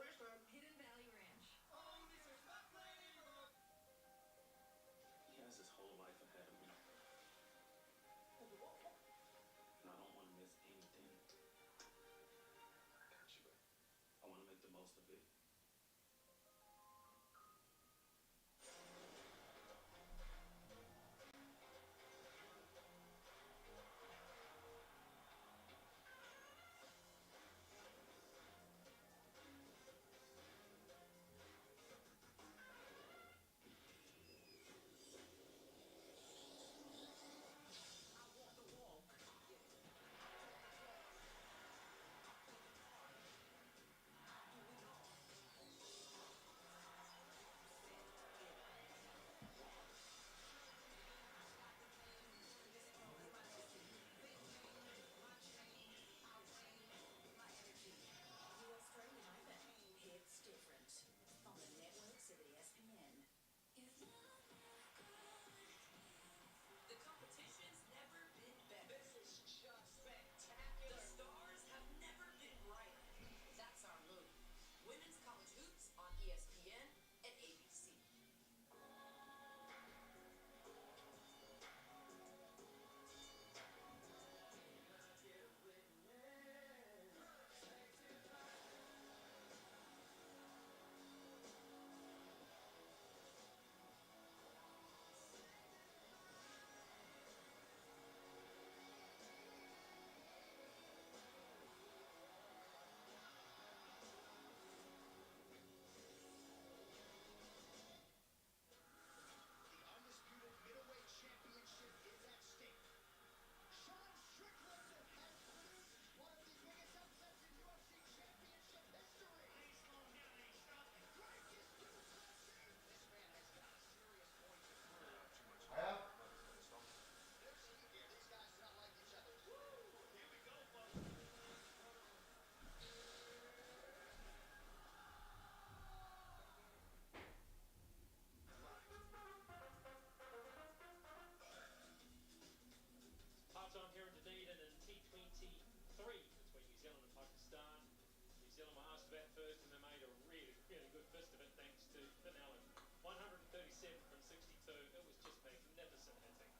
Ranch time. Hidden Valley Ranch. He has his whole life ahead of me. And I don't want to miss anything. I got you, bud. I want to make the most of it. first of it thanks to Finn Allen. 137 from 62. It was just magnificent hitting.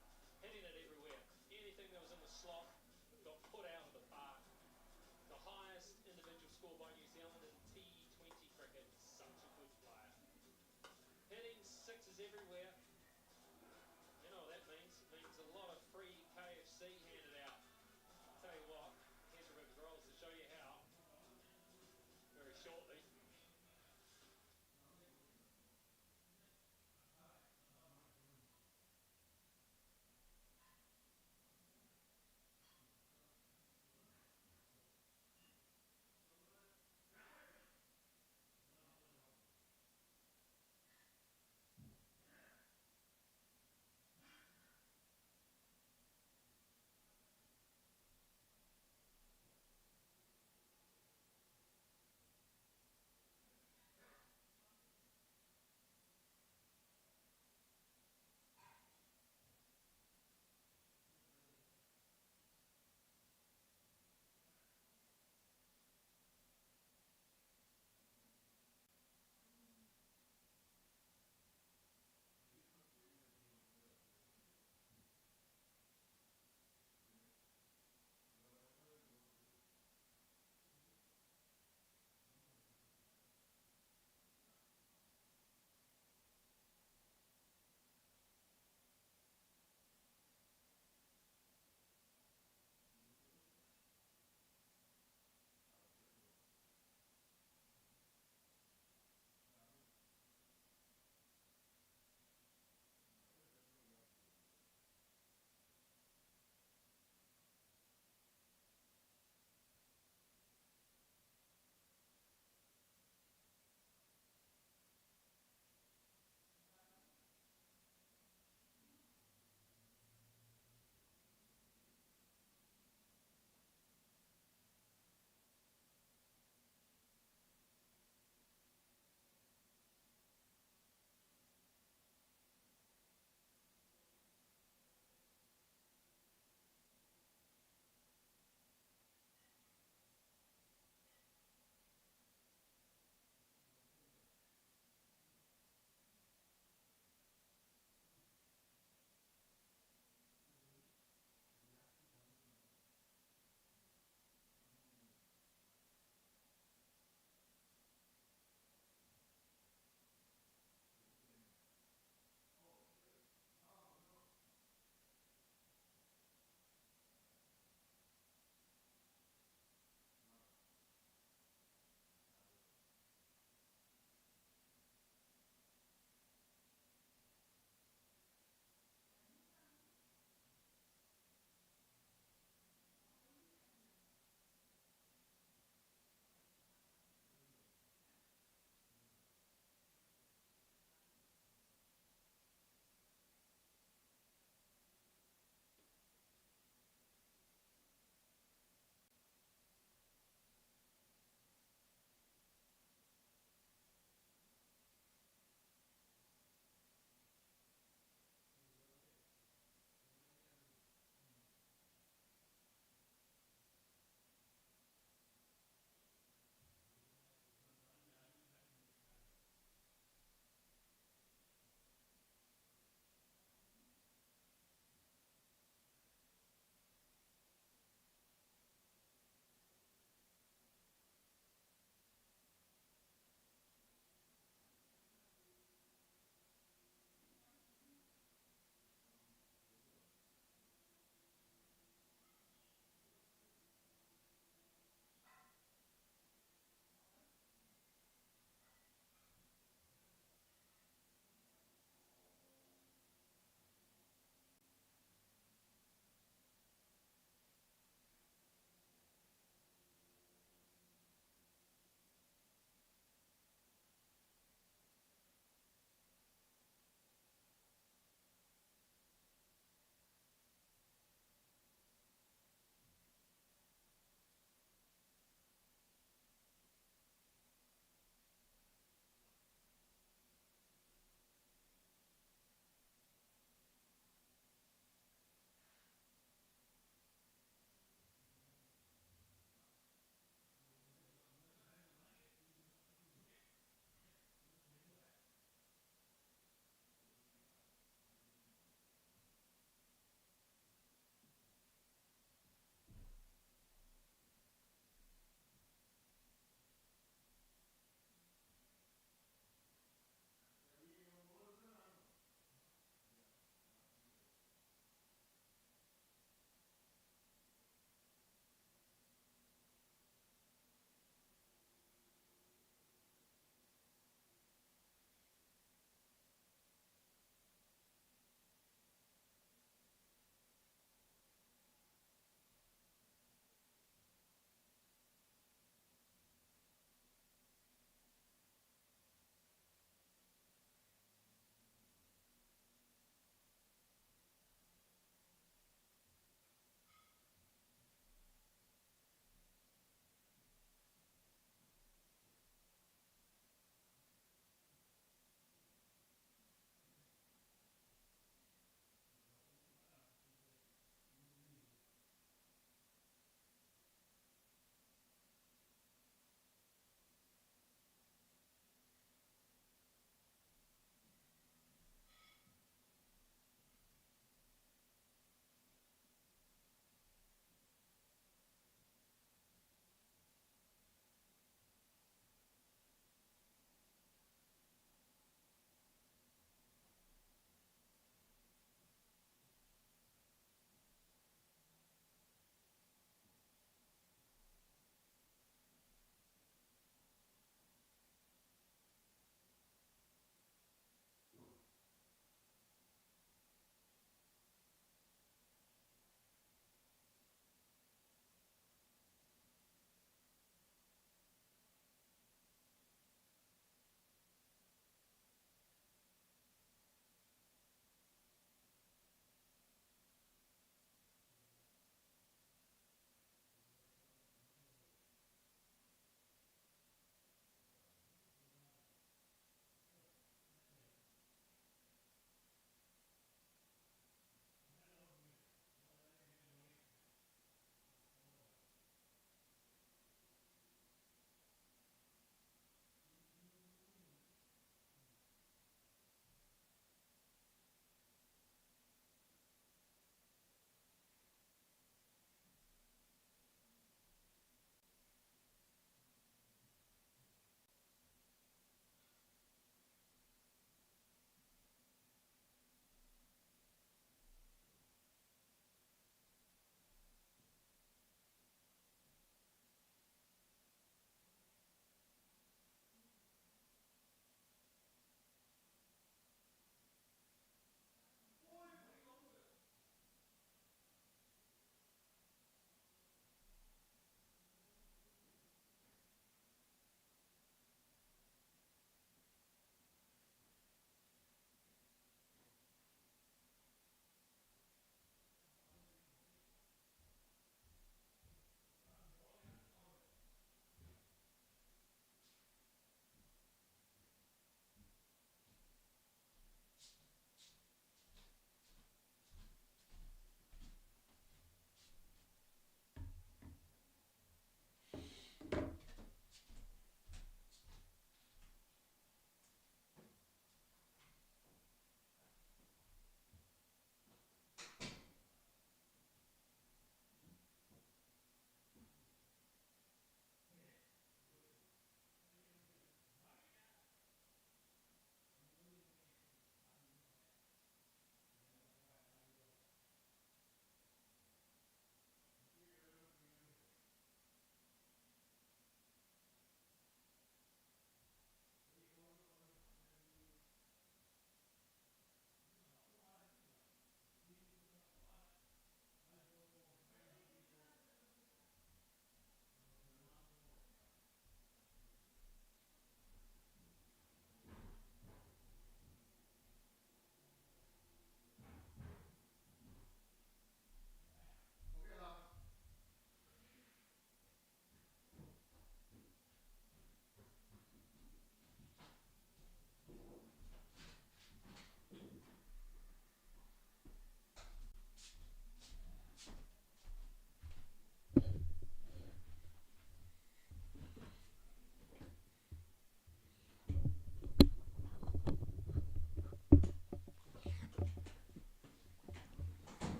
Hitting it everywhere. Anything that was in the slot got put out of the park. The highest individual score by New Zealand in T20 cricket. Such a good player. Hitting sixes everywhere. You know what that means? It means a lot of free KFC handed out. I'll tell you what, here's your ribs rolls to show you how very shortly.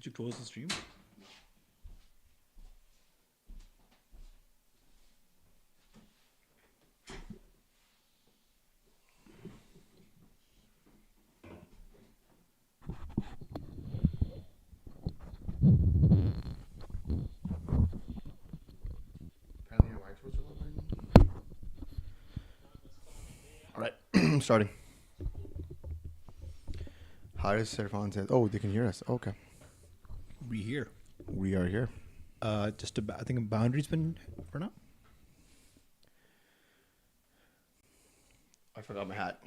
Did you close the stream? All right, starting. Haris Serfan says, "Oh, they can hear us. Okay, We here. we are here." Just about. I think a boundary's been for now. I forgot my hat.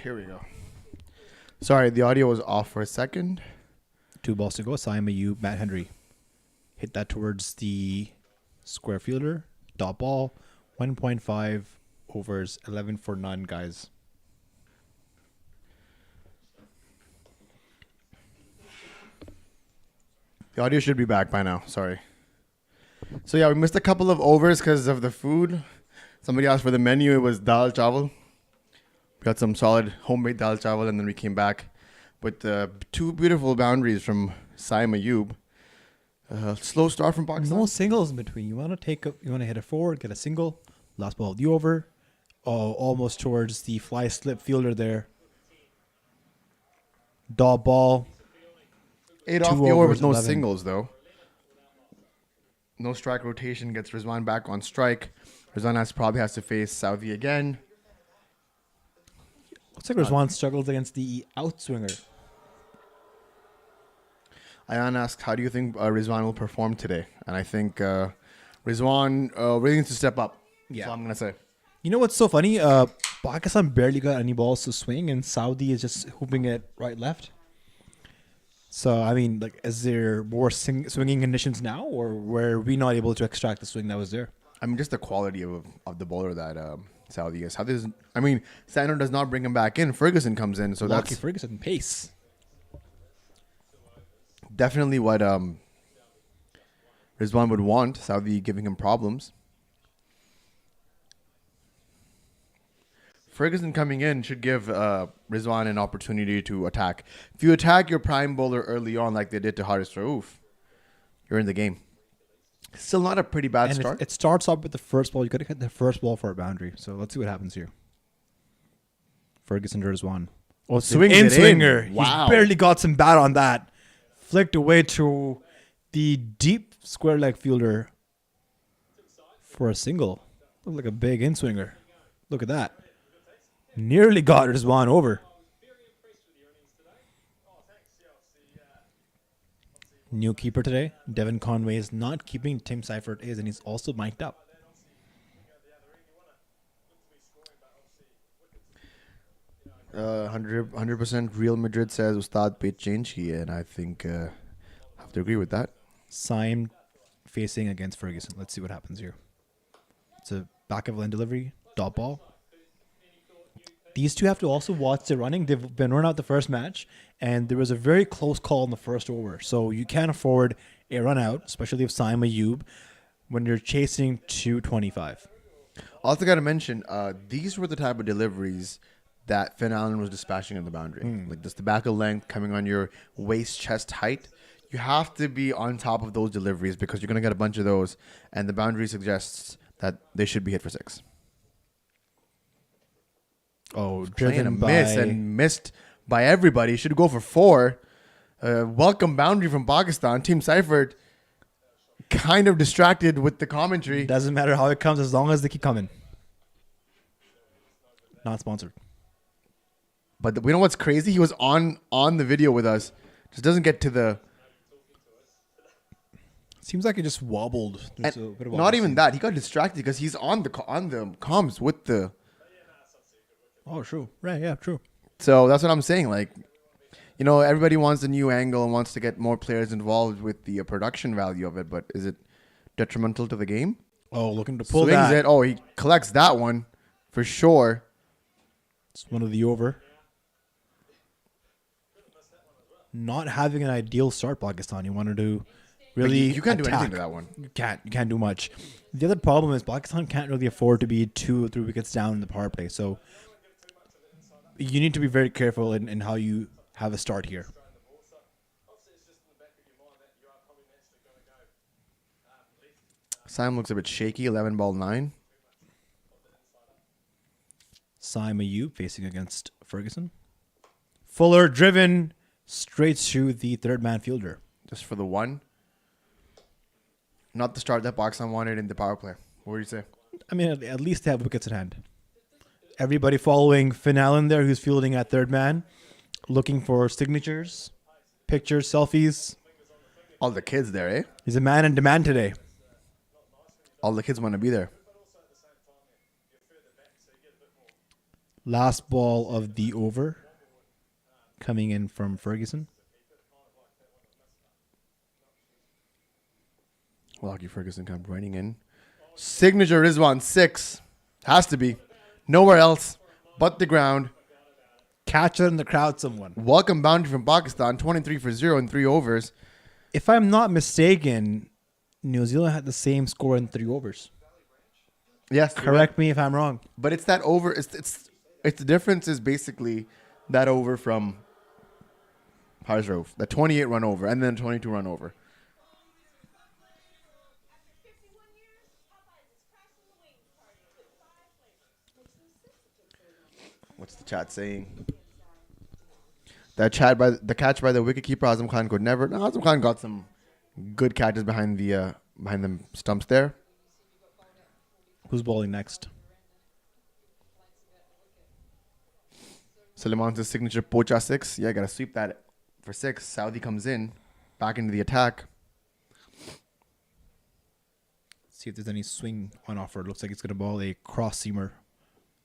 Here we go. Sorry, the audio was off for a second. 2 balls to go. Simon, you, Matt Henry. Hit that towards the square fielder. Dot ball. 1.5 overs. 11 for none, guys. The audio should be back by now. Sorry. So yeah, we missed a couple of overs because of the food. Somebody asked for the menu. It was dal chawal. We got some solid homemade dal chawal, and then we came back with two beautiful boundaries from Saim Ayub. Slow start from Pakistan. No singles in between. You want to hit a forward, get a single. Last ball of the over. Oh, almost towards the fly slip fielder there. Dot ball. 8 off Two the over overs, with no 11. singles, though. No strike rotation gets Rizwan back on strike. Rizwan probably has to face Saudi again. Looks like Rizwan struggles against the outswinger. Ayan asked, how do you think Rizwan will perform today? And I think Rizwan really needs to step up. Yeah. That's all I'm going to say. You know what's so funny? Pakistan barely got any balls to swing, and Saudi is just hooping it right left. So, I mean, like, is there more swinging conditions now, or were we not able to extract the swing that was there? I mean, just the quality of the bowler that Saudi is. Sano does not bring him back in. Ferguson comes in, so Lockie that's Ferguson, pace. definitely what Rizwan would want. Saudi giving him problems. Ferguson coming in should give Rizwan an opportunity to attack. If you attack your prime bowler early on like they did to Haris Rauf, you're in the game. Still not a pretty bad And start. it starts off with the first ball. You got to hit the first ball for a boundary. So let's see what happens here. Ferguson to Rizwan. Oh, swings in it in. swinger. Wow. He's barely got some bat on that. Flicked away to the deep square leg fielder for a single. Looked like a big in swinger. Look at that. Nearly got Rizwan over. New keeper today. Devin Conway is not keeping. Tim Seifert is, and he's also mic'd up. 100% Real Madrid says Ustad pe change ki hai, and I think I have to agree with that. Syme facing against Ferguson. Let's see what happens here. It's a back of line delivery. Dot ball. These two have to also watch their running. They've been run out the first match, and there was a very close call in the first over. So you can't afford a run out, especially if Saim Ayub, when you're chasing 225. Also, got to mention, these were the type of deliveries that Finn Allen was dispatching in the boundary. Like this tobacco length coming on your waist chest height. You have to be on top of those deliveries because you're going to get a bunch of those. And the boundary suggests that they should be hit for 6. Oh, Playing a driven by miss and missed by everybody. Should go for 4. Welcome boundary from Pakistan. Team Seifert kind of distracted with the commentary. Doesn't matter how it comes as long as they keep coming. Not sponsored. But we know what's crazy? He was on the video with us. Just doesn't get to the... Seems like it just wobbled. There's a bit of Not even that. He got distracted because he's on the comms with the... Oh, true. Right, yeah, true. So that's what I'm saying. Like, you know, everybody wants a new angle and wants to get more players involved with the production value of it. But is it detrimental to the game? Oh, looking to pull Swings that. it. Oh, he collects that one for sure. It's one of the over. Not having an ideal start, Pakistan. You wanted to But really you can't do anything attack. to that one. You can't do much. The other problem is Pakistan can't really afford to be 2 or 3 wickets down in the power play. So you need to be very careful in how you have a start here. Sam looks a bit shaky. 11 ball 9. Saim Ayub facing against Ferguson. Fuller driven straight to the third man fielder. Just for the 1. Not the start that Pakistan wanted in the power play. What do you say? I mean, at least they have wickets at hand. Everybody following Finn Allen there, who's fielding at third man, looking for signatures, pictures, selfies. All the kids there, eh? He's a man in demand today. All the kids want to be there. Last ball of the over coming in from Ferguson. Lockie Ferguson comes running in. Signature Rizwan 6. Has to be. Nowhere else but the ground. Catch it in the crowd, someone. Welcome boundary from Pakistan. 23 for 0 in 3 overs. If I'm not mistaken, New Zealand had the same score in 3 overs. Yes. Correct me if I'm wrong. But it's that over. It's the difference is basically that over from Harsrove. The 28 run over and then 22 run over. What's the chat saying? That catch by the wicketkeeper Azam Khan could never. No, Azam Khan got some good catches behind the stumps there. Who's bowling next? Suleiman's signature Pocha 6. Yeah, gotta sweep that for 6. Saudi comes in, back into the attack. See if there's any swing on offer. Looks like he's gonna bowl a cross seamer.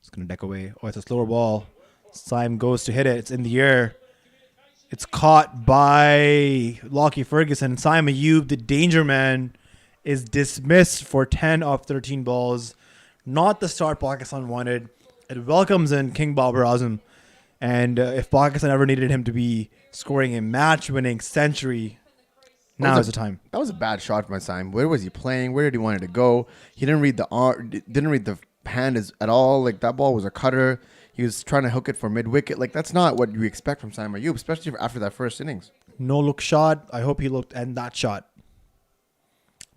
It's gonna deck away. Oh, it's a slower ball. Saim goes to hit it. It's in the air. It's caught by Lockie Ferguson. Saim Ayub, the danger man, is dismissed for 10 off 13 balls. Not the start Pakistan wanted. It welcomes in King Babar Azam. And if Pakistan ever needed him to be scoring a match-winning century, now is the time. That was a bad shot from Saim. Where was he playing? Where did he want it to go? He didn't read the hand at all. Like that ball was a cutter. He was trying to hook it for mid-wicket. Like that's not what you expect from Saim Ayub, especially after that first innings. No look shot. I hope he looked and that shot.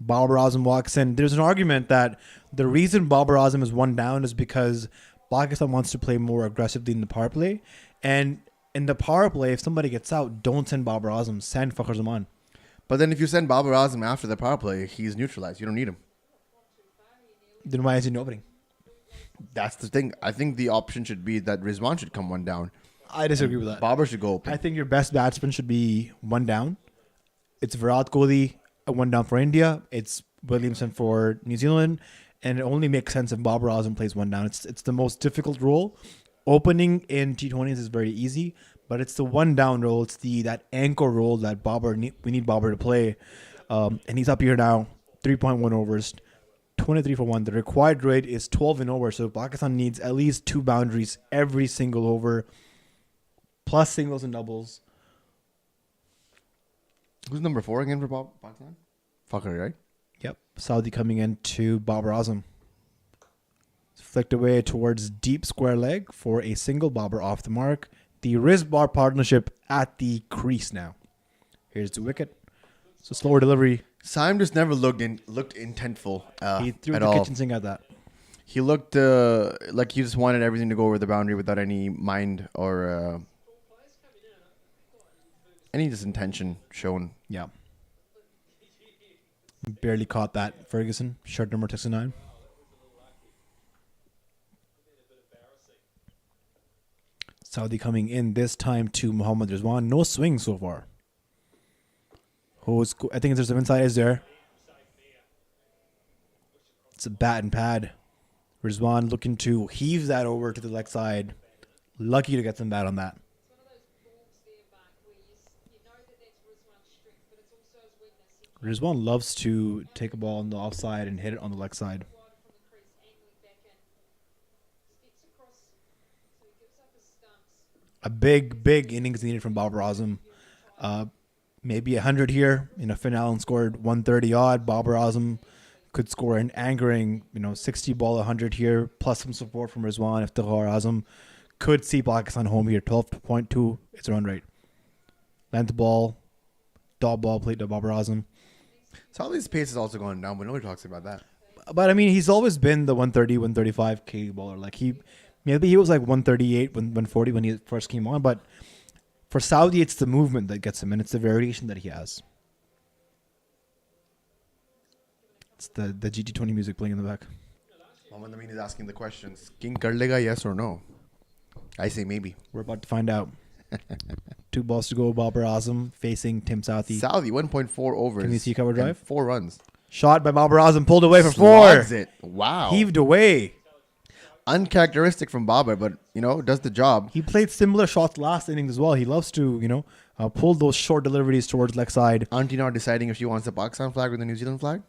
Babar Azam walks in. There's an argument that the reason Babar Azam is 1 down is because Pakistan wants to play more aggressively in the power play. And in the power play, if somebody gets out, don't send Babar Azam. Send Fakhar Zaman. But then if you send Babar Azam after the power play, he's neutralized. You don't need him. Then why is he opening? That's the thing. I think the option should be that Rizwan should come 1 down. I disagree with that. Babar should go open. I think your best batsman should be 1 down. It's Virat Kohli, a 1 down for India. It's Williamson for New Zealand. And it only makes sense if Babar Azam plays 1 down. It's the most difficult role. Opening in T20s is very easy, but it's the 1 down role. It's that anchor role that we need Babar to play. And he's up here now, 3.1 overs. 23 for 1. The required rate is 12 and over, so Pakistan needs at least 2 boundaries every single over, plus singles and doubles. Who's number 4 again for Pakistan? Fakhr, right? Yep. Saudi coming in to Babar Azam. Flicked away towards deep square leg for a single. Babar off the mark. The Rizbar partnership at the crease now. Here's the wicket. So slower delivery. Saim just never looked intentful He threw at the all. kitchen sink at that. He looked like he just wanted everything to go over the boundary without any mind or any just intention shown. Yeah. Barely caught that, Ferguson. Shirt number 69. Saudi coming in this time to Muhammad Rizwan. No swing so far. I think there's some inside is there. It's a bat and pad. Rizwan looking to heave that over to the leg side. Lucky to get some bat on that. Rizwan loves to take a ball on the offside and hit it on the leg side. A big innings needed from Babar Azam. Maybe 100 here. Finn Allen scored 130 odd. Babar Azam could score an angering, 60 ball 100 here, plus some support from Rizwan. If Iftikhar Azam could see Pakistan home here. 12.2 its run rate. Length ball, dot ball played to Babar Azam. Saudi's pace is also going down, but nobody talks about that. But I mean, he's always been the 130, 135 K baller. Like maybe he was like 138, 140 when he first came on. But for Saudi, it's the movement that gets him, and it's the variation that he has. It's the GT20 music playing in the back. Mohammad Amin is asking the questions. King kar lega, yes or no? I say maybe. We're about to find out. 2 balls to go. Babar Azam facing Tim Southee. Saudi 1.4 overs. Can you see cover drive? 4 runs. Shot by Babar Azam, pulled away for 4. Slogs it. Wow. Heaved away. Uncharacteristic from Babar, but does the job. He played similar shots last innings as well. He loves to, pull those short deliveries towards leg side. Auntie now deciding if she wants the Pakistan flag or the New Zealand flag.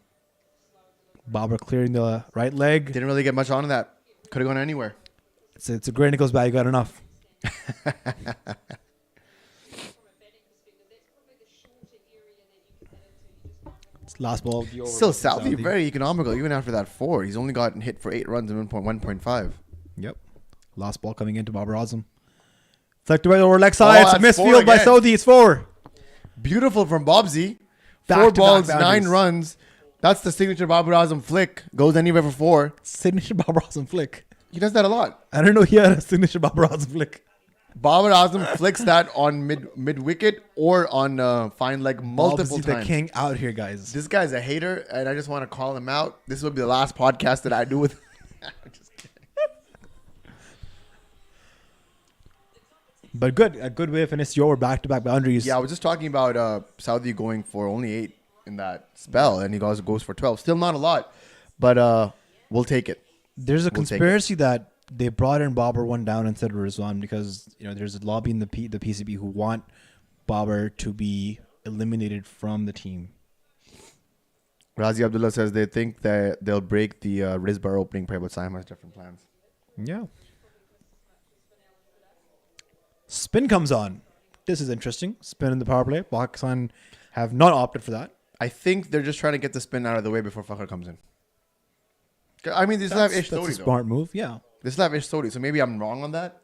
Babar clearing the right leg. Didn't really get much on that. Could have gone anywhere. It's a great Nichols bat. You got enough. It's last ball. Of the over. Still, Saudi very economical. Even after that 4, he's only gotten hit for 8 runs and 1.5. Yep. Last ball coming into Babar Azam. Flicked away over leg side. It's a that's 4 misfield by again. Saudi. It's 4. Beautiful from Bobsy. 4 Back-to-back balls, 9 boundaries. runs. That's the signature Babar Azam flick. Goes anywhere for 4. Signature Babar Azam flick. He does that a lot. I don't know he had a signature Babar Azam flick. Babar Azam flicks that on mid wicket or on fine leg multiple Obviously times. the king out here, guys. This guy's a hater, and I just want to call him out. This will be the last podcast that I do with. I'm just kidding. But good. A good way to finish your back-to-back boundaries. Yeah, I was just talking about Saudi going for only 8 in that spell, and he goes for 12. Still not a lot, but we'll take it. There's a We'll take conspiracy that they brought in Babar one down instead of Rizwan because there's a lobby in the PCB who want Babar to be eliminated from the team. Razi Abdullah says they think that they'll break the Rizbar opening pair, but Simon has different plans. Yeah. Spin comes on. This is interesting. Spin in the power play. Pakistan have not opted for that. I think they're just trying to get the spin out of the way before Fakhr comes in. I mean, they still have Ish That's Sodi, a though. smart move. Yeah. They still have Ish Sodi, so maybe I'm wrong on that.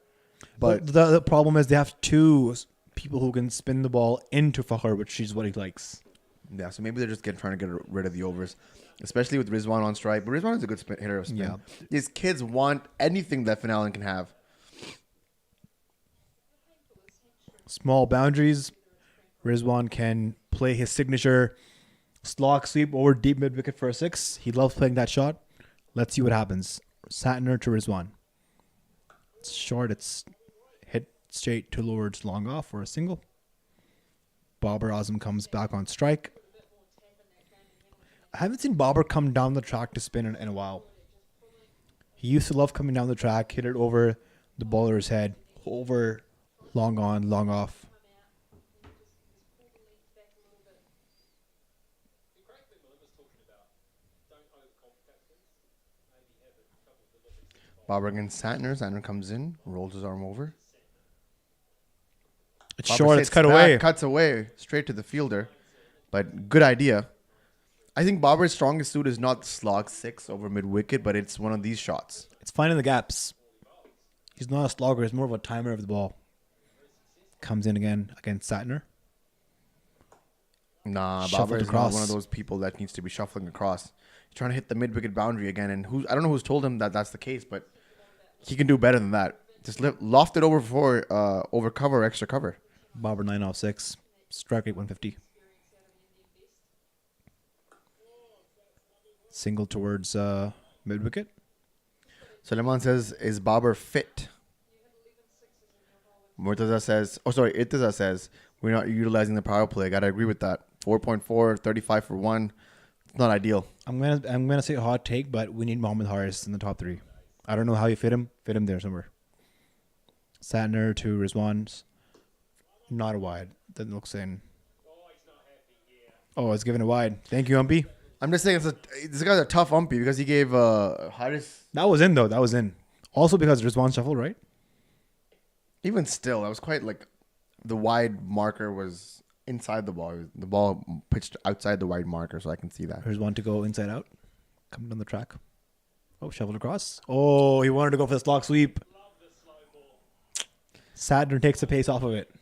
But But the problem is they have 2 people who can spin the ball into Fakhr, which is what he likes. yeah, so maybe they're just trying to get rid of the overs, especially with Rizwan on strike. But Rizwan is a good hitter of spin. Yeah. These kids want anything that Finn Allen can have. Small boundaries. Rizwan can play his signature slog sweep over deep mid wicket for a 6. He loves playing that shot. Let's see what happens. Satner to Rizwan. It's short. It's hit straight towards long off for a single. Babar Azam comes back on strike. I haven't seen Babar come down the track to spin in a while. He used to love coming down the track, hit it over the bowler's head, over long on, long off. Craig McMillan was talking about don't overcomplicate things. Babar against Santner. Santner comes in, rolls his arm over. It's Babar short. It's sits cut back, away. cuts away straight to the fielder. But good idea. I think Babar's strongest suit is not the slog 6 over mid wicket, but it's one of these shots. It's finding the gaps. He's not a slogger. He's more of a timer of the ball. Comes in again against Satner. Nah, Shuffled Babar is not across. one of those people that needs to be shuffling across. He's trying to hit the mid wicket boundary again, and I don't know who's told him that that's the case, but he can do better than that. Just loft it over for over cover, extra cover. Babar 9 off 6. Strike rate 150. Single towards mid wicket. Suleiman says, "Is Babar fit?" Murtaza says, Irtaza says, "We're not utilizing the power play." I gotta agree with that. 4.4, 35 for 1. It's not ideal. I'm gonna say a hot take, but we need Mohammad Haris in the top 3. I don't know how you fit him. Fit him there somewhere. Satner to Rizwan's. Not a wide. Doesn't look sane. Oh, it's given a wide. Thank you, Umpy. I'm just saying, this guy's a tough umpy because he gave Haris. That was in though. That was in. Also because Rizwan shuffled, right? Even still, that was quite like the wide marker was inside the ball. The ball pitched outside the wide marker, so I can see that. Rizwan to go inside out. Coming down the track. Oh, shuffled across. Oh, he wanted to go for the slog sweep. Satner takes the pace off of it.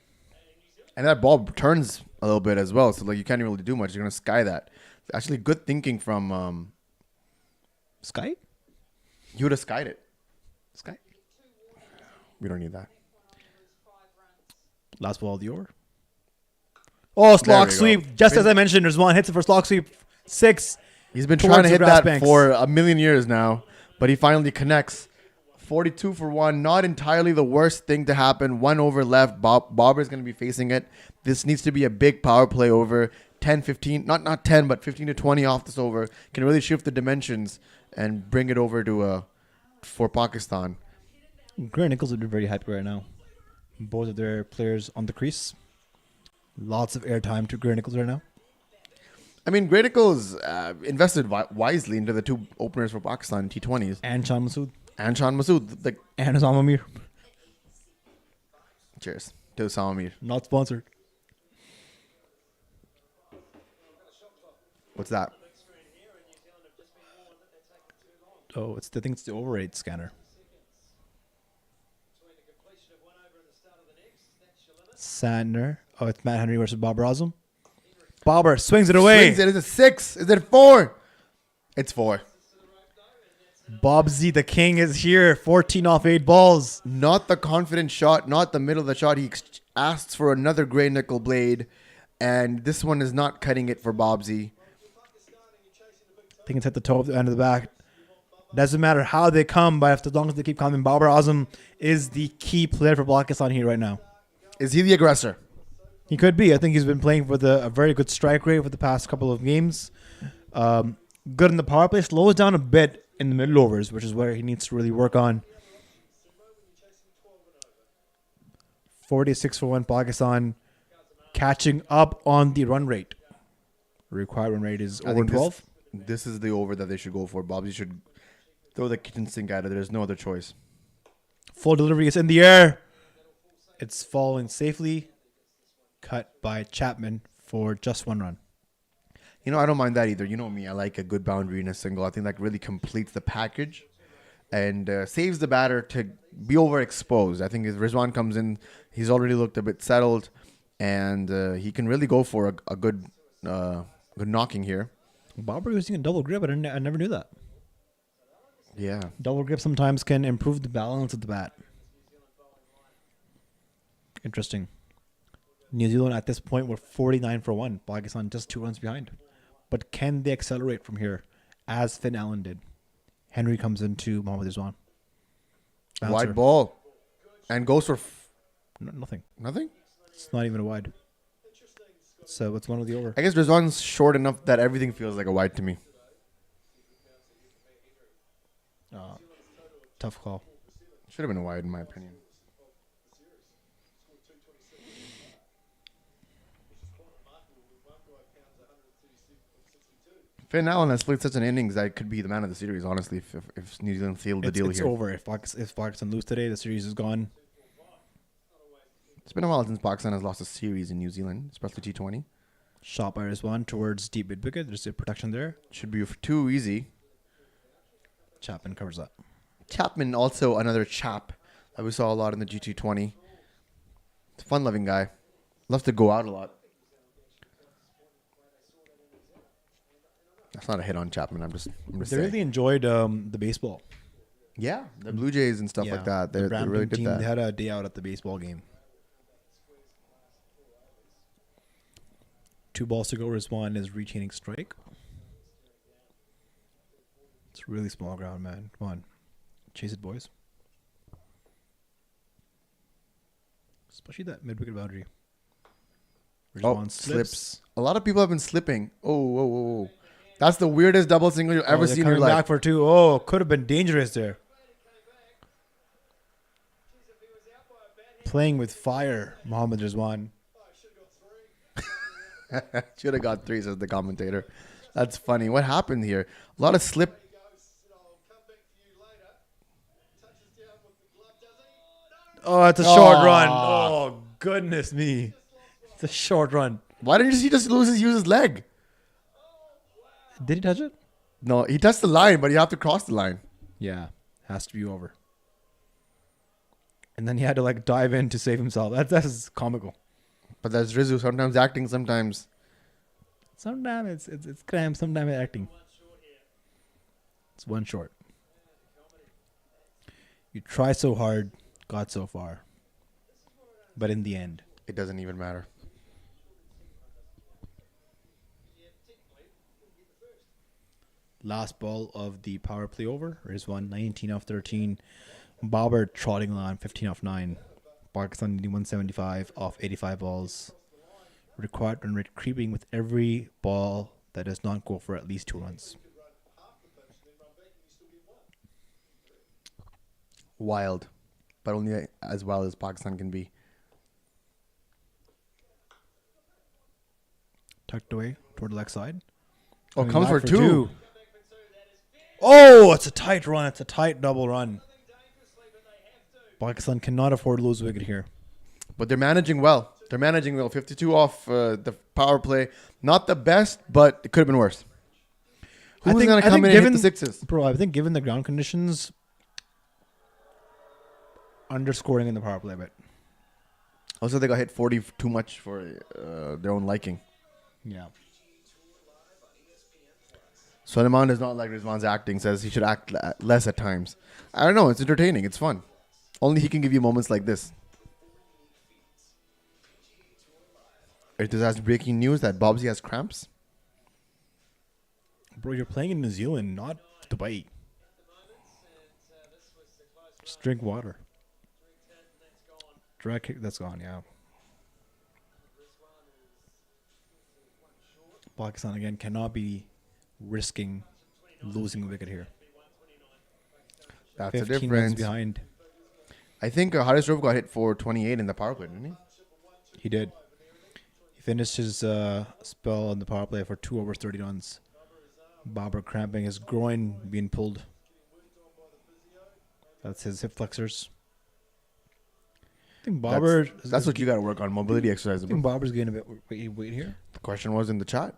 And that ball turns a little bit as well, so like you can't really do much. You're gonna sky that. Actually, good thinking from Sky? he would have skied it. Sky? We don't need that. Last ball of the over. Oh, slog we go. sweep. Just as I mentioned, Rizwan hits it for slog sweep. 6. He's been Towards trying to the hit grass that banks. for a million years now, but he finally connects. 42 for 1. Not entirely the worst thing to happen. 1 over left. Babar's going to be facing it. This needs to be a big power play over. 10, 15, not 10, but 15 to 20 off this over. Can really shift the dimensions and bring it over to for Pakistan. Gray Nichols would be very happy right now. Both of their players on the crease. Lots of airtime to Gray Nichols right now. I mean, Gray Nichols invested wisely into the 2 openers for Pakistan in T20s. And Shan Masood. And Shan Masood. And Azam Amir. Cheers to Samir. Not sponsored. What's that? Oh, I think it's the overrate scanner. Sandner. Oh, it's Matt Henry versus Babar Azam. Babar swings it away. Swings it. Is it 6? Is it 4? It's 4. Bobsy the King is here. 14 off 8 balls. Not the confident shot, not the middle of the shot. He asks for another gray nickel blade, and this one is not cutting it for Bobsy. I think it's at the toe of the end of the back. Doesn't matter how they come, but as long as they keep coming, Babar Azam is the key player for Pakistan here right now. Is he the aggressor? He could be. I think he's been playing with a very good strike rate for the past couple of games. Good in the power play. Slows down a bit in the middle overs, which is where he needs to really work on. 46 for 1 Pakistan. Catching up on the run rate. The required run rate is I over think 12. This is the over that they should go for. Bobsy should throw the kitchen sink at it. There's no other choice. Full delivery is in the air. It's falling safely. Cut by Chapman for just 1 run. You know, I don't mind that either. You know me. I like a good boundary in a single. I think that really completes the package and saves the batter to be overexposed. I think if Rizwan comes in, he's already looked a bit settled, and he can really go for a good knocking here. Babar using a double grip, but I never knew that. Yeah. Double grip sometimes can improve the balance of the bat. Interesting. New Zealand at this point were 49 for 1. Pakistan just 2 runs behind. But can they accelerate from here as Finn Allen did? Henry comes into Mohammad Rizwan. Bouncer. Wide ball. And goes for Nothing. nothing? It's not even a wide. So it's one of the over. I guess Rizwan's short enough that everything feels like a wide to me. Tough call. Should have been a wide in my opinion. Finn Allen has played such an innings that could be the man of the series, honestly, if New Zealand sealed the deal It's here. over. If Pakistan lose today, the series is gone. It's been a while since Pakistan has lost a series in New Zealand, especially T20. Shot by Rizwan towards deep mid wicket. There's a protection there. Should be too easy. Chapman covers up. Chapman, also another chap that we saw a lot in the GT20. It's a fun-loving guy. Loves to go out a lot. That's not a hit on Chapman. I'm just They saying. really enjoyed the baseball. Yeah, the Blue Jays and stuff like that. The They Brampton really did team, that. They had a day out at the baseball game. 2 balls to go. Rizwan is retaining strike. It's really small ground, man. Come on. Chase it, boys. Especially that mid-wicket boundary. Rizwan slips. A lot of people have been slipping. Oh. That's the weirdest double single you've ever They're seen in your coming back life. for 2. Oh, could have been dangerous there. Playing with fire, Mohammad Rizwan. Should have got 3, says the commentator. That's funny. What happened here? A lot of slip. Oh, it's a short run. Oh, goodness me. It's a short run. Why didn't he just use his leg? Did he touch it? No, he touched the line, but you have to cross the line. Yeah, has to be over. And then he had to like dive in to save himself. That's comical. But that's Rizzu, sometimes acting, sometimes. Sometimes it's crime, sometimes it's acting. It's one short. You try so hard, got so far. But in the end, It doesn't even matter. last ball of the power play over. Rizwan 19 off 13. Babar trotting along 15 off 9. Pakistan needing 175 off 85 balls. Required run rate creeping with every ball that does not go for at least 2 runs. Wild. But only as wild as Pakistan can be. Tucked away toward the leg side. Oh, Coming comes back for 2. Oh, it's a tight run. It's a tight double run. Pakistan cannot afford to lose a wicket here. But they're managing well. 52 off the power play. Not the best, but it could have been worse. Who's going to come in and hit the sixes? Bro, I think given the ground conditions, underscoring in the power play a bit. Also, they got hit 40 too much for their own liking. Yeah. Sulaiman does not like Rizwan's acting, says he should act less at times. I don't know. It's entertaining. It's fun. Only he can give you moments like this. It has breaking news that Bobsy has cramps. Bro, you're playing in New Zealand, not Dubai. Just drink water. Drag kick, that's gone, yeah. Pakistan again cannot be risking losing a wicket here. That's the 15 runs difference. behind. I think Haris Rove got hit for 28 in the power play, didn't he? He did. He finished his spell on the power play for 2 overs, 30 runs. Babar cramping his groin, being pulled. That's his hip flexors. I think Babar. That's what you got to work on, mobility exercises. I think Babar's getting a bit weight here. The question was in the chat.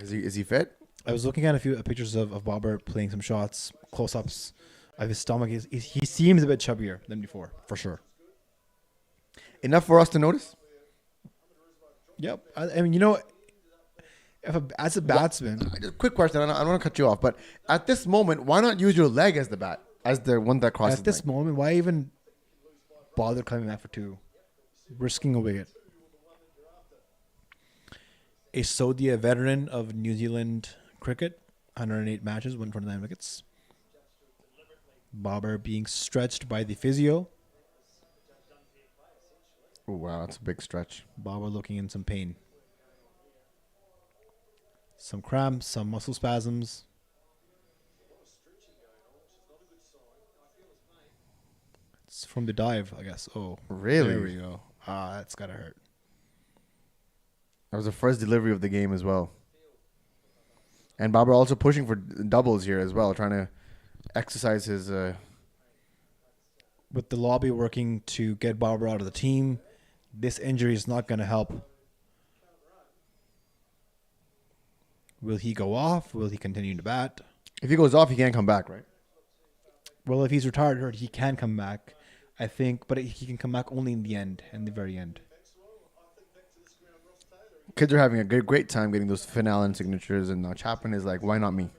Is he fit? I was looking at a few pictures of Babar playing some shots, close-ups of his stomach. He seems a bit chubbier than before, for sure. Enough for us to notice? Yep. I mean, you know, as a batsman, Just quick question. I don't want to cut you off, but at this moment, why not use your leg as the bat, as the one that crosses? at this the line? moment, why even bother coming back for 2, risking a wicket? A Sodia veteran of New Zealand cricket, 108 matches, 129 wickets. Babar being stretched by the physio. Oh wow, that's a big stretch. Babar looking in some pain. Some cramps, some muscle spasms. It's from the dive, I guess. Oh, Really? There we go. That's gotta hurt. That was the first delivery of the game as well. And Babar also pushing for doubles here as well, trying to exercise his. With the lobby working to get Babar out of the team, this injury is not going to help. Will he go off? Will he continue to bat? If he goes off, he can't come back, right? Well, if he's retired, he can come back, I think, but he can come back only in the end, in the very end. Kids are having a great time getting those Finn Allen signatures, and Chapman is like, why not me?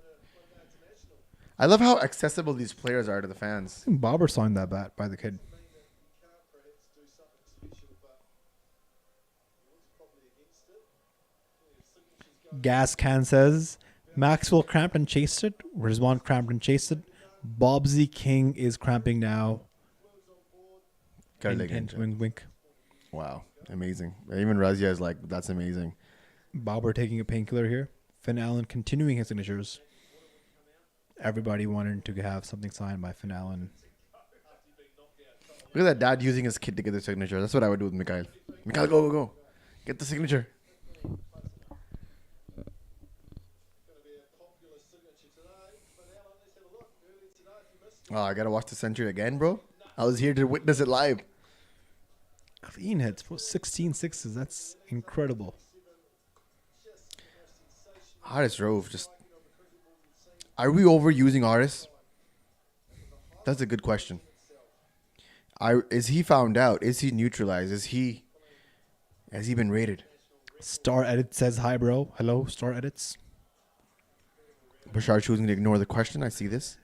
I love how accessible these players are to the fans. I think Babar signed that bat by the kid. Gas Can says, Maxwell cramped and chased it. Rizwan cramped and chased it. Bobsy King is cramping now. Got a Hint, leg hint, injury. wink, wink. Wow, amazing. Even Razia is like, that's amazing. Babar taking a painkiller here. Finn Allen continuing his signatures. Everybody wanted to have something signed by Finn Allen. Look at that dad using his kid to get the signature. That's what I would do with Mikhail. Mikhail, go. Get the signature. Oh, I gotta watch the century again, bro. I was here to witness it live. Clean hits for 16 sixes. That's incredible. Hardest Rove, just. Are we overusing artists? That's a good question. Is he found out? Is he neutralized? Has he been rated? Star Edit says hi, bro. Hello, Star Edits. Bashar choosing to ignore the question. I see this.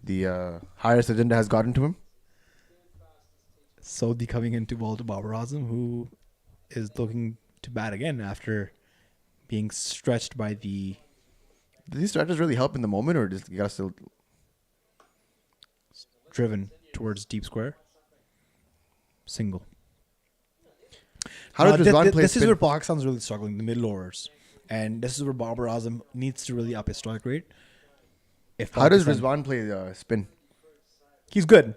The highest agenda has gotten to him. Sodi coming into ball to Babar Azam, who is looking to bat again after being stretched by the... Do these stretches really help in the moment, or just you gotta still? driven towards deep square. Single. How does Rizwan play? This is spin? where Pakistan's really struggling, the middle overs. And this is where Babar Azam needs to really up his strike rate. How does Rizwan play spin? He's good.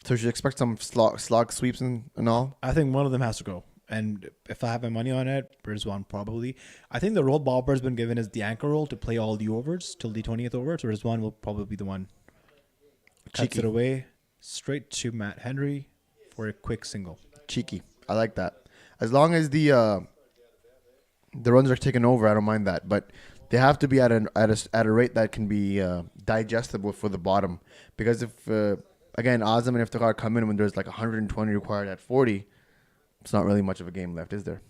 So we should expect some slog sweeps and all. I think one of them has to go. And if I have my money on it, Rizwan probably. I think the role Babar's been given is the anchor role to play all the overs till the 20th over. So Rizwan will probably be the one. Cuts it away straight to Matt Henry for a quick single. Cheeky. I like that. As long as the runs are taken over, I don't mind that. But they have to be at a rate that can be digestible for the bottom. Because if again Azam and Iftikhar come in when there's like 120 required at 40, it's not really much of a game left, is there?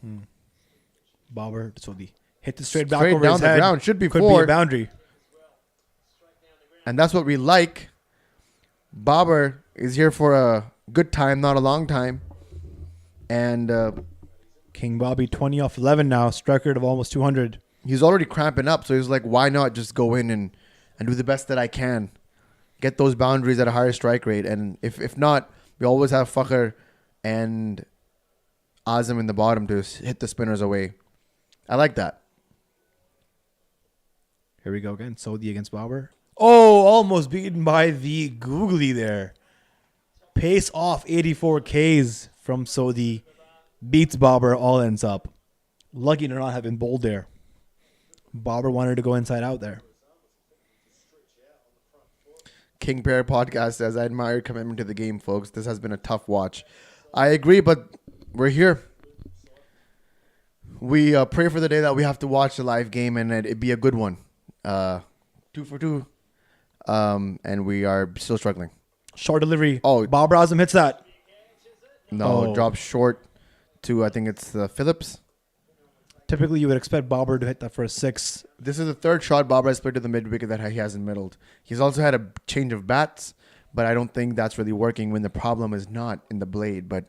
Babar, so the hit the straight back Straight over down his the head. ground should be Could four. be a boundary. And that's what we like. Babar is here for a good time, not a long time. And King Bobby 20 off 11 now, strike rate of almost 200. he's already cramping up, so he's like, why not just go in and do the best that I can? Get those boundaries at a higher strike rate. And if not, we always have Fakhr and Azam in the bottom to hit the spinners away. I like that. Here we go again. Sodi against Babar. Oh, almost beaten by the Googly there. Pace off 84 Ks from Sodi. Beats Babar, all ends up. Lucky to not have been bowled there. Babar wanted to go inside out there. King Pear Podcast says, I admire your commitment to the game, folks. This has been a tough watch. I agree, but we're here. We pray for the day that we have to watch a live game and it'd be a good one. 2 for 2. And we are still struggling. Short delivery. Oh. Babar Azam hits that. No, Oh. drops short to, I think it's Phillips. Typically, you would expect Babar to hit that for a 6. This is the third shot Babar has played to the mid wicket that he hasn't middled. He's also had a change of bats, but I don't think that's really working when the problem is not in the blade, but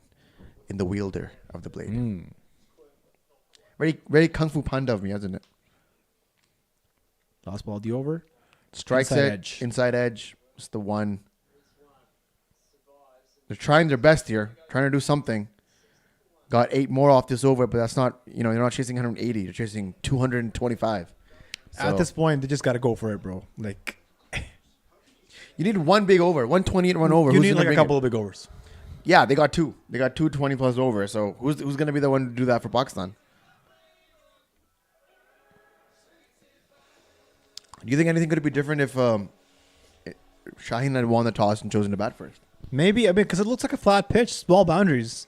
in the wielder of the blade. Very, very Kung Fu Panda of me, hasn't it? Last ball, the over. Strikes Inside it, edge. inside edge. It's the one. They're trying their best here, trying to do something. Got 8 more off this over, but that's not, you're not chasing 180. You're chasing 225. So At this point, they just got to go for it, bro. Like, you need one big over, 128 run over. you Who's need gonna like a bring couple it? of big overs. Yeah, they got 2. They got 2 20 plus over. So who's going to be the one to do that for Pakistan? Do you think anything could be different if Shaheen had won the toss and chosen to bat first? Maybe, I mean, because it looks like a flat pitch, small boundaries.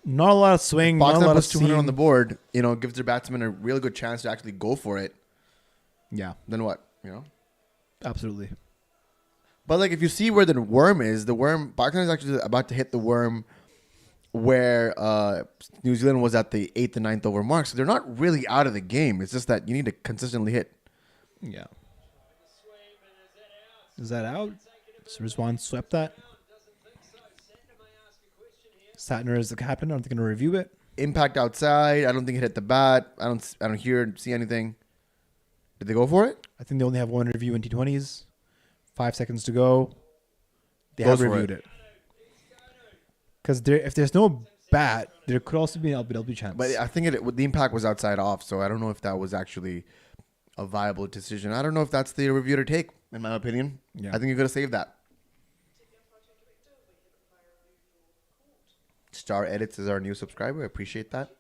Not a lot of swing, not a Pakistan lot of puts 200 on seam. the board, gives their batsman a real good chance to actually go for it. Yeah, Then what? absolutely. But like, if you see where the worm is, Pakistan is actually about to hit the worm where New Zealand was at the 8th and 9th over mark. So they're not really out of the game. It's just that you need to consistently hit. Yeah. Is that out? So Rizwan swept that. Satner is the captain. Aren't they going to review it? Impact outside. I don't think it hit the bat. I don't hear, see anything. Did they go for it? I think they only have one review in T20s. 5 seconds to go. They Goes have for reviewed it. Because if there's no bat, there could also be an LBW chance. But I think the impact was outside off, so I don't know if that was actually a viable decision. I don't know if that's the review to take, in my opinion. Yeah. I think you could have saved that. Star Edits is our new subscriber. I appreciate that.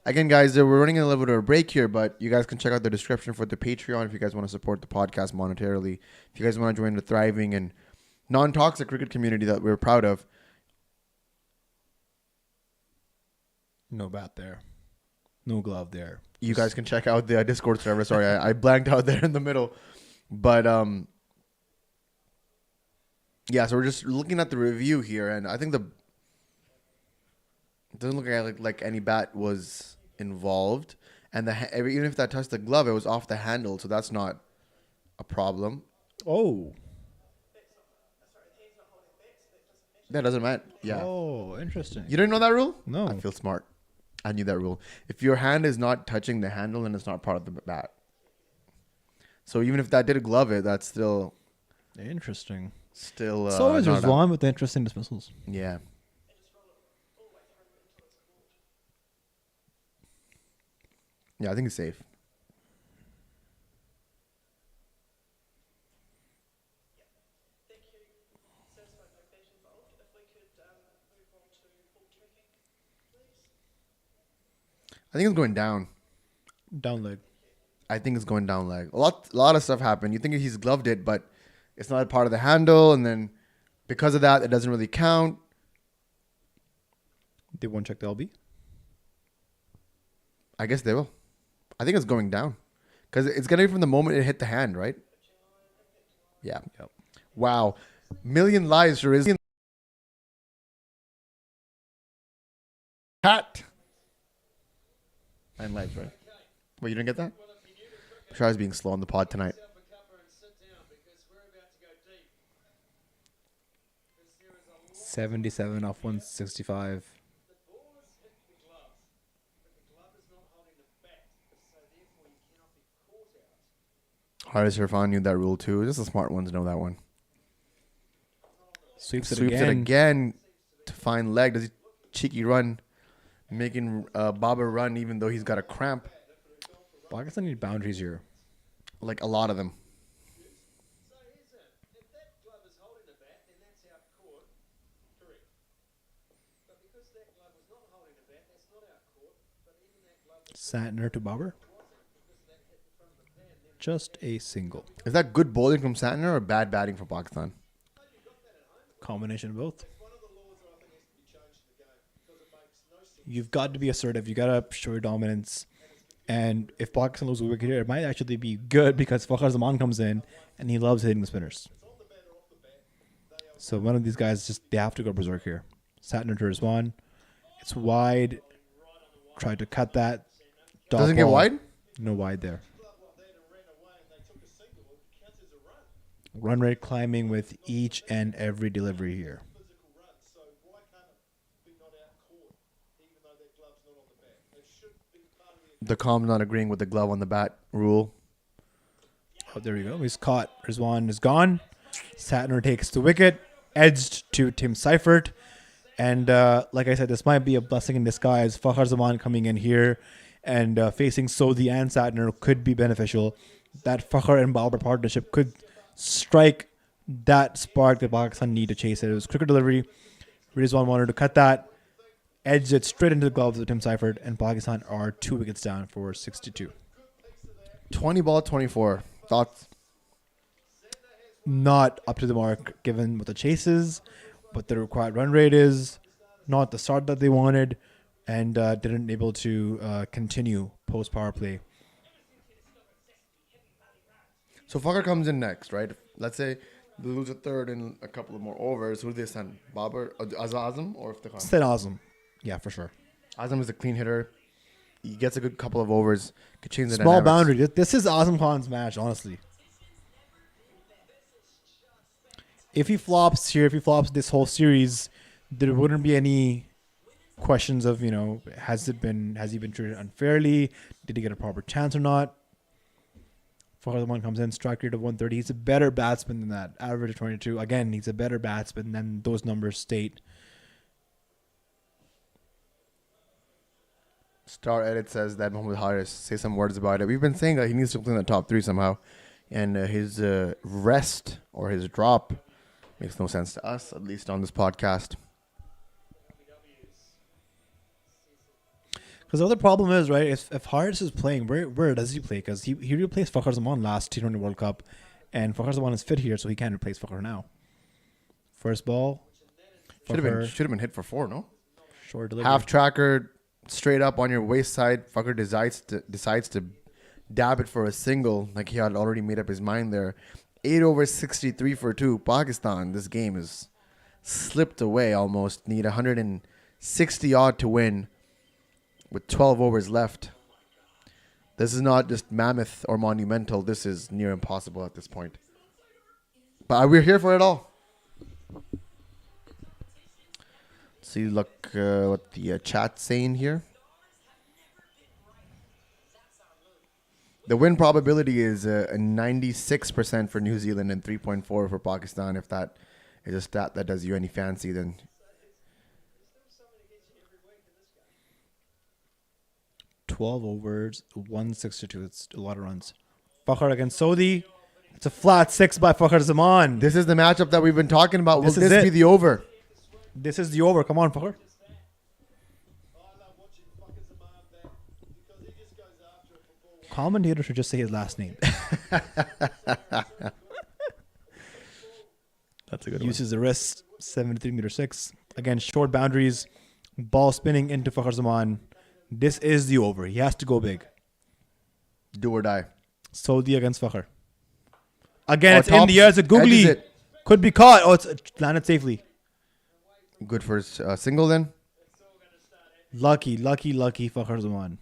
Again, guys, we're running a little bit of a break here, but you guys can check out the description for the Patreon if you guys want to support the podcast monetarily. If you guys want to join the thriving and non-toxic cricket community that we're proud of. no bat there. No glove there. You guys can check out the Discord server. Sorry, I blanked out there in the middle. But, yeah, so we're just looking at the review here, and I think it doesn't look like any bat was involved. And even if that touched the glove, it was off the handle, so that's not a problem. Oh. That doesn't matter. Yeah. Oh, interesting. You didn't know that rule? No. I feel smart. I knew that rule. If your hand is not touching the handle, then it's not part of the bat. So even if that did glove it, that's still Interesting. It's always Rizwan with the interesting dismissals. Yeah. Yeah, I think it's safe. I think it's going down. Down leg. I think it's going down leg. A lot of stuff happened. You think he's gloved it, but it's not part of the handle, and then because of that, it doesn't really count. They won't check the LB. I guess they will. I think it's going down because it's gonna be from the moment it hit the hand, right? Yeah. Yep. Wow. Million lives for his cat. 9 lives, right? Wait, you didn't get that? I'm sure I was being slow on the pod tonight. 77 off 165. Haris Irfan knew that rule too. Just the smart ones know that one. Sweeps it Sweeps again. it again to find leg. Does he cheeky run, making Babar run even though he's got a cramp? Pakistan need boundaries here. Like a lot of them. Satner to Babar. Just a single. Is that good bowling from Satner or bad batting from Pakistan? Combination of both. You've got to be assertive. You got to show your dominance. And if Pakistan loses a wicket here, it might actually be good because Fakhar Zaman comes in and he loves hitting the spinners. So one of these guys, they have to go berserk here. Satner to Rizwan. It's wide. Tried to cut that. Dot Doesn't get ball. wide? No wide there. Run rate climbing with each and every delivery here. The com's not agreeing with the glove on the bat rule. Oh, there we go. He's caught. Rizwan is gone. Satner takes the wicket. Edged to Tim Seifert. And like I said, this might be a blessing in disguise. Fakhar Zaman coming in here and facing Sodhi and Satner could be beneficial. That Fakhar and Babar partnership could strike that spark that Pakistan need to chase it. It was cricket delivery. Rizwan wanted to cut that. Edged it straight into the gloves of Tim Seifert. And Pakistan are 2 wickets down for 62. 20 ball, 24. Thoughts? Not up to the mark given what the chase is, what the required run rate is, not the start that they wanted, and didn't able to continue post power play. So Fucker comes in next, right? Let's say they lose a third in a couple of more overs. Who do they send? Babar, Azam, or Iftikhar? Still awesome. Yeah, for sure. Azam is a clean hitter. He gets a good couple of overs. Could change the Small dynamics. boundary. This is Azam Khan's match, honestly. If he flops here, if he flops this whole series, there wouldn't be any questions of, has he been treated unfairly? Did he get a proper chance or not? Farhan comes in, strike rate of 130. He's a better batsman than that. Average of 22. Again, he's a better batsman than those numbers state. Star Edit says that Mohammad Haris, say some words about it. We've been saying that he needs to play in the top 3 somehow. And his rest or his drop makes no sense to us, at least on this podcast. Because the other problem is, right, if Haris is playing, where does he play? Because he replaced Fakhar Zaman last T20 World Cup, and Fakhar Zaman is fit here, so he can't replace Fakhar now. First ball. Should have been hit for 4, no? Short delivery. Half tracker, straight up on your waist side. Fucker decides to dab it for a single, like he had already made up his mind there. 8 over 63 for 2. Pakistan, this game is slipped away almost. Need 160 odd to win with 12 overs left. This is not just mammoth or monumental. This is near impossible at this point. But we're here for it all. See, look what the chat's saying here. The win probability is a 96% for New Zealand and 3.4 for Pakistan. If that is a stat that does you any fancy, then 12 overs, 162. It's a lot of runs. Fakhar against Saudi. It's a flat 6 by Fakhar Zaman. this is the matchup that we've been talking about. Will This is this be it. the over? This is the over. Come on, Fakhar. I love watching fucking Zaman back because he just goes after it for ball. Commentator should just say his last name. That's a good Uses the wrist, 73m6. Again, short boundaries. Ball spinning into Fakhar Zaman. This is the over. He has to go big. Do or die. Saudi against Fakhar. Again, Oh, it's in the air. It's a edges googly. it. Could be caught. Oh, it's landed safely. Good for single then. Lucky Fakhar Zaman.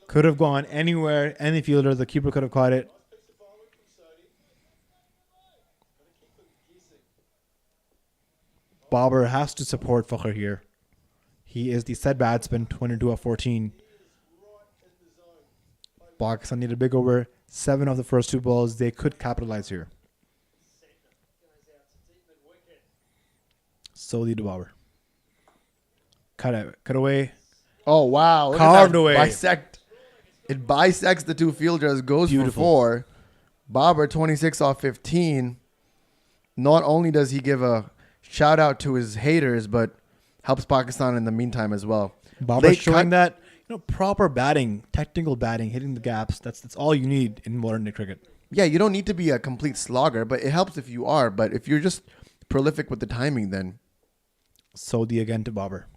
Could have gone anywhere, any fielder. The keeper could have caught it. Babar has to support Fakhar here. He is the set batsman, 22 of 14. Pakistan need a big over. 7 of the first 2 balls. They could capitalize here. Saudi to Babar. Cut away. Oh wow! Look at Carved that away. It bisects the 2 fielders. Goes Beautiful. for 4. Babar 26 off 15. Not only does he give a shout out to his haters, but helps Pakistan in the meantime as well. Babar Late showing cut- that proper batting, technical batting, hitting the gaps. That's all you need in modern day cricket. Yeah, you don't need to be a complete slogger, but it helps if you are. But if you're just prolific with the timing, then Saudi again to Babar.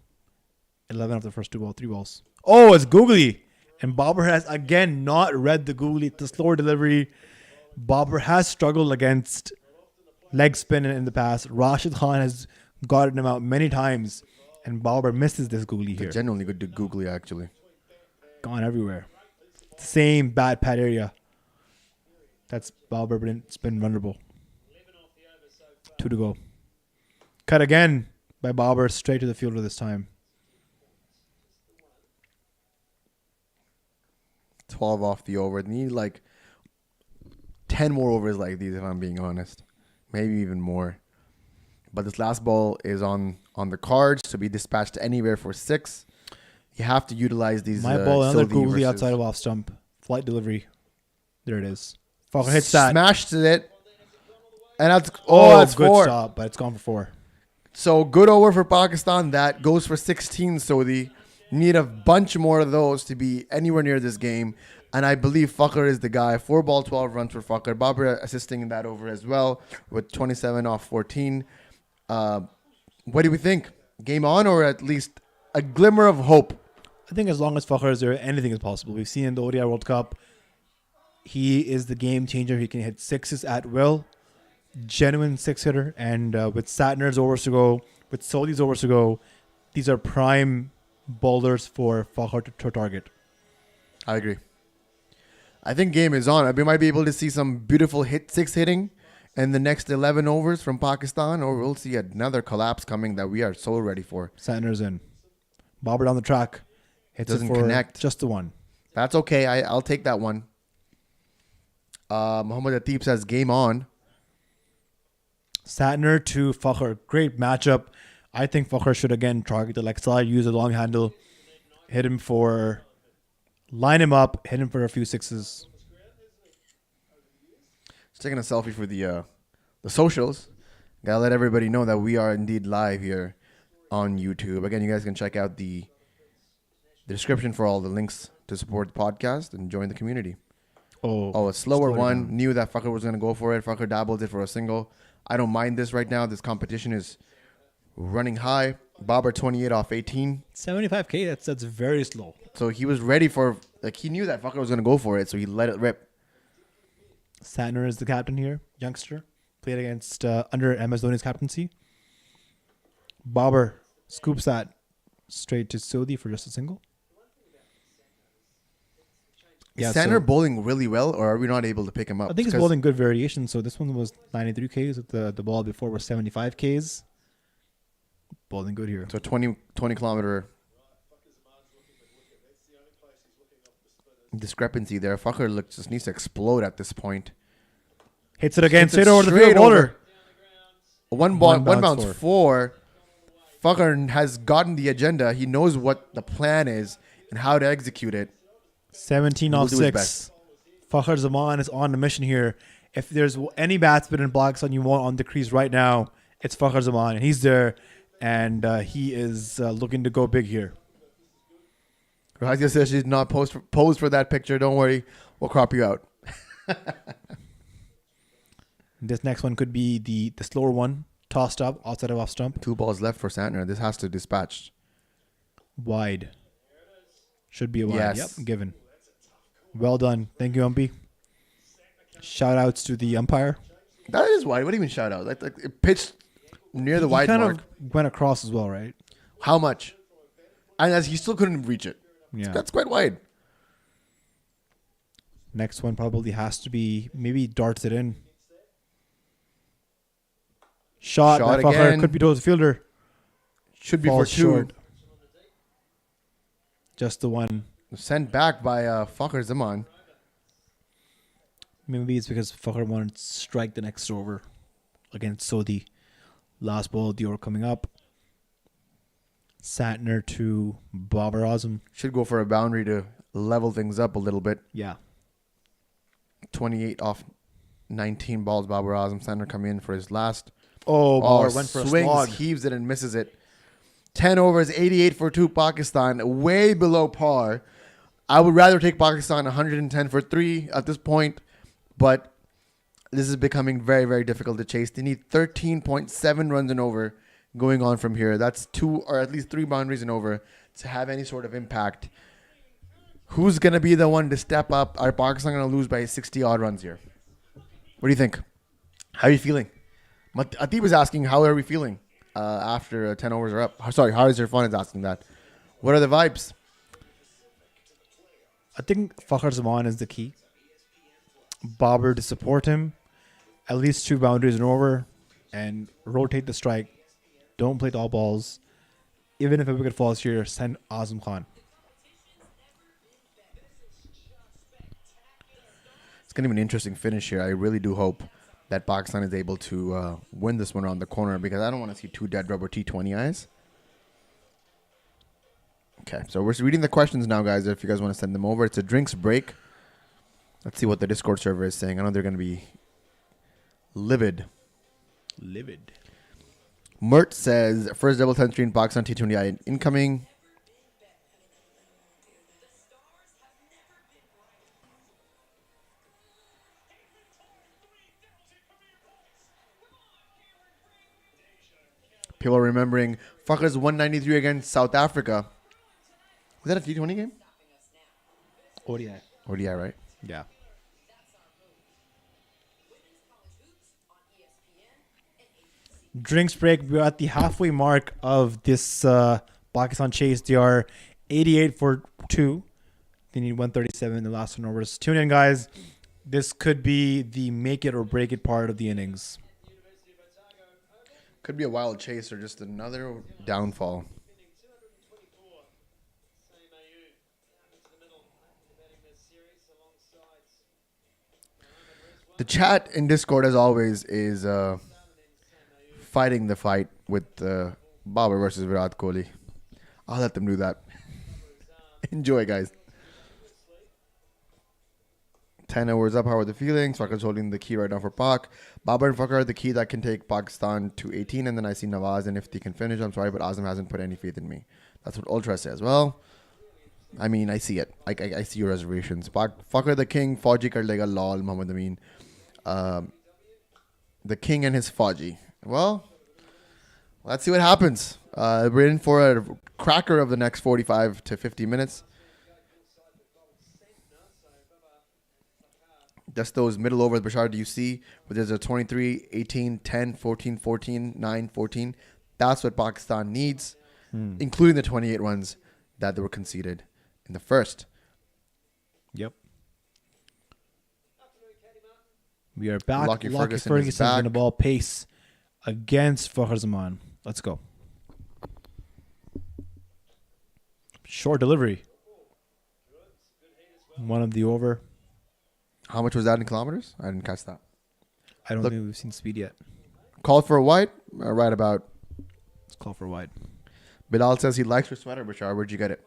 11 of the first 3 balls. Oh, it's googly. And Babar has again not read the googly. It's a slower delivery. Babar has struggled against leg spin in the past. Rashid Khan has gotten him out many times. And Babar misses this googly here. genuinely good to googly actually. Gone everywhere. Same bad pad area. That's Babar, but it's been vulnerable. 2 to go. Cut again by Babar, straight to the fielder this time. 12 off the over. Need like 10 more overs like these, if I'm being honest. Maybe even more. But this last ball is on the cards to be dispatched anywhere for 6. You have to utilize these. My ball, another Saudi googly versus- outside of off stump. Flight delivery. There it is. Fakhar hits that. Smashed it. And that's That's good 4. stop, but it's gone for 4. So good over for Pakistan. That goes for 16. So they need a bunch more of those to be anywhere near this game. And I believe Fakhr is the guy. 4 ball, 12 runs for Fakhr. Babar assisting in that over as well with 27 off 14. What do we think? Game on, or at least a glimmer of hope? I think as long as Fakhr is there, anything is possible. We've seen in the ODI World Cup, he is the game changer. He can hit sixes at will. Genuine six hitter. And with Satner's overs to go, with Sodi's overs to go, these are prime bowlers for Fakhr to target. I agree. I think game is on. We might be able to see some beautiful six hitting in the next 11 overs from Pakistan, or we'll see another collapse coming that we are so ready for. Satner's in. Babar down the track. Hits Doesn't it for connect. just the one. That's okay. I'll take that one. Muhammad Atib says game on. Satner to Fakhr. Great matchup. I think Fakhr should again target the leg side, use a long handle, hit him for, line him up, hit him for a few sixes. Just taking a selfie for the socials. Gotta let everybody know that we are indeed live here on YouTube. Again, you guys can check out the description for all the links to support the podcast and join the community. Oh, a slower one. Down. Knew that Fakhr was going to go for it. Fakhr dabbled it for a single. I don't mind this right now. This competition is running high. Babar 28 off 18. 75K, that's very slow. So he was ready for, he knew that Fakhr was going to go for it, so he let it rip. Satner is the captain here, youngster. Played against under MS Dhoni's captaincy. Babar scoops that straight to Sodhi for just a single. Is Satner bowling really well, or are we not able to pick him up? I think he's bowling good variation. So this one was 93 Ks. The ball before was 75 Ks. Bowling good here. So 20 kilometer discrepancy there. Fakhr just needs to explode at this point. Hits it again, Hits it straight over the straight field bowler. One bounce four. Fakhr has gotten the agenda. He knows what the plan is and how to execute it. 17 We'll off do his 6. best. Fakhr Zaman is on a mission here. If there's any batsman in Pakistan you want on the crease right now, it's Fakhr Zaman. And he's there, and he is looking to go big here. Razia says she did not pose for that picture. Don't worry. We'll crop you out. This next one could be the slower one. Tossed up, outside of off stump. 2 balls left for Satner. This has to dispatch. Wide. Should be a wide. Yes. Yep, given. Well done. Thank you, Umpy. Shout outs to the umpire. That is wide. What do you mean shout out? Like it pitched near the wide kind mark. of went across as well, right? How much? And as he still couldn't reach it. Yeah. That's quite wide. Next one probably has to be, maybe darts it in. Shot by Fakhr. again. Could be towards the fielder. Should be Falls for 2. short. Just the one. Sent back by Fakhr Zaman. Maybe it's because Fakhr wanted to strike the next over against Sodhi. Last ball of the over coming up. Satner to Babar Azam. Should go for a boundary to level things up a little bit. Yeah. 28 off 19 balls. Babar Azam. Satner come in for his last. Oh, Babar went for a swings, slog. heaves it and misses it. 10 overs, 88 for 2 Pakistan. Way below par. I would rather take Pakistan 110 for 3 at this point. But this is becoming very, very difficult to chase. They need 13.7 runs and over going on from here. That's 2 or at least 3 boundaries and over to have any sort of impact. Who's going to be the one to step up? Are Pakistan going to lose by 60 odd runs here? What do you think? How are you feeling? Atib is asking, how are we feeling after 10 overs are up? Sorry, how is your fun is asking that. What are the vibes? I think Fakhr Zaman is the key. Babar to support him. At least 2 boundaries and over. And rotate the strike. Don't play all balls. Even if a wicket falls here, send Azam Khan. It's going to be an interesting finish here. I really do hope that Pakistan is able to win this one around the corner because I don't want to see 2 dead rubber T20 eyes. Okay, so we're reading the questions now, guys. If you guys want to send them over, it's a drinks break. Let's see what the Discord server is saying. I know they're going to be livid. Livid. Mert says, first double century in Pakistan T20 incoming. People are remembering Fakhr's 193 against South Africa. Was that a T20 game? ODI. ODI, right? Yeah. Drinks break. We're at the halfway mark of this Pakistan chase. They are 88 for 2. They need 137 in the last turnovers. Tune in, guys. This could be the make it or break it part of the innings. Could be a wild chase or just another downfall. The chat in Discord, as always, is fighting the fight with Babar versus Virat Kohli. I'll let them do that. Enjoy, guys. 10 hours up. How are the feelings? Fakhr's holding the key right now for Pak. Babar and Fakhr are the key that can take Pakistan to 18. And then I see Nawaz and if they can finish. I'm sorry, but Azam hasn't put any faith in me. That's what Ultra says. Well, I mean, I see it. I see your reservations. Fakhr the king. Fauji kar lega lol. Muhammad Amin. The king and his Fauji. Well, let's see what happens. We're in for a cracker of the next 45 to 50 minutes. Just those middle overs, Bashar, do you see where there's a 23, 18, 10, 14, 14, 9, 14? That's what Pakistan needs, including the 28 runs that they were conceded in the first. Yep. We are back. Lockie Lockie Ferguson is Ferguson's back. going to ball pace against Fakhr Zaman. Let's go. Short delivery. One of the over. How much was that in kilometers? I didn't catch that. I don't Look. think we've seen speed yet. Called for a wide? Right about. Let's call for wide. Bilal says he likes your sweater, Bashar. Where'd you get it?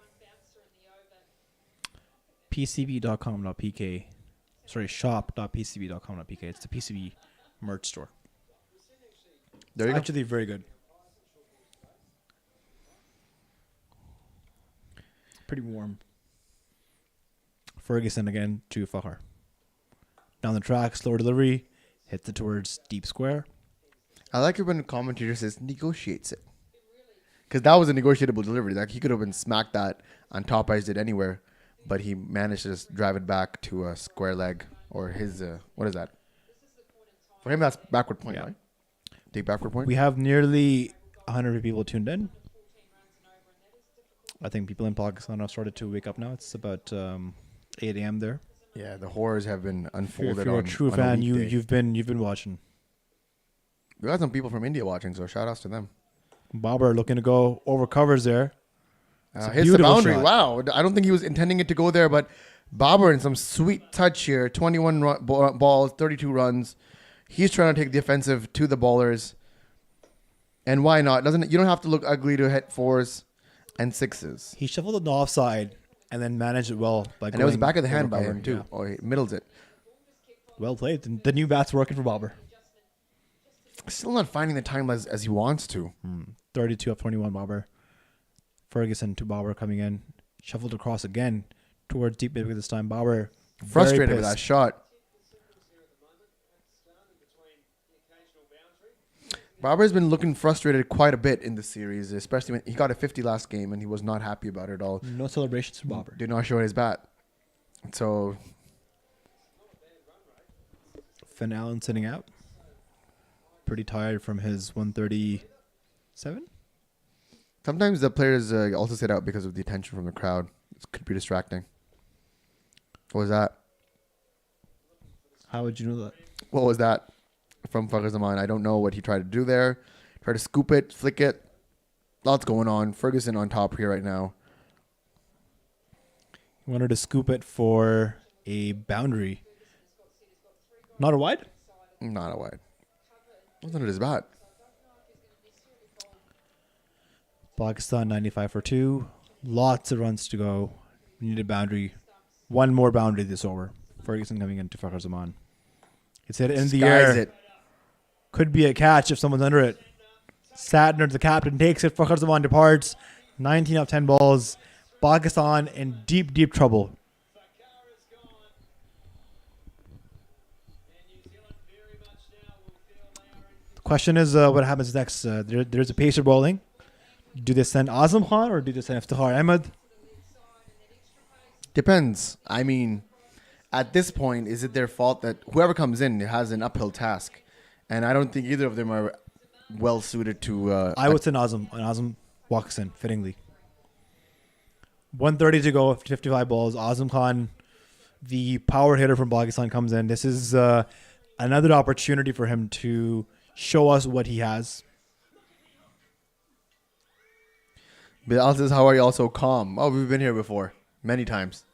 PCB.com.pk. Sorry, shop.pcb.com.pk. It's the PCB merch store. There you go. Actually, very good. Pretty warm. Ferguson again to Fakhr. Down the track, slower delivery. Hits it towards deep square. I like it when the commentator says negotiates it. Because that was a negotiable delivery. Like he could have been smacked that on top ice did anywhere. But he managed to just drive it back to a square leg. Or his, what is that? For him, that's backward point, Yeah. right? Take backward point? We have nearly 100 people tuned in. I think people in Pakistan have started to wake up now. It's about 8 a.m. there. Yeah, the horrors have been unfolded If you're on a true on fan, weekday. you've been watching. We got some people from India watching, so shout outs to them. Babar looking to go over covers there. It's a Hits the beautiful boundary. shot. Wow. I don't think he was intending it to go there, but Babar in some sweet touch here. 21 balls, 32 runs. He's trying to take the offensive to the bowlers. And why not? You don't have to look ugly to hit 4s and 6s. He shuffled on the offside and then managed it well by And it was going back of the hand over by cover. him, too. Yeah. Or he middles it. Well played. The new bat's working for Babar. Still not finding the time as he wants to. 32 up 21 Babar. Ferguson to Babar coming in. Shuffled across again towards deep mid this time. Babar Frustrated very with that pissed. shot. Babar's been looking frustrated quite a bit in the series, especially when he got a 50 last game and he was not happy about it at all. No celebrations for Babar. Did not show his bat. So Finn Allen sitting out. Pretty tired from his 137. sometimes the players also sit out because of the attention from the crowd. It could be distracting. What was that? How would you know that? What was that from Fakhr Zaman? I don't know what he tried to do there. Try to scoop it, flick it. Lots going on. Ferguson on top here right now. He wanted to scoop it for a boundary. Not a wide? Not a wide. Wasn't it his bat? Pakistan 95 for 2. Lots of runs to go. We need a boundary. One more boundary this over. Ferguson coming into Fakhr Zaman. It's hit in the air. Skies it. Could be a catch if someone's under it. Sadner, the captain, takes it. Fakhr Zaman departs. 19 of 10 balls. Pakistan in deep, deep trouble. Question is, what happens next? There's a pacer bowling. Do they send Azam Khan or do they send Iftihar Ahmed? Depends. I mean, at this point, is it their fault that whoever comes in has an uphill task? And I don't think either of them are well suited to. I would send Azam, and Azam walks in fittingly. 1:30 to go, 55 balls. Azam Khan, the power hitter from Pakistan, comes in. This is another opportunity for him to show us what he has. Bilal says, "How are you all so calm?" Oh, we've been here before many times.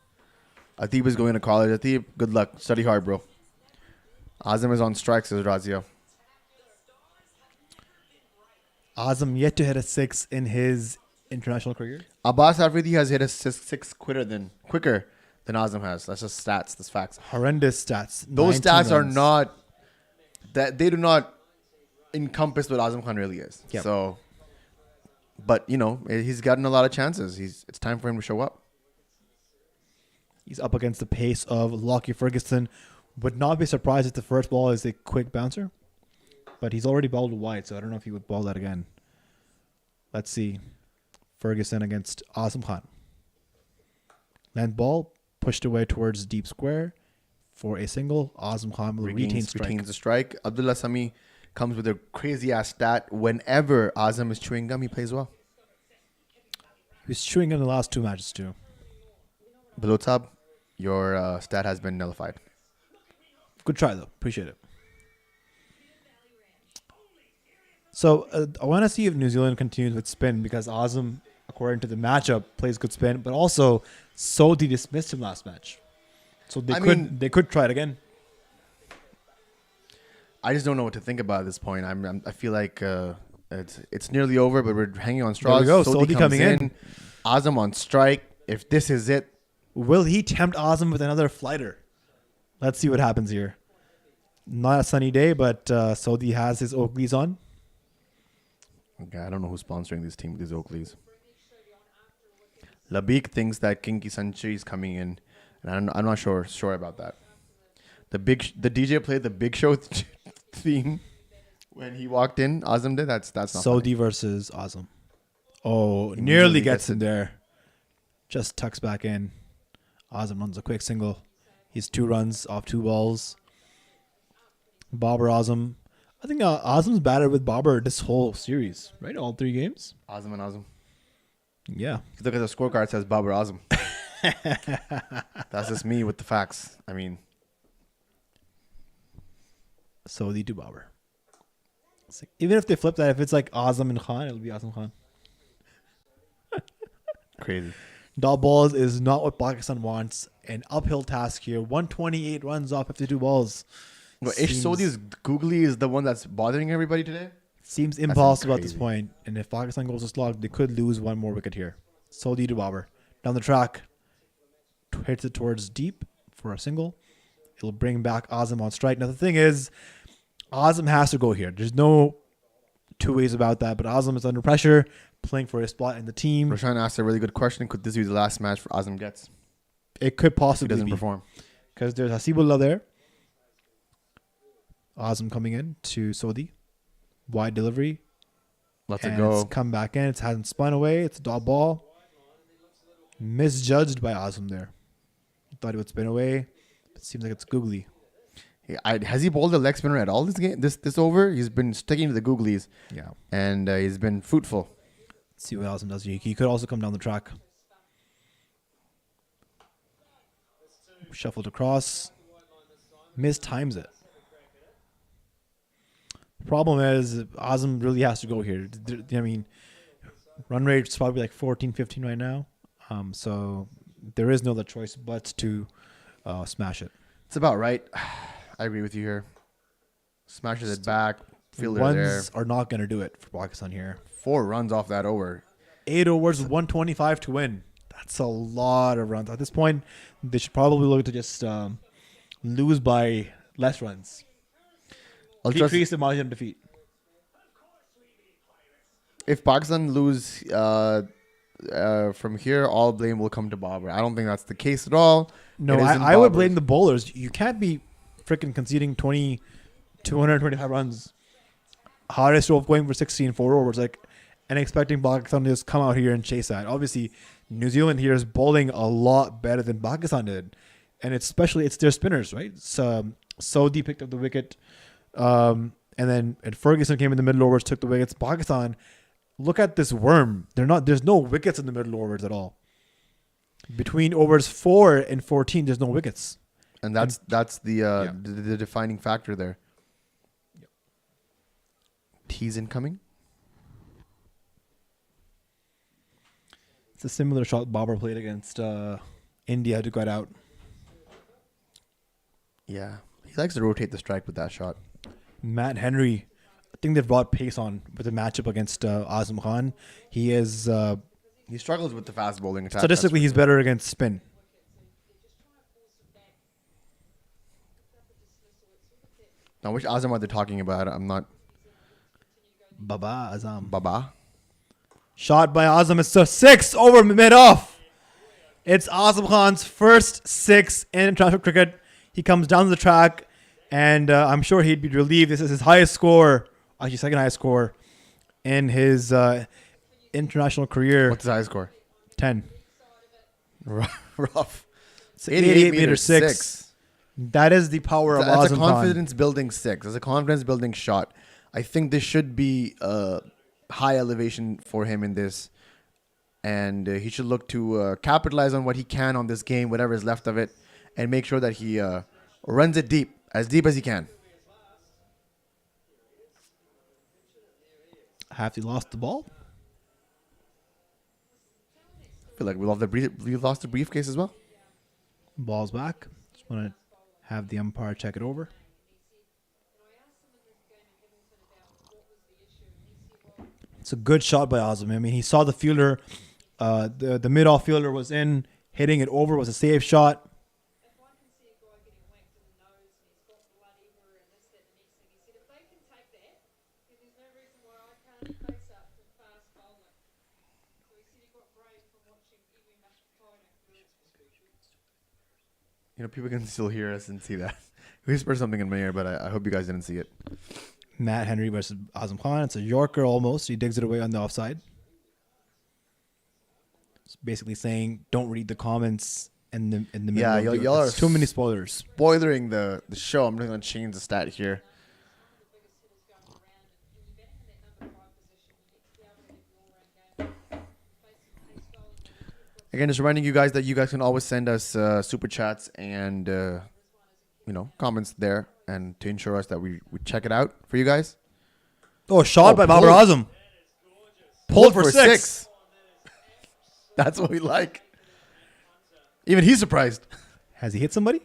Atib is going to college. Atib, good luck. Study hard, bro. Azam is on strike, says Razia. Azam yet to hit a 6 in his international career. Abbas Afridi has hit a six quicker than Azam has. That's just stats. That's facts. Horrendous stats. Those 19 stats are runs. not that they do not encompass what Azam Khan really is. Yep. So, but he's gotten a lot of chances. It's time for him to show up. He's up against the pace of Lockie Ferguson. Would not be surprised if the first ball is a quick bouncer. But he's already bowled wide, so I don't know if he would bowl that again. Let's see. Ferguson against Azam Khan. Length ball pushed away towards deep square for a single. Azam Khan will retain strike. Retains the strike. Abdullah Sami comes with a crazy ass stat. Whenever Azam is chewing gum, he plays well. He was chewing in the last 2 matches too. Bilotab, your stat has been nullified. Good try though. Appreciate it. So I want to see if New Zealand continues with spin because Azam, according to the matchup, plays good spin, but also Saudi dismissed him last match, so they could try it again. I just don't know what to think about at this point. I feel like it's nearly over, but we're hanging on straws. There we go. Saudi Saudi coming in. Azam on strike. If this is it, Will he tempt Azam with another flighter? Let's see what happens here. Not a sunny day, but Saudi has his Oakleys on. okay, I don't know who's sponsoring this team with these Oakleys. Labik thinks that Kinky Sanchi is coming in, and I'm not sure about that. The DJ played the Big Show theme when he walked in. Azam did. That's not Saudi versus Azam. Oh, nearly gets in there. Just tucks back in. Azam runs a quick single. He's 2 runs off 2 balls. Babar Azam. I think Azam's batted with Babar this whole series, right? All 3 games. Azam and Azam. Yeah. If you look at the scorecard, it says Babar Azam. That's just me with the facts. I mean, Saudi to Babar. It's like, even if they flip that, if it's like Azam and Khan, it'll be Azam Khan. crazy. Dot balls is not what Pakistan wants. An uphill task here. 128 runs off 52 balls. Well, Ish Sodi's googly is the one that's bothering everybody today. Seems impossible at this crazy. point. And if Pakistan goes to slog, they could lose 1 more wicket here. Saudi to Babar. Down the track. Hits it towards deep for a single. It'll bring back Azam on strike. Now the thing is, Azam has to go here. There's no 2 ways about that. But Azam is under pressure, playing for his spot in the team. Roshan asked a really good question. Could this be the last match for Azam gets? It could If he possibly doesn't be. perform. Because there's Hasibullah there. Azam coming in to Saudi. Wide delivery. Let's it And go. it's come back in. It hasn't spun away. It's a dot ball. Misjudged by Azam there. Thought it would spin away. It seems like it's googly. Has he bowled a leg spinner at all this game? This over? He's been sticking to the googlies, Yeah. and he's been fruitful. Let's see what Azam does here. He could also come down the track. Shuffled across. Mistimes it. The problem is Azam really has to go here. I mean, run rate's probably like 14, 15 right now. So there is no other choice but to smash it. It's about right. I agree with you here. Smashes it back. Fielder there. Ones are not going to do it for Pakistan here. 4 runs off that over. 8 overs, 125 to win. That's a lot of runs. At this point, they should probably look to just lose by less runs. Decrease the margin of defeat. If Pakistan lose from here, all blame will come to Babar. I don't think that's the case at all. No, It isn't I would Babar's. blame the bowlers. You can't be freaking conceding 225 runs Haris Rove going for 16 4 overs, like, and expecting Pakistan to just come out here and chase that. Obviously, New Zealand here is bowling a lot better than Pakistan did, and it's their spinners, right? Saudi picked up the wicket, and then Ferguson came in the middle overs, took the wickets. Pakistan, look at this worm. There's no wickets in the middle overs at all. Between overs 4 and 14, there's no wickets. And that's the defining factor there. T's incoming. It's a similar shot Babar played against India to get out. Yeah. He likes to rotate the strike with that shot. Matt Henry, I think they've brought pace on with the matchup against Azam Khan. He is He struggles with the fast bowling attack. statistically he's better against spin. Now, which Azam are they talking about? I'm not. Babar Azam. Baba. Shot by Azam. It's a 6 over mid-off. It's Azam Khan's first 6 in international cricket. He comes down the track, and I'm sure he'd be relieved. This is his highest score, actually second highest score in his international career. What's his high score? 10. Rough. It's 88 meter 6. That is the power of That's a Azam Khan. confidence building 6. That's a confidence building shot. I think this should be high elevation for him in this. And he should look to capitalize on what he can on this game, whatever is left of it, and make sure that he runs it deep as he can. Have he lost the ball? I feel like we lost the briefcase as well. Ball's back. Just want to have the umpire check it over. It's a good shot by Azam. I mean, he saw the fielder. The mid-off fielder was in. Hitting it over was a safe shot. You know, people can still hear us and see that. We whispered something in my ear, but I hope you guys didn't see it. Matt Henry versus Azam Khan. It's a Yorker almost. He digs it away on the offside. It's basically saying, don't read the comments in the middle. Yeah, of y'all are It's too many spoilers. Spoiling the show. I'm just going to change the stat here. Again, just reminding you guys that you guys can always send us super chats and comments there, and to ensure us that we check it out for you guys. Oh, shot by Babar pulled. Azam. Pulled for 6. That's what we like. Even he's surprised. Has he hit somebody?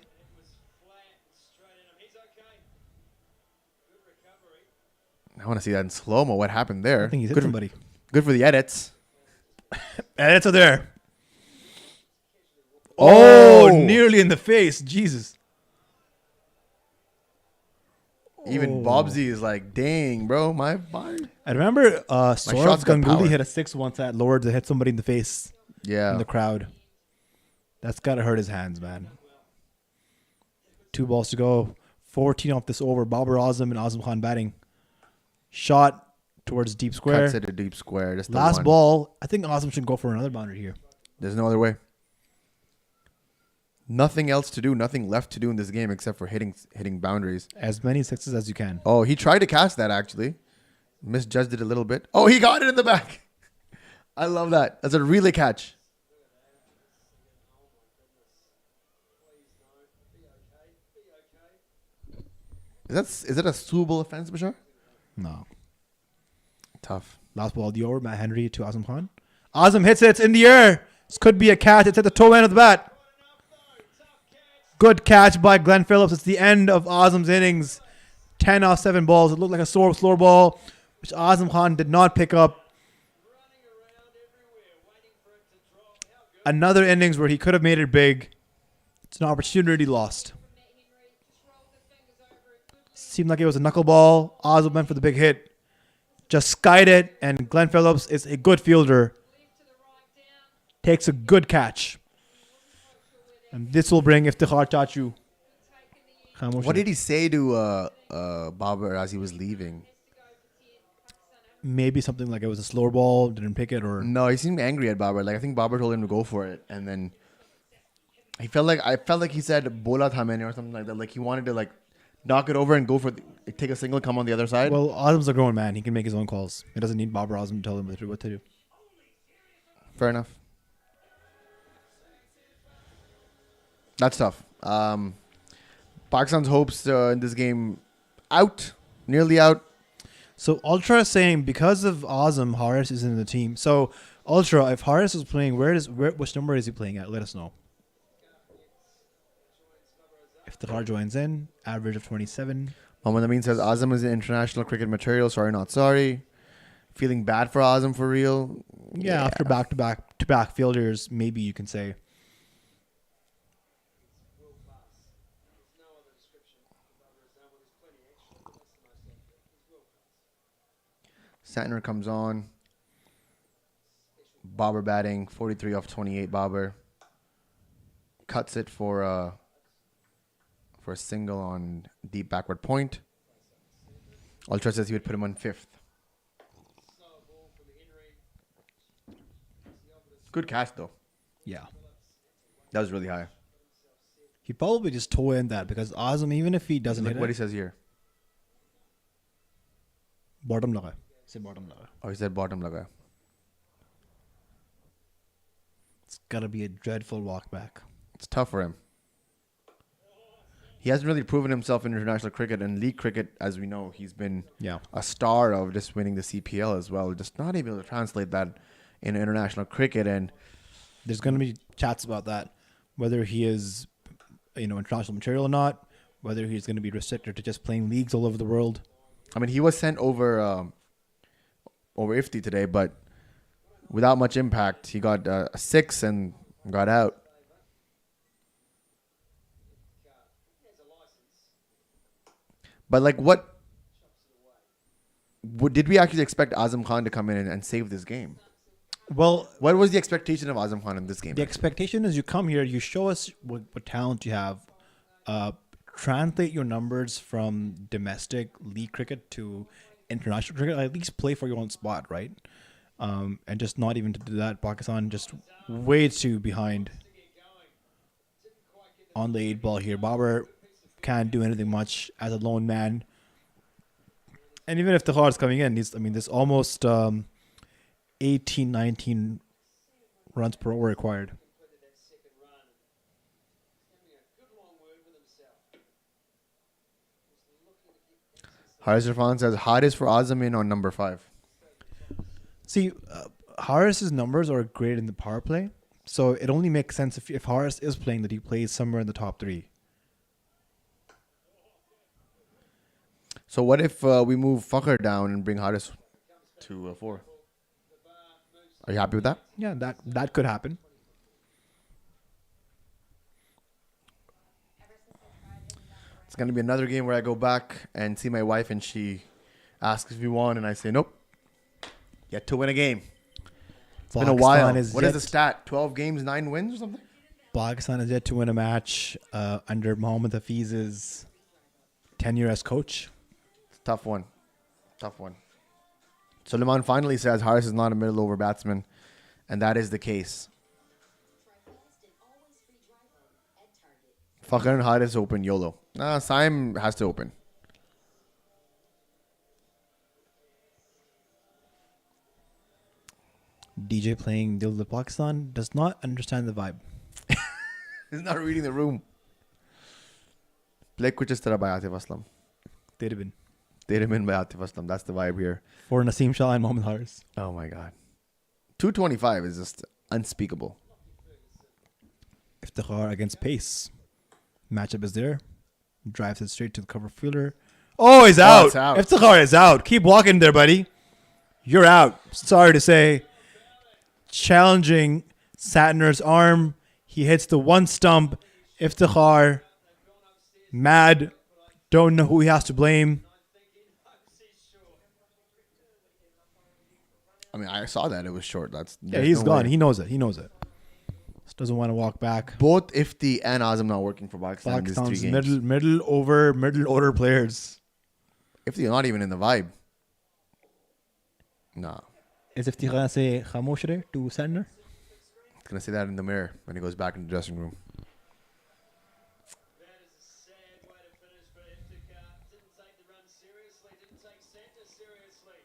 I want to see that in slow-mo. What happened there? I think he's hit Good somebody. Good for the edits. And it's there. Oh, nearly in the face. Jesus. Even Bobsy is like, dang, bro, my body. I remember shot's Saurav got power. Ganguly hit a 6 once at lower to hit somebody in the face in Yeah. the crowd. That's got to hurt his hands, man. 2 balls to go. 14 off this over. Babar Azam and Azam Khan batting. Shot towards deep square. Cuts it a deep square. Just the Last one. ball. I think Azam should go for another boundary here. There's no other way. Nothing else to do. Nothing left to do in this game except for hitting boundaries. As many 6s as you can. Oh, he tried to cast that actually. Misjudged it a little bit. Oh, he got it in the back. I love that. That's a relay catch. Is that a suitable offense, Bashar? No. Tough. Last ball of the over. Matt Henry to Azam Khan. Azam hits it. It's in the air. This could be a catch. It's at the toe end of the bat. Good catch by Glenn Phillips. It's the end of Azam's innings. 10 off 7 balls. It looked like a slow ball, which Azam Khan did not pick up. Another innings where he could have made it big. It's an opportunity lost. Seemed like it was a knuckleball. Azam went for the big hit. Just skied it, and Glenn Phillips is a good fielder. Takes a good catch. And this will bring Iftikhar Chachu. What did he say to Babar as he was leaving? maybe something like it was a slower ball, didn't pick it, or No, he seemed angry at Babar. Like I think Babar told him to go for it, and then I felt like he said "bola tha maine" or something like that. Like he wanted to like knock it over and go for take a single, come on the other side. well, Azam's a grown man. He can make his own calls. He doesn't need Babar Azam to tell him what to do. Fair enough. That's tough. Pakistan's hopes in this game out, nearly out. So Ultra is saying because of Azam, Haris is in the team. So Ultra, if Haris is playing, which number is he playing at? Let us know. If the car joins in, average of 27. Mohammad Amin says Azam is an international cricket material. Sorry, not sorry. Feeling bad for Azam for real. Yeah, after back-to-back failures, maybe you can say. World class. There's no other description of Azam. Well, there's plenty extra, but that's the most accurate. He's world class. Santner comes on. Babar batting, 43 off 28. Babar cuts it for a single on deep backward point. Ultra says he would put him on fifth. Good catch though. Yeah. That was really high. He probably just toe in that because Azam, even if he doesn't Look hit what he it, says here. bottom laga. Say bottom laga. Oh, he said bottom laga. It's gotta be a dreadful walk back. It's tough for him. He hasn't really proven himself in international cricket and league cricket, as we know. He's been Yeah. a star of just winning the CPL as well. Just not able to translate that in international cricket. And There's gonna be chats about that, whether he is, international material or not, whether he's gonna be restricted to just playing leagues all over the world. I mean, he was sent over IFTI today, but without much impact. He got a 6 and got out. But like, did we actually expect Azam Khan to come in and save this game? Well, What was the expectation of Azam Khan in this game? the expectation is you come here, you show us what talent you have, translate your numbers from domestic league cricket to international cricket. At least play for your own spot, right? And just not even to do that. Pakistan just way too behind on the 8 ball here. Babar can't do anything much as a lone man. And even if the is coming in, there's almost 18, 19 runs per over required. Haris Irfan says Haris for Azam in on number 5. See, Haris's numbers are great in the power play, so it only makes sense if Haris is playing that he plays somewhere in the top 3. So what if we move Fakhr down and bring Haris to 4? Are you happy with that? Yeah, that could happen. It's going to be another game where I go back and see my wife and she asks if we won and I say, nope. Yet to win a game. It's been a while. What is the stat? 12 games, 9 wins or something? Pakistan is yet to win a match under Mohammad Hafiz's tenure as coach. It's a tough one. Tough one. Suleiman finally says Haris is not a middle over batsman, and that is the case. Fakhr and Haris open YOLO. Saim has to open. DJ playing Dil de Pakistan does not understand the vibe. He's not reading the room. Play Kuch Is Tarah by Atif Aslam. They'd been Tere Min by Atif Aslam. That's the vibe here. for Naseem Shah and Mohammad Haris. Oh my God. 225 is just unspeakable. Iftikhar against Pace. Matchup is there. Drives it straight to the cover fielder. Oh, he's out. It's out. Iftikhar is out. Keep walking there, buddy. You're out. Sorry to say. Challenging Satner's arm. He hits the one stump. Iftikhar. Mad. Don't know who he has to blame. I mean, I saw that. It was short. Yeah, he's gone. He knows it. Just doesn't want to walk back. Both Ifti and Azam not working for Pakistan in these 3 Pakistan's games. middle order players. Ifti not even in the vibe. Nah. Is if gonna say Khamosh to Sandner? He's gonna say that in the mirror when he goes back in the dressing room. That is a sad way to finish for Iftika. Didn't take the run seriously, didn't take Santa seriously.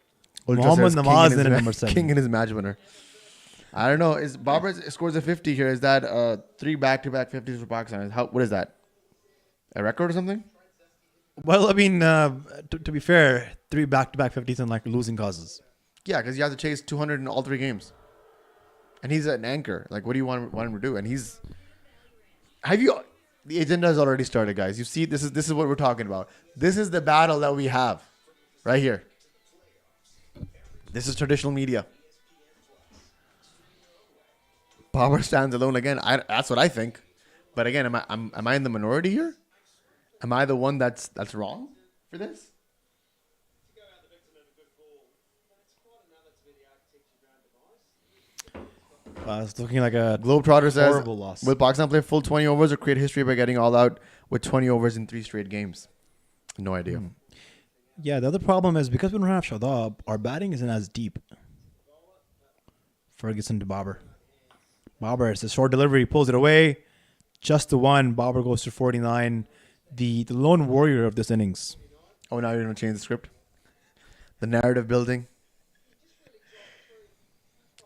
Ultra Mohammad says king Nawaz in his in at ma- number 7. King in his match winner. I don't know. Is Babar scores a 50 here? Is that 3 back-to-back 50s for Pakistan? What is that? A record or something? Well, I mean, to be fair, 3 back-to-back 50s and like losing causes. Yeah, because you have to chase 200 in all 3 games. And he's an anchor. Like, what do you want him to do? And he's... The agenda has already started, guys. You see, this is what we're talking about. This is the battle that we have. Right here. This is traditional media. Power stands alone again. That's what I think. But again, am I in the minority here? Am I the one that's wrong for this? To go out the victim of a good ball, that's quite another to be the architecture ground device. It's looking like a Globetrotter says, horrible loss. will Pakistan play full 20 overs or create history by getting all out with 20 overs in 3 straight games? No idea. Yeah, the other problem is because we don't have Shadab, our batting isn't as deep. Ferguson to Babar. Babar, it's a short delivery, pulls it away. Just the one. Babar goes to 49. The lone warrior of this innings. Oh, now you're going to change the script? The narrative building?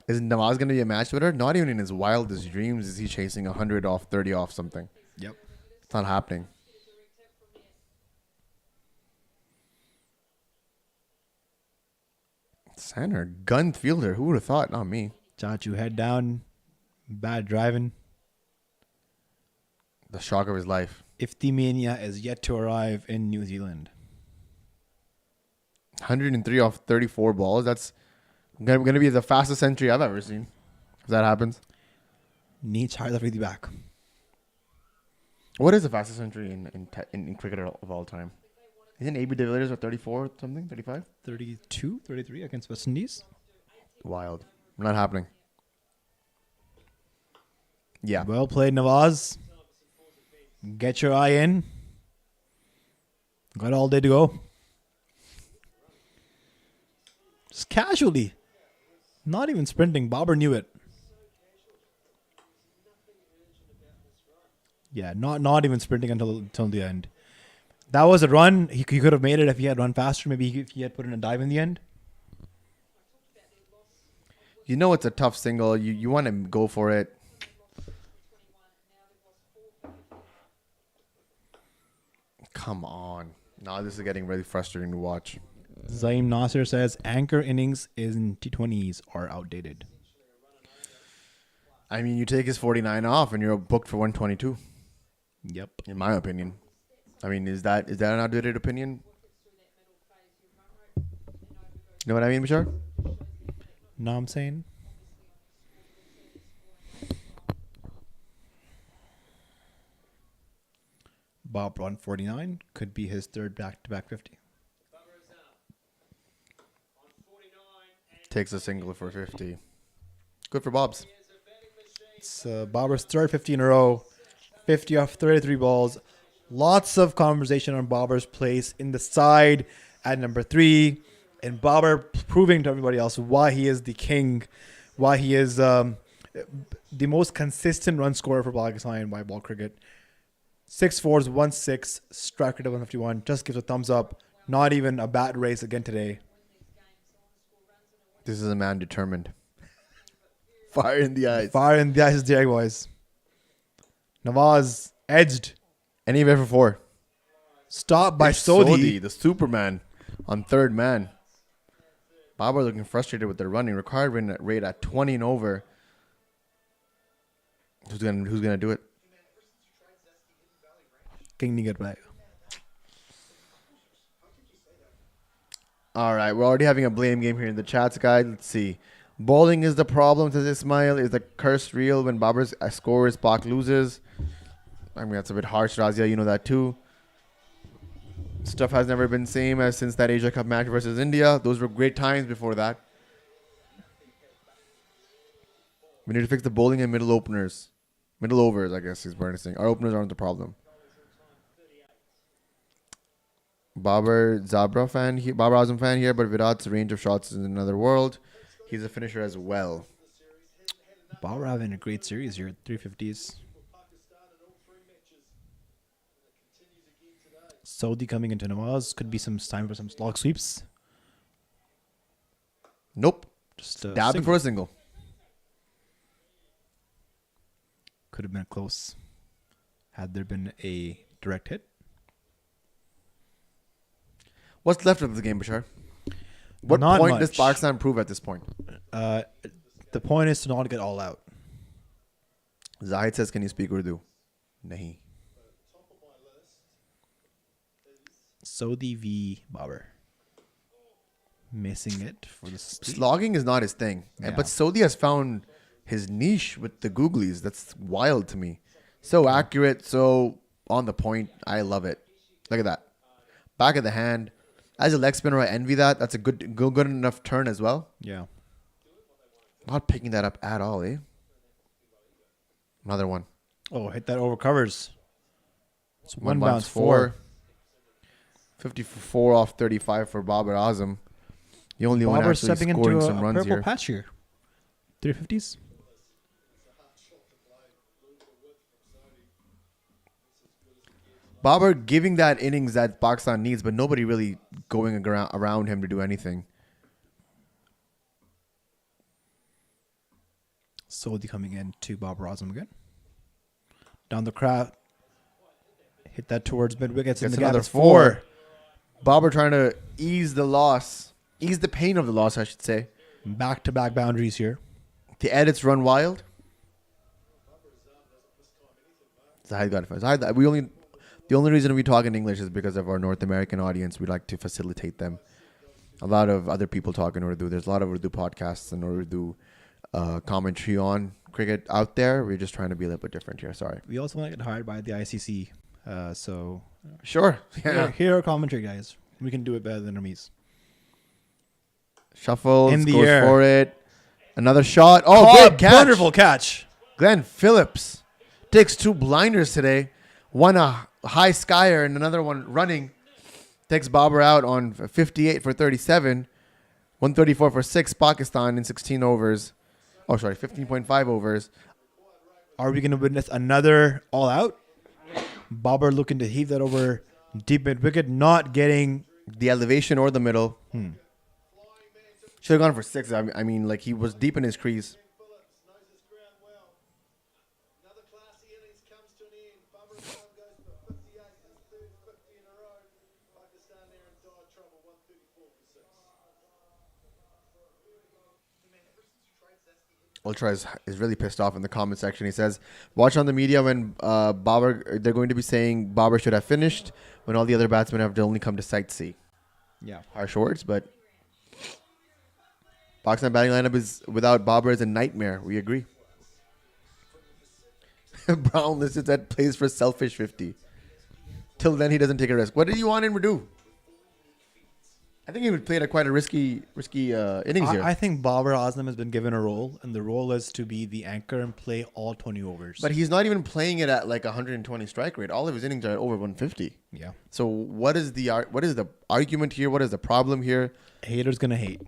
Is Nawaz going to be a match winner? Not even in his wildest dreams is he chasing 100 off, 30 off something. Yep. It's not happening. Center, gun fielder. Who would have thought? Not me. Chachu head down. Bad driving. The shock of his life. Ifti Mania is yet to arrive in New Zealand. 103 off 34 balls. That's going to be the fastest century I've ever seen. If that happens. Needs hard the back. What is the fastest century in cricket of all time? Isn't A.B. de Villiers or 34 something? 35? 32, 33 against West Indies. Wild. Not happening. Yeah. Well played, Nawaz. Get your eye in. Got all day to go. Just casually. Not even sprinting. Babar knew it. Yeah, not even sprinting until the end. That was a run. He could have made it if he had run faster. Maybe if he had put in a dive in the end. You know it's a tough single. You want to go for it. Come on. Now this is getting really frustrating to watch. Zaim Nasser says anchor innings in T20s are outdated. I mean, you take his 49 off and you're booked for 122, Yep. in my opinion. I mean, is that an outdated opinion? You know what I mean, Bashar? Know what I'm saying? Bob 149 could be his third back-to-back 50. Babar Azam on 49 and Takes a single for 50. Good for Bob's. he is a betting machine. It's Babar's third 50 in a row. 50 off 33 balls. Lots of conversation on Babar's place in the side at number 3. And Babar proving to everybody else why he is the king. Why he is the most consistent run scorer for Pakistan white ball cricket. 6 fours, 1 6, strike rate of 151. Just gives a thumbs up. Not even a bat race again today. This is a man determined. Fire in the eyes. Fire in the eyes there, boys. Nawaz edged. And he went for 4. Stopped by It's Sodhi. the Superman, on third man. Babar looking frustrated with their running. Required run rate at 20 and over. Who's gonna do it? King नहीं कर पाएगा. All right, we're already having a blame game here in the chats, guys. Let's see. Bowling is the problem, says Ismail. Is the curse real when Babar's scores, Pak loses? I mean, that's a bit harsh, Razia. You know that too. Stuff has never been same as since that Asia Cup match versus India. Those were great times before that. We need to fix the bowling and middle openers. Middle overs, I guess, is Bernie saying. Our openers aren't the problem. Babar Azam fan here, but Virat's range of shots is in another world. He's a finisher as well. Babar having a great series here. 350s. Saudi coming into Nawaz. Could be some time for some slog sweeps. Nope. Just Dabbing for a single. Could have been close had there been a direct hit. What's left of the game, Bashar? What Not point does much. Pakistan prove at this point? The point is to not get all out. Zahid says, can you speak Urdu? Nahi. Saudi v Babar. Missing it for the sweep. Slogging is not his thing. Yeah. But Saudi has found his niche with the googlies. That's wild to me. So accurate, so on the point. I love it. Look at that. Back of the hand. As a leg spinner, I envy that. That's a good enough turn as well. Yeah. Not picking that up at all, eh? Another one. Oh, hit that over covers. It's one bounce bounce, 4. 54 off 35 for Babar Azam. The only one Babar actually stepping into scoring a some runs purple here. patch here. 350s. Babar giving that innings that Pakistan needs, but nobody really going around him to do anything. Saudi coming in to Babar Azam again. Down the crowd. Hit that towards mid wickets in Gets the gap. another It's 4. Babar trying to ease the pain of the loss, I should say. Back-to-back boundaries here. The edits run wild. Zahid got it. Zahid, the only reason we talk in English is because of our North American audience. We like to facilitate them. A lot of other people talk in Urdu. There's a lot of Urdu podcasts and Urdu commentary on cricket out there. We're just trying to be a little bit different here. Sorry. We also want to get hired by the ICC. So Sure. Yeah. here are commentary, guys. We can do it better than Ramiz. Shuffles, In the goes air. for it. Another shot. Oh, big catch. Wonderful catch. Glenn Phillips takes 2 blinders today. One a high skyer and another one running. Takes Babar out on 58 for 37. 134 for 6 Pakistan in 16 overs. Oh, sorry, 15.5 overs. Are we going to witness another all out? Babar looking to heave that over deep mid wicket, not getting. The elevation or the middle. Should have gone for 6. I mean, like he was deep in his crease. Phillips knows his ground well. Another classy innings comes to an end. Babar Azam goes for 58, his third 50 in a row. Pakistan there in dire trouble, 134 for 6. Ultra is really pissed off in the comment section. He says, watch on the media when they're going to be saying Babar should have finished when all the other batsmen have only come to sightsee. Yeah. Harsh words, but Pakistan batting lineup is without Babar is a nightmare. We agree. Brown listed that plays for selfish 50. Till then, he doesn't take a risk. What did you want him to do? I think he would play at quite a risky innings here. I think Babar Azam has been given a role, and the role is to be the anchor and play all 20 overs. But he's not even playing it at like 120 strike rate. All of his innings are at over 150. yeah, So what is the argument here? What is the problem here? haters gonna hate.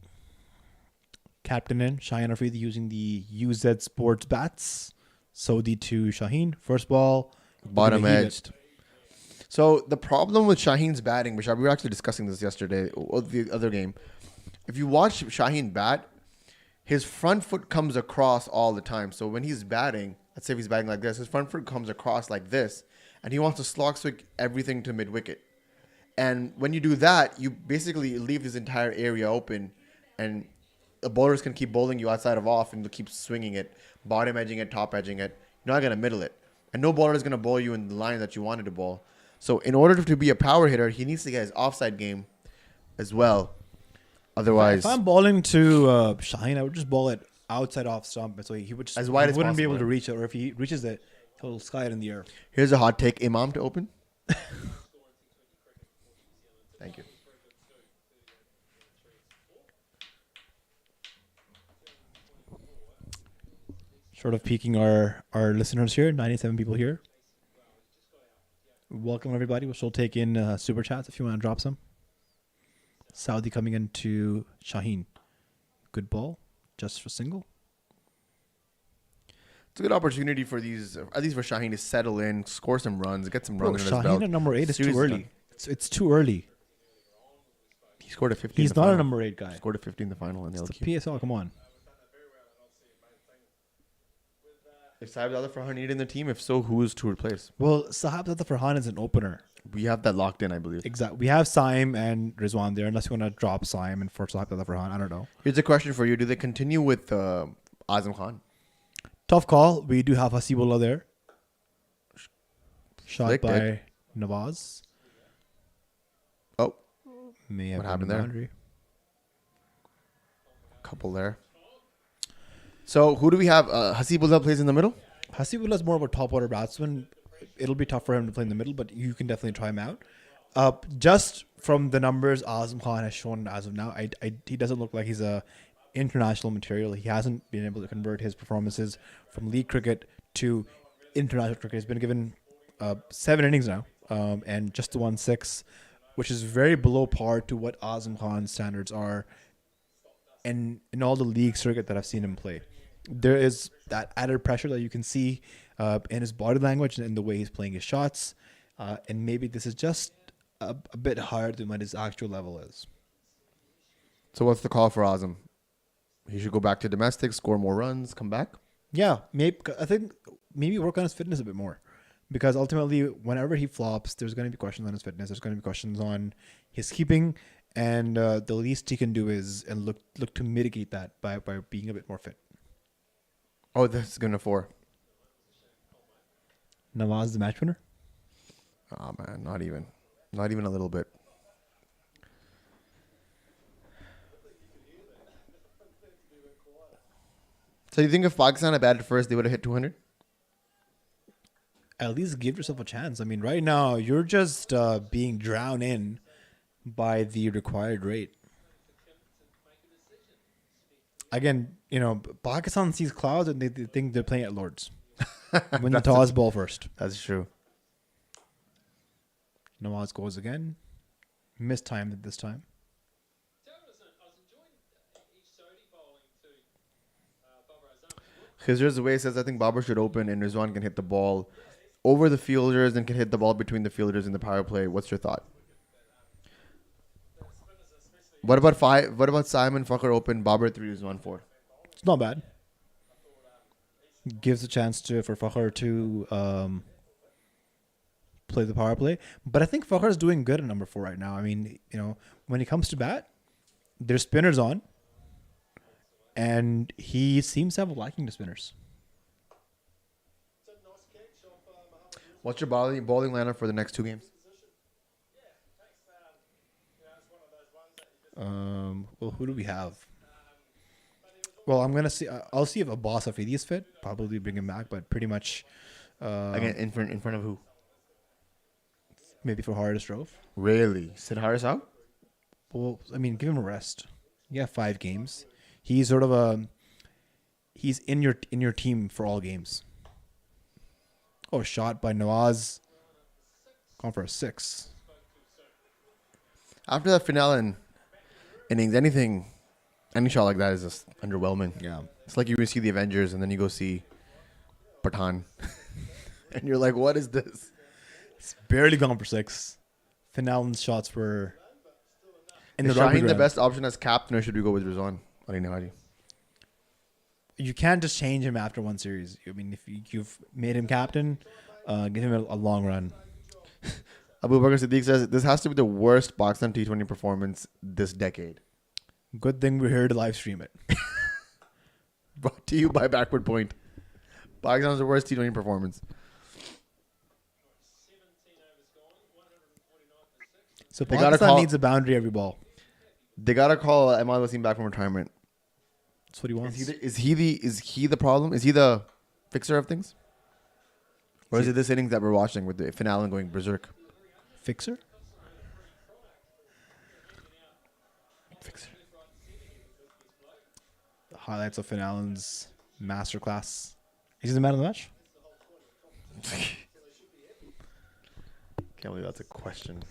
Captain in Shaheen Afridi using the UZ Sports bats. Saudi to Shaheen. First ball, Bottom gonna heave edged. So the problem with Shaheen's batting, which we were actually discussing this yesterday, or the other game. If you watch Shaheen bat, his front foot comes across all the time. So when he's batting, let's say if he's batting like this, his front foot comes across like this, and he wants to slog swing everything to mid wicket. And when you do that, you basically leave this entire area open, and the bowlers can keep bowling you outside of off, and they'll keep swinging it, bottom edging it, top edging it. You're not gonna middle it, and no bowler is gonna bowl you in the line that you wanted to bowl. So in order to be a power hitter, he needs to get his offside game as well. Otherwise, If I'm bowling to Shaheen, I would just bowl it outside off stump, so he would just, As wide he as wouldn't be possible. able to reach it, or if he reaches it, he'll sky it in the air. here's a hot take: Imam to open. Thank you. Sort of peaking our listeners here, 97 people here. Welcome everybody. We'll still take in super chats if you want to drop some. Saudi coming into Shaheen. Good ball, just for single. It's a good opportunity for these, at least for Shaheen, to settle in, score some runs, get some Bro, runs under his Shaheen belt. at number 8 is Series too is early. done. It's too early. He scored a 50. He's in the not final. a number 8 guy. Scored a 50 in the final in the It's LQ. the PSL. Come on. If Saib Dada Farhan needed in the team, if so, who is to replace? Well, Sahab Zada Farhan is an opener. We have that locked in, I believe. Exactly. We have Saim and Rizwan there, unless you want to drop Saim and for Sahab Zada Farhan. I don't know. Here's a question for you: do they continue with Azam Khan? Tough call. We do have Hasibullah there. Shot Flicked by it. Nawaz. Oh, May have What been happened a there? boundary. couple there. So who do we have? Hasibullah plays in the middle. Hasibullah is more of a top order batsman. It'll be tough for him to play in the middle, but you can definitely try him out. Just from the numbers Azam Khan has shown as of now, he doesn't look like he's a international material. He hasn't been able to convert his performances from league cricket to international cricket. He's been given 7 innings now, and just the 1-6, which is very below par to what Azam Khan's standards are in all the league circuit that I've seen him play. There is that added pressure that you can see in his body language and in the way he's playing his shots. And maybe this is just a bit higher than what his actual level is. So what's the call for Azam? He should go back to domestic, score more runs, come back. Yeah, I think maybe work on his fitness a bit more. Because ultimately, whenever he flops, there's going to be questions on his fitness. There's going to be questions on his keeping. And the least he can do is look to mitigate that by being a bit more fit. Oh, this is gonna 4. Nawaz, the match winner? Oh man, not even a little bit. So you think if Pakistan had batted first, they would have hit 200? At least give yourself a chance. I mean, right now, you're just being drowned in by the required rate. Again, Pakistan sees clouds and they think they're playing at Lords. Win the toss, ball first. That's true. Nawaz goes again. Mistimed it this time. I was enjoying each Saudi bowling to Babar Azam. Khizr's the way says I think Babar should open and Rizwan can hit the ball over the fielders and can hit the ball between the fielders in the power play. What's your thought? What about 5? What about Simon Fakhr open, Babar 3, Rizwan 4? It's not bad. Gives a chance for Fakhr to play the power play. But I think Fakhr is doing good at number 4 right now. I mean, when he comes to bat, there's spinners on. And he seems to have a liking to spinners. What's your bowling lineup for the next 2 games? Well, who do we have? Well, I'm gonna see. I'll see if Abbas Afidi is fit. Probably bring him back, but pretty much Again, in front of who? maybe for Haris Drove. Really? Sid Harris out? Well, I mean, give him a rest. Yeah, 5 games. He's sort of he's in your team for all games. Oh, shot by Nawaz. Gone for a 6. After that finale innings, any shot like that is just underwhelming. Yeah. It's like you see the Avengers and then you go see Pathan. And you're like, what is this? It's barely gone for 6. Finalen's shots were in Is the rugby Shaheen the ground. best option as captain or should we go with Rizwan? You can't just change him after one series. I mean, if you've made him captain, give him a long run. Abu Bakr Siddiq says this has to be the worst Pakistan T20 performance this decade. Good thing we're here to live stream it. Brought to you by Backward Point. Pakistan's the worst T20 performance. 17 overs gone, 149 for 6. So They gotta Pakistan call- needs a boundary every ball. They gotta call Ahmad Wasim back from retirement. That's what he wants. Is he the problem? Is he the fixer of things? Or is it this innings that we're watching with the finale going berserk? Fixer? Fixer. Highlights of Finn Allen's masterclass. Is he the man of the match? Can't believe that's a question.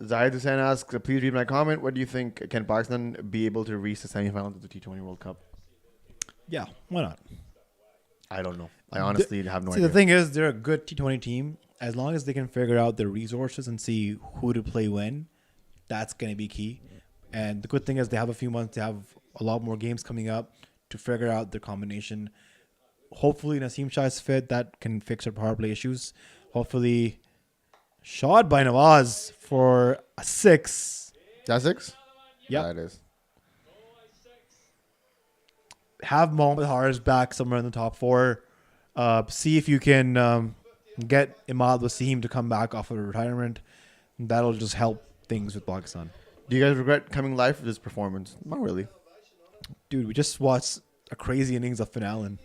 Zahid Hussain asks, please read my comment. What do you think? Can Pakistan be able to reach the semifinals of the T20 World Cup? Yeah, why not? I don't know. I honestly have no See, idea. the thing is, they're a good T20 team. As long as they can figure out their resources and see who to play when, that's going to be key. And the good thing is they have a few months. They have a lot more games coming up to figure out their combination. Hopefully, Naseem Shah is fit. That can fix our power play issues. Hopefully, shot by Nawaz for a 6. That's 6? Yep. That is. Have Mohammad Haris back somewhere in the top 4. See if you can get Imad Wasim to come back off of retirement. That'll just help things with Pakistan. Do you guys regret coming live for this performance? Not really. Dude, we just watched a crazy innings of Finn Allen.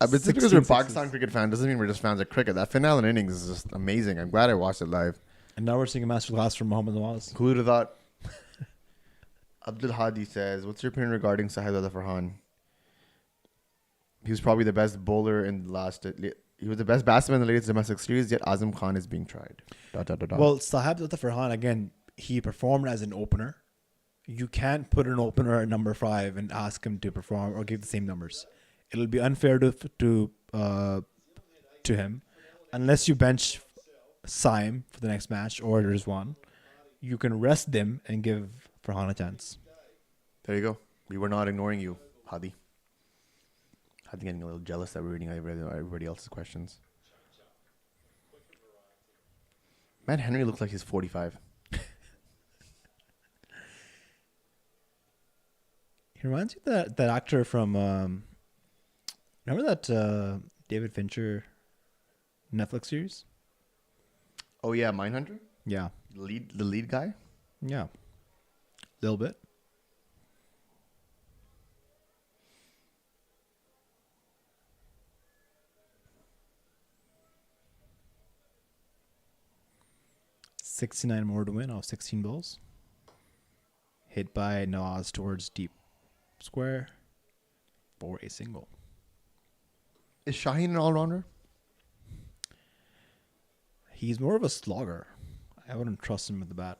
But just because 16 we're Pakistan sixes. cricket fans doesn't mean we're just fans of cricket. That Finn Allen innings is just amazing. I'm glad I watched it live. And now we're seeing a masterclass from Mohammad Nawaz. Who would have thought? Abdul Hadi says, what's your opinion regarding Sahid Farhan? He was probably the best bowler in the last... He was the best batsman in the latest domestic series, yet Azam Khan is being tried. ... Well, Sahib Zafar Farhan, again, he performed as an opener. You can't put an opener at number 5 and ask him to perform or give the same numbers. It'll be unfair to him. Unless you bench Saim for the next match or Rizwan, you can rest them and give Farhan a chance. There you go. We were not ignoring you, Hadi. Hadi getting a little jealous that we're reading everybody else's questions. Matt Henry looks like he's 45. He reminds me of that actor from remember that David Fincher Netflix series? Oh yeah, Mindhunter? Yeah. The lead guy? Yeah. A little bit. $69 more to win off 16 balls. Hit by Nawaz towards deep square for a single. Is Shaheen an all-rounder? He's more of a slogger. I wouldn't trust him with the bat.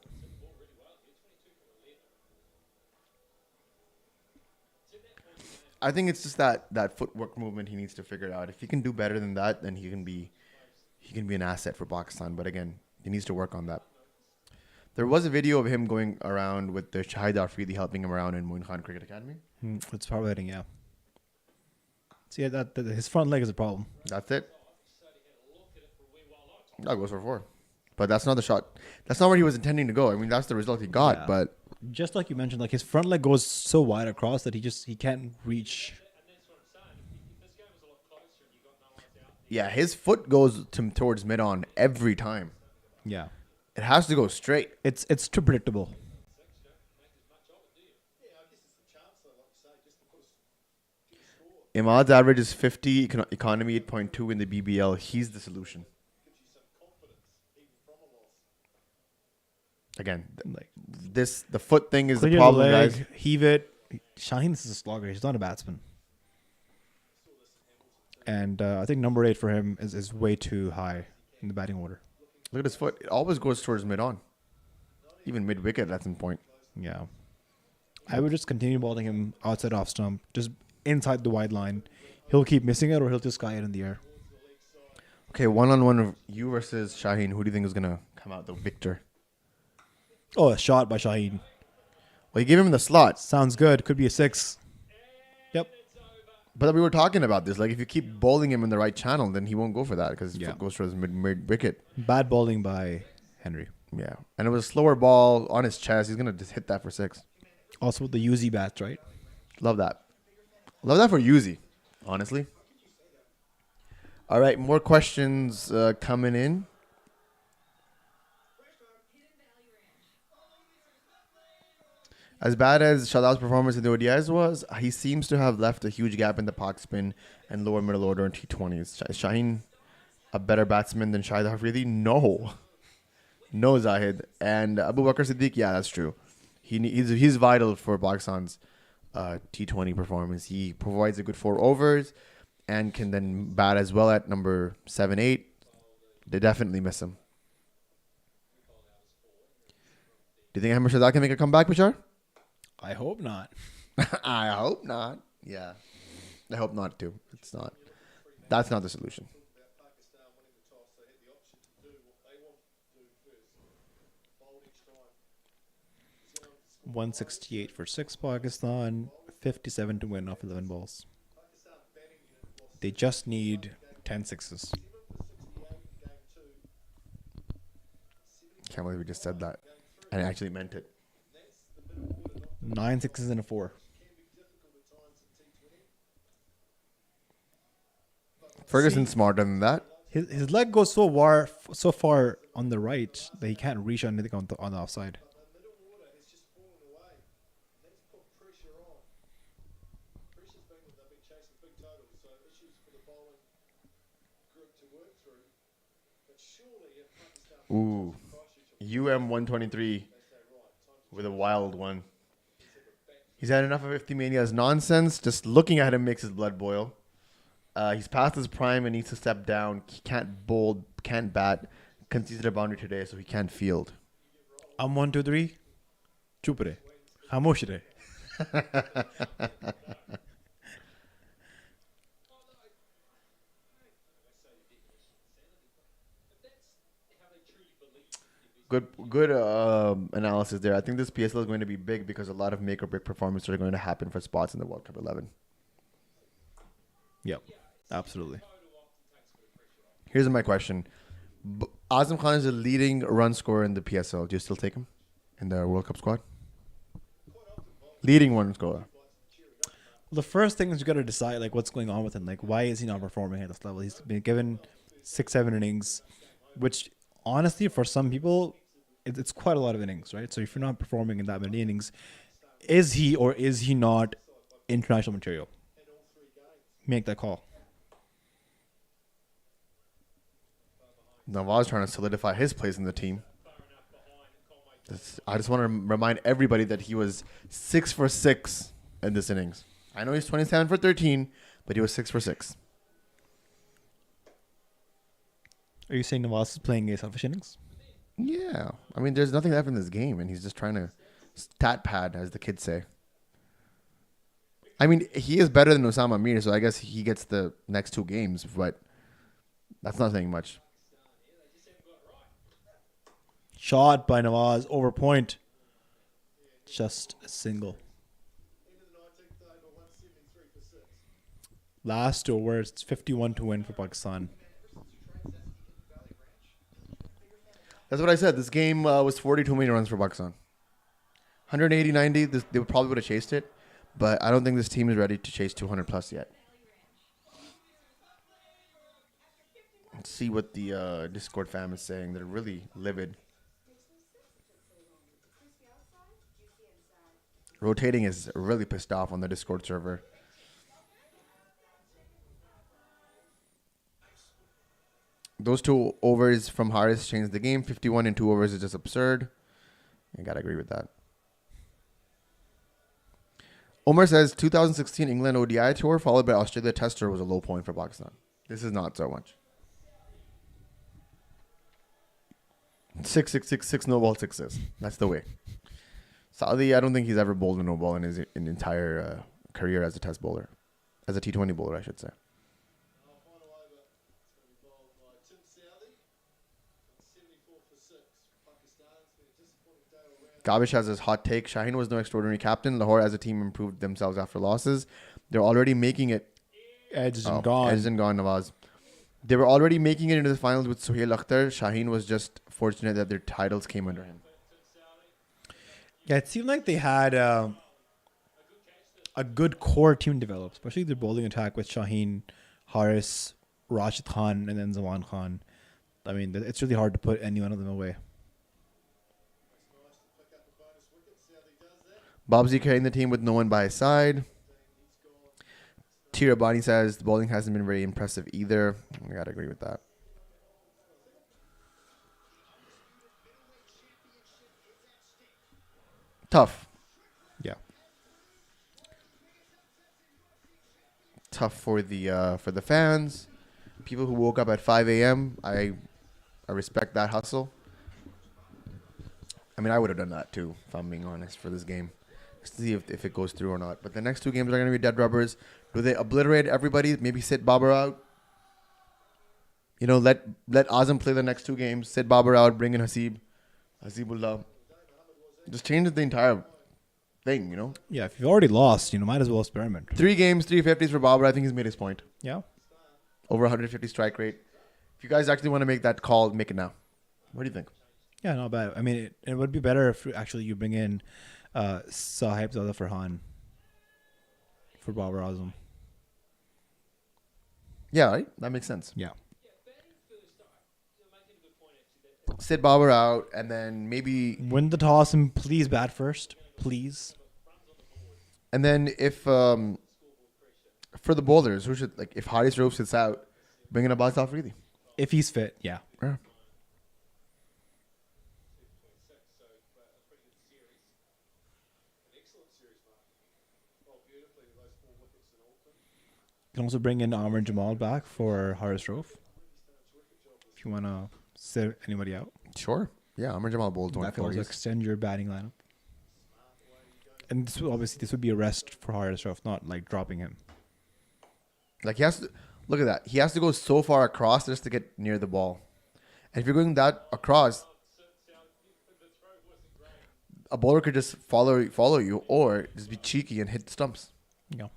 I think it's just that footwork movement he needs to figure out. If he can do better than that, then he can be an asset for Pakistan. But again, he needs to work on that. There was a video of him going around with the Shahid Afridi helping him around in Moin Khan Cricket Academy. It's power hitting, yeah. See, his front leg is a problem. That's it. That goes for 4. But that's not the shot. That's not where he was intending to go. I mean, that's the result he got. Yeah. But Just like you mentioned, like his front leg goes so wide across that he can't reach. yeah, his foot goes towards mid-on every time. Yeah. It has to go straight. It's too predictable. Imad's average is 50, economy 8.2 in the BBL. He's the solution. Again, Like the foot thing is clear the problem, leg, guys. heave it. Shaheen is a slogger. He's not a batsman. And I think number 8 for him is way too high in the batting order. Look at his foot. It always goes towards mid-on. Even mid-wicket, that's in point. Yeah. I would just continue bowling him outside off stump, just inside the wide line. He'll keep missing it or he'll just sky it in the air. Okay, one-on-one of you versus Shaheen. Who do you think is going to come out the victor? Oh, a shot by Shaheen. Well, you gave him the slot. Sounds good. Could be a 6. Yep. But we were talking about this. Like, if you keep bowling him in the right channel, then he won't go for that because his Yeah. foot goes towards mid-wicket. Bad bowling by Henry. Yeah. And it was a slower ball on his chest. He's going to just hit that for 6. Also with the Uzi bats, right? Love that. Love that for Yuzi, honestly. All right, more questions coming in. As bad as Shadab's performance in the ODIs was, he seems to have left a huge gap in the Pak spin and lower middle order in T20s. Is Shaheen a better batsman than Shahid Afridi? No. No, Zahid. And Abu Bakr Siddiq, yeah, that's true. He's vital for Pakistan's T20 performance. He provides a good 4 overs, and can then bat as well at number 7, 8, they definitely miss him. Do you think Ahmed Shahzad can make a comeback, Bashar? I hope not. I hope not. Yeah. I hope not too. It's not. That's not the solution. About Pakistan winning the toss, they had the option to do what they wanted to do first. Bold each time. 168 for 6 Pakistan, 57 to win off 11 balls. Pakistan batting unit lost They just need 10 sixes. 7 for 68 in game 2. Can't believe we just said that. And I actually meant it. That's the middle order, not 9 sixes and a 4. can be difficult at times in T20. Ferguson's smarter than that. His leg goes so far on the right that he can't reach anything on the offside. The middle order has just fallen away. That's put pressure on. Pressure's been that they've been chasing big totals, so issues for the bowling group to work through. But surely if Pakistan Ooh. UM 123 with a wild one. He's had enough of 50 Mania's nonsense. Just looking at him makes his blood boil. He's past his prime and needs to step down. He can't bowl, can't bat. Conceded a boundary today, so he can't field. I'm 1, 2, 3. Chup re. Khamosh re. Good analysis there. I think this PSL is going to be big because a lot of make or break performances are going to happen for spots in the World Cup 11. Yep, absolutely. Here's my question. Azam Khan is the leading run scorer in the PSL. Do you still take him in the World Cup squad? Leading run scorer. The first thing is you got to decide like what's going on with him. Like why is he not performing at this level? He's been given 6-7 innings, which honestly for some people it's quite a lot of innings, right? So if you're not performing in that many innings, is he or is he not international material? Make that call. Nawaz trying to solidify his place in the team. I just want to remind everybody that he was 6 for 6 in this innings. I know he's 27 for 13, but he was 6 for 6. Are you saying Nawaz is playing a selfish innings? Yeah. I mean, there's nothing left in this game, and he's just trying to stat pad, as the kids say. I mean, he is better than Osama Mir, so I guess he gets the next 2 games, but that's not saying much. Shot by Nawaz over point. Just a single. End of the 19th over, 173 for 6. Last over, it's 51 to win for Pakistan. That's what I said. This game was 42 million runs for Pakistan. 180-90, they probably would have chased it, but I don't think this team is ready to chase 200 plus yet. Let's see what the Discord fam is saying. They're really livid. Rotating is really pissed off on the Discord server. Those 2 overs from Harris changed the game. 51 in 2 overs is just absurd. I gotta agree with that. Omar says 2016 England ODI tour followed by Australia Test tour was a low point for Pakistan. This is not so much. 6 no ball sixes. That's the way. Saudi, I don't think he's ever bowled a no ball in his entire career as a Test bowler, as a T20 bowler, I should say. Our final over, it's going to be bowled by Tim Southey. 74 for 6. Pakistan, it's been a disappointing day all round. Gavish has his hot take. Shaheen was no extraordinary captain. Lahore as a team improved themselves after losses. They're already making it. Edge is gone. Edge and gone, Nawaz. They were already making it into the finals with Suhail Akhtar. Shaheen was just fortunate that their titles came under him. Yeah, it seemed like they had a good core team developed, especially their bowling attack with Shaheen, Haris, Rashid Khan, and then Zaman Khan. I mean, it's really hard to put any one of them away. Nice to pick up a bonus wicket. Southey does that. Bobsy carrying the team with no one by his side. Tirabani says the bowling hasn't been very impressive either. I gotta agree with that. Tough. Yeah. tough for the fans, people who woke up at 5 a.m. I respect that hustle. I mean, I would have done that too, if I'm being honest, for this game. Just to see if it goes through or not. But the next two games are going to be dead rubbers. Do they obliterate everybody? Maybe sit Babar out? You know, let Azam play the next two games. Sit Babar out. Bring in Hasibullah. Just change the entire thing, you know? Yeah, if you've already lost, might as well experiment. 3 games, 350s for Babar. I think he's made his point. Yeah. Over 150 strike rate. If you guys actually want to make that call, make it now. What do you think? Yeah, not bad. I mean, it would be better if actually you bring in Sahib Zada Farhan for Babar Azam. Yeah, right? That makes sense. Yeah. Sit Babar out, and then maybe... Win the toss and please bat first. Please. And then if... for the bowlers, who should... if Haris Rope sits out, bring in a box off really. If he's fit, yeah. Yeah. You can also bring in Amr Jamal back for Haris Rofe. If you want to sit anybody out. Sure. Yeah, Amr Jamal bowled That could 24 also years. extend your batting lineup. And this would be a rest for Haris Rofe, not like dropping him. He has to... Look at that. He has to go so far across just to get near the ball. And if you're going that across, a bowler could just follow you or just be cheeky and hit the stumps. Yeah.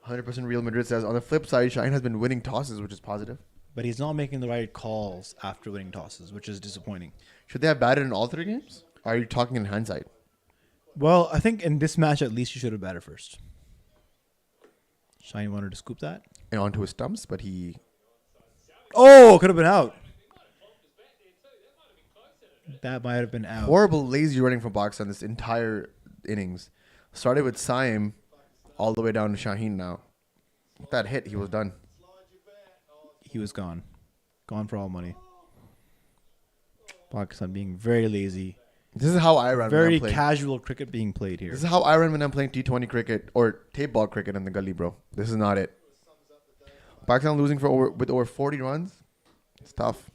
100% Real Madrid says, on the flip side, Shaheen has been winning tosses, which is positive. But he's not making the right calls after winning tosses, which is disappointing. Should they have batted in all 3 games? Or are you talking in hindsight? Well, I think in this match, at least you should have batted first. Shaheen wanted to scoop that. And onto his stumps, but he... Oh, could have been out. That might have been out. Horrible, lazy running from Pakistan this entire innings. Started with Saim all the way down to Shaheen now. With that hit, he was done. He was gone. Gone for all money. Pakistan being very lazy. This is how I run when Very I'm playing. casual cricket being played here. This is how I run when I'm playing T20 cricket or tape ball cricket in the gully, bro. This is not it. Pakistan losing with over 40 runs. It's tough.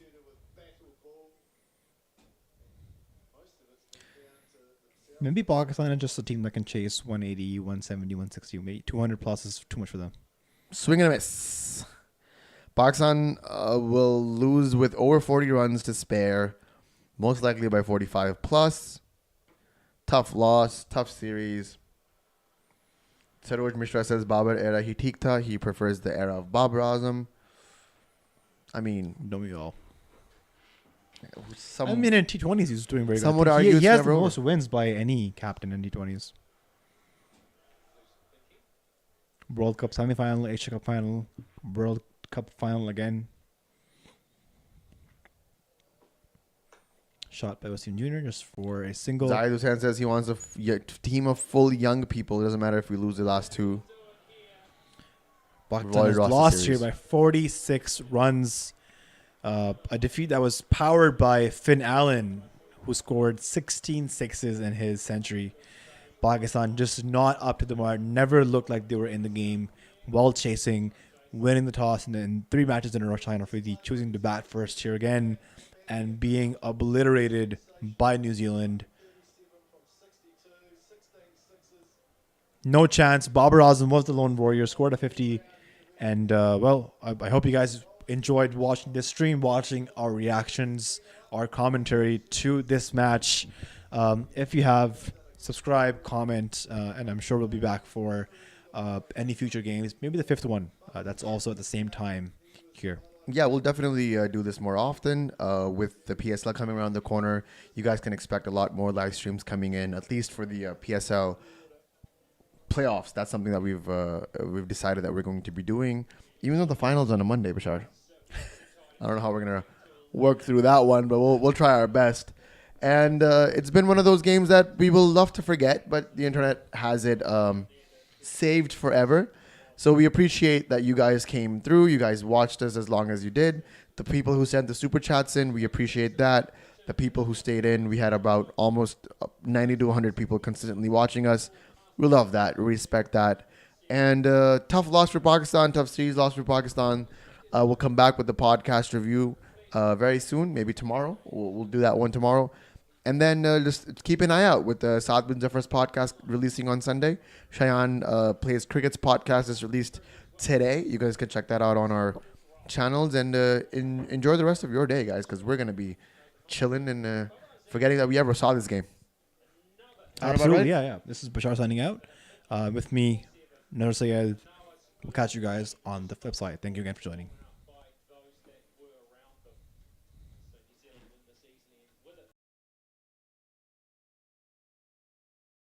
Maybe Pakistan is just a team that can chase 180, 170, 160. Maybe 200 plus is too much for them. Swing and a miss. Pakistan will lose with over 40 runs to spare. Most likely by 45 plus. Tough loss. Tough series. Saroj Mishra says Babar era hi theek tha. He prefers the era of Babar Azam. I mean... Don't we all? Some, I mean, in T20s, he's doing very good. some would He argue it's has the never over. most wins by any captain in T20s. World Cup semi-final, Asia Cup final, World Cup final again. Shot by Wasim Jr. just for a single. Zahid Hussain says he wants a team of full young people. It doesn't matter if we lose the last 2. Pakistan already has lost the lost here series. by 46 runs. A defeat that was powered by Finn Allen, who scored 16 sixes in his century. Pakistan just not up to the mark. Never looked like they were in the game. While chasing, winning the toss, and then 3 matches in a row. Shaheen Afridi choosing to bat first here again, and being obliterated by New Zealand. No chance. Babar Azam was the lone warrior, scored a 50. And, I hope you guys enjoyed watching this stream, watching our reactions, our commentary to this match. If you have, subscribe, comment, and I'm sure we'll be back for any future games. Maybe the 5th one. That's also at the same time here. Yeah, we'll definitely do this more often. With the PSL coming around the corner, you guys can expect a lot more live streams coming in, at least for the PSL playoffs. That's something that we've decided that we're going to be doing, even though the finals on a Monday, Bashar. I don't know how we're gonna work through that one, but we'll try our best. And it's been one of those games that we will love to forget, but the internet has it saved forever. So we appreciate that you guys came through. You guys watched us as long as you did. The people who sent the super chats in, we appreciate that. the people who stayed in. We had about almost 90 to 100 people consistently watching us. We love that. We respect that. And tough loss for Pakistan, tough series loss for Pakistan. We'll come back with the podcast review very soon, maybe tomorrow. We'll do that one tomorrow. And then just keep an eye out with the Saad bin Zafar's podcast releasing on Sunday. Shayan Plays Cricket's podcast is released today. You guys can check that out on our channels. And enjoy the rest of your day, guys, because we're going to be chilling and forgetting that we ever saw this game. Absolutely, right? yeah. This is Bashar signing out. With me, Nur Sayed. We'll catch you guys on the flip side. Thank you again for joining.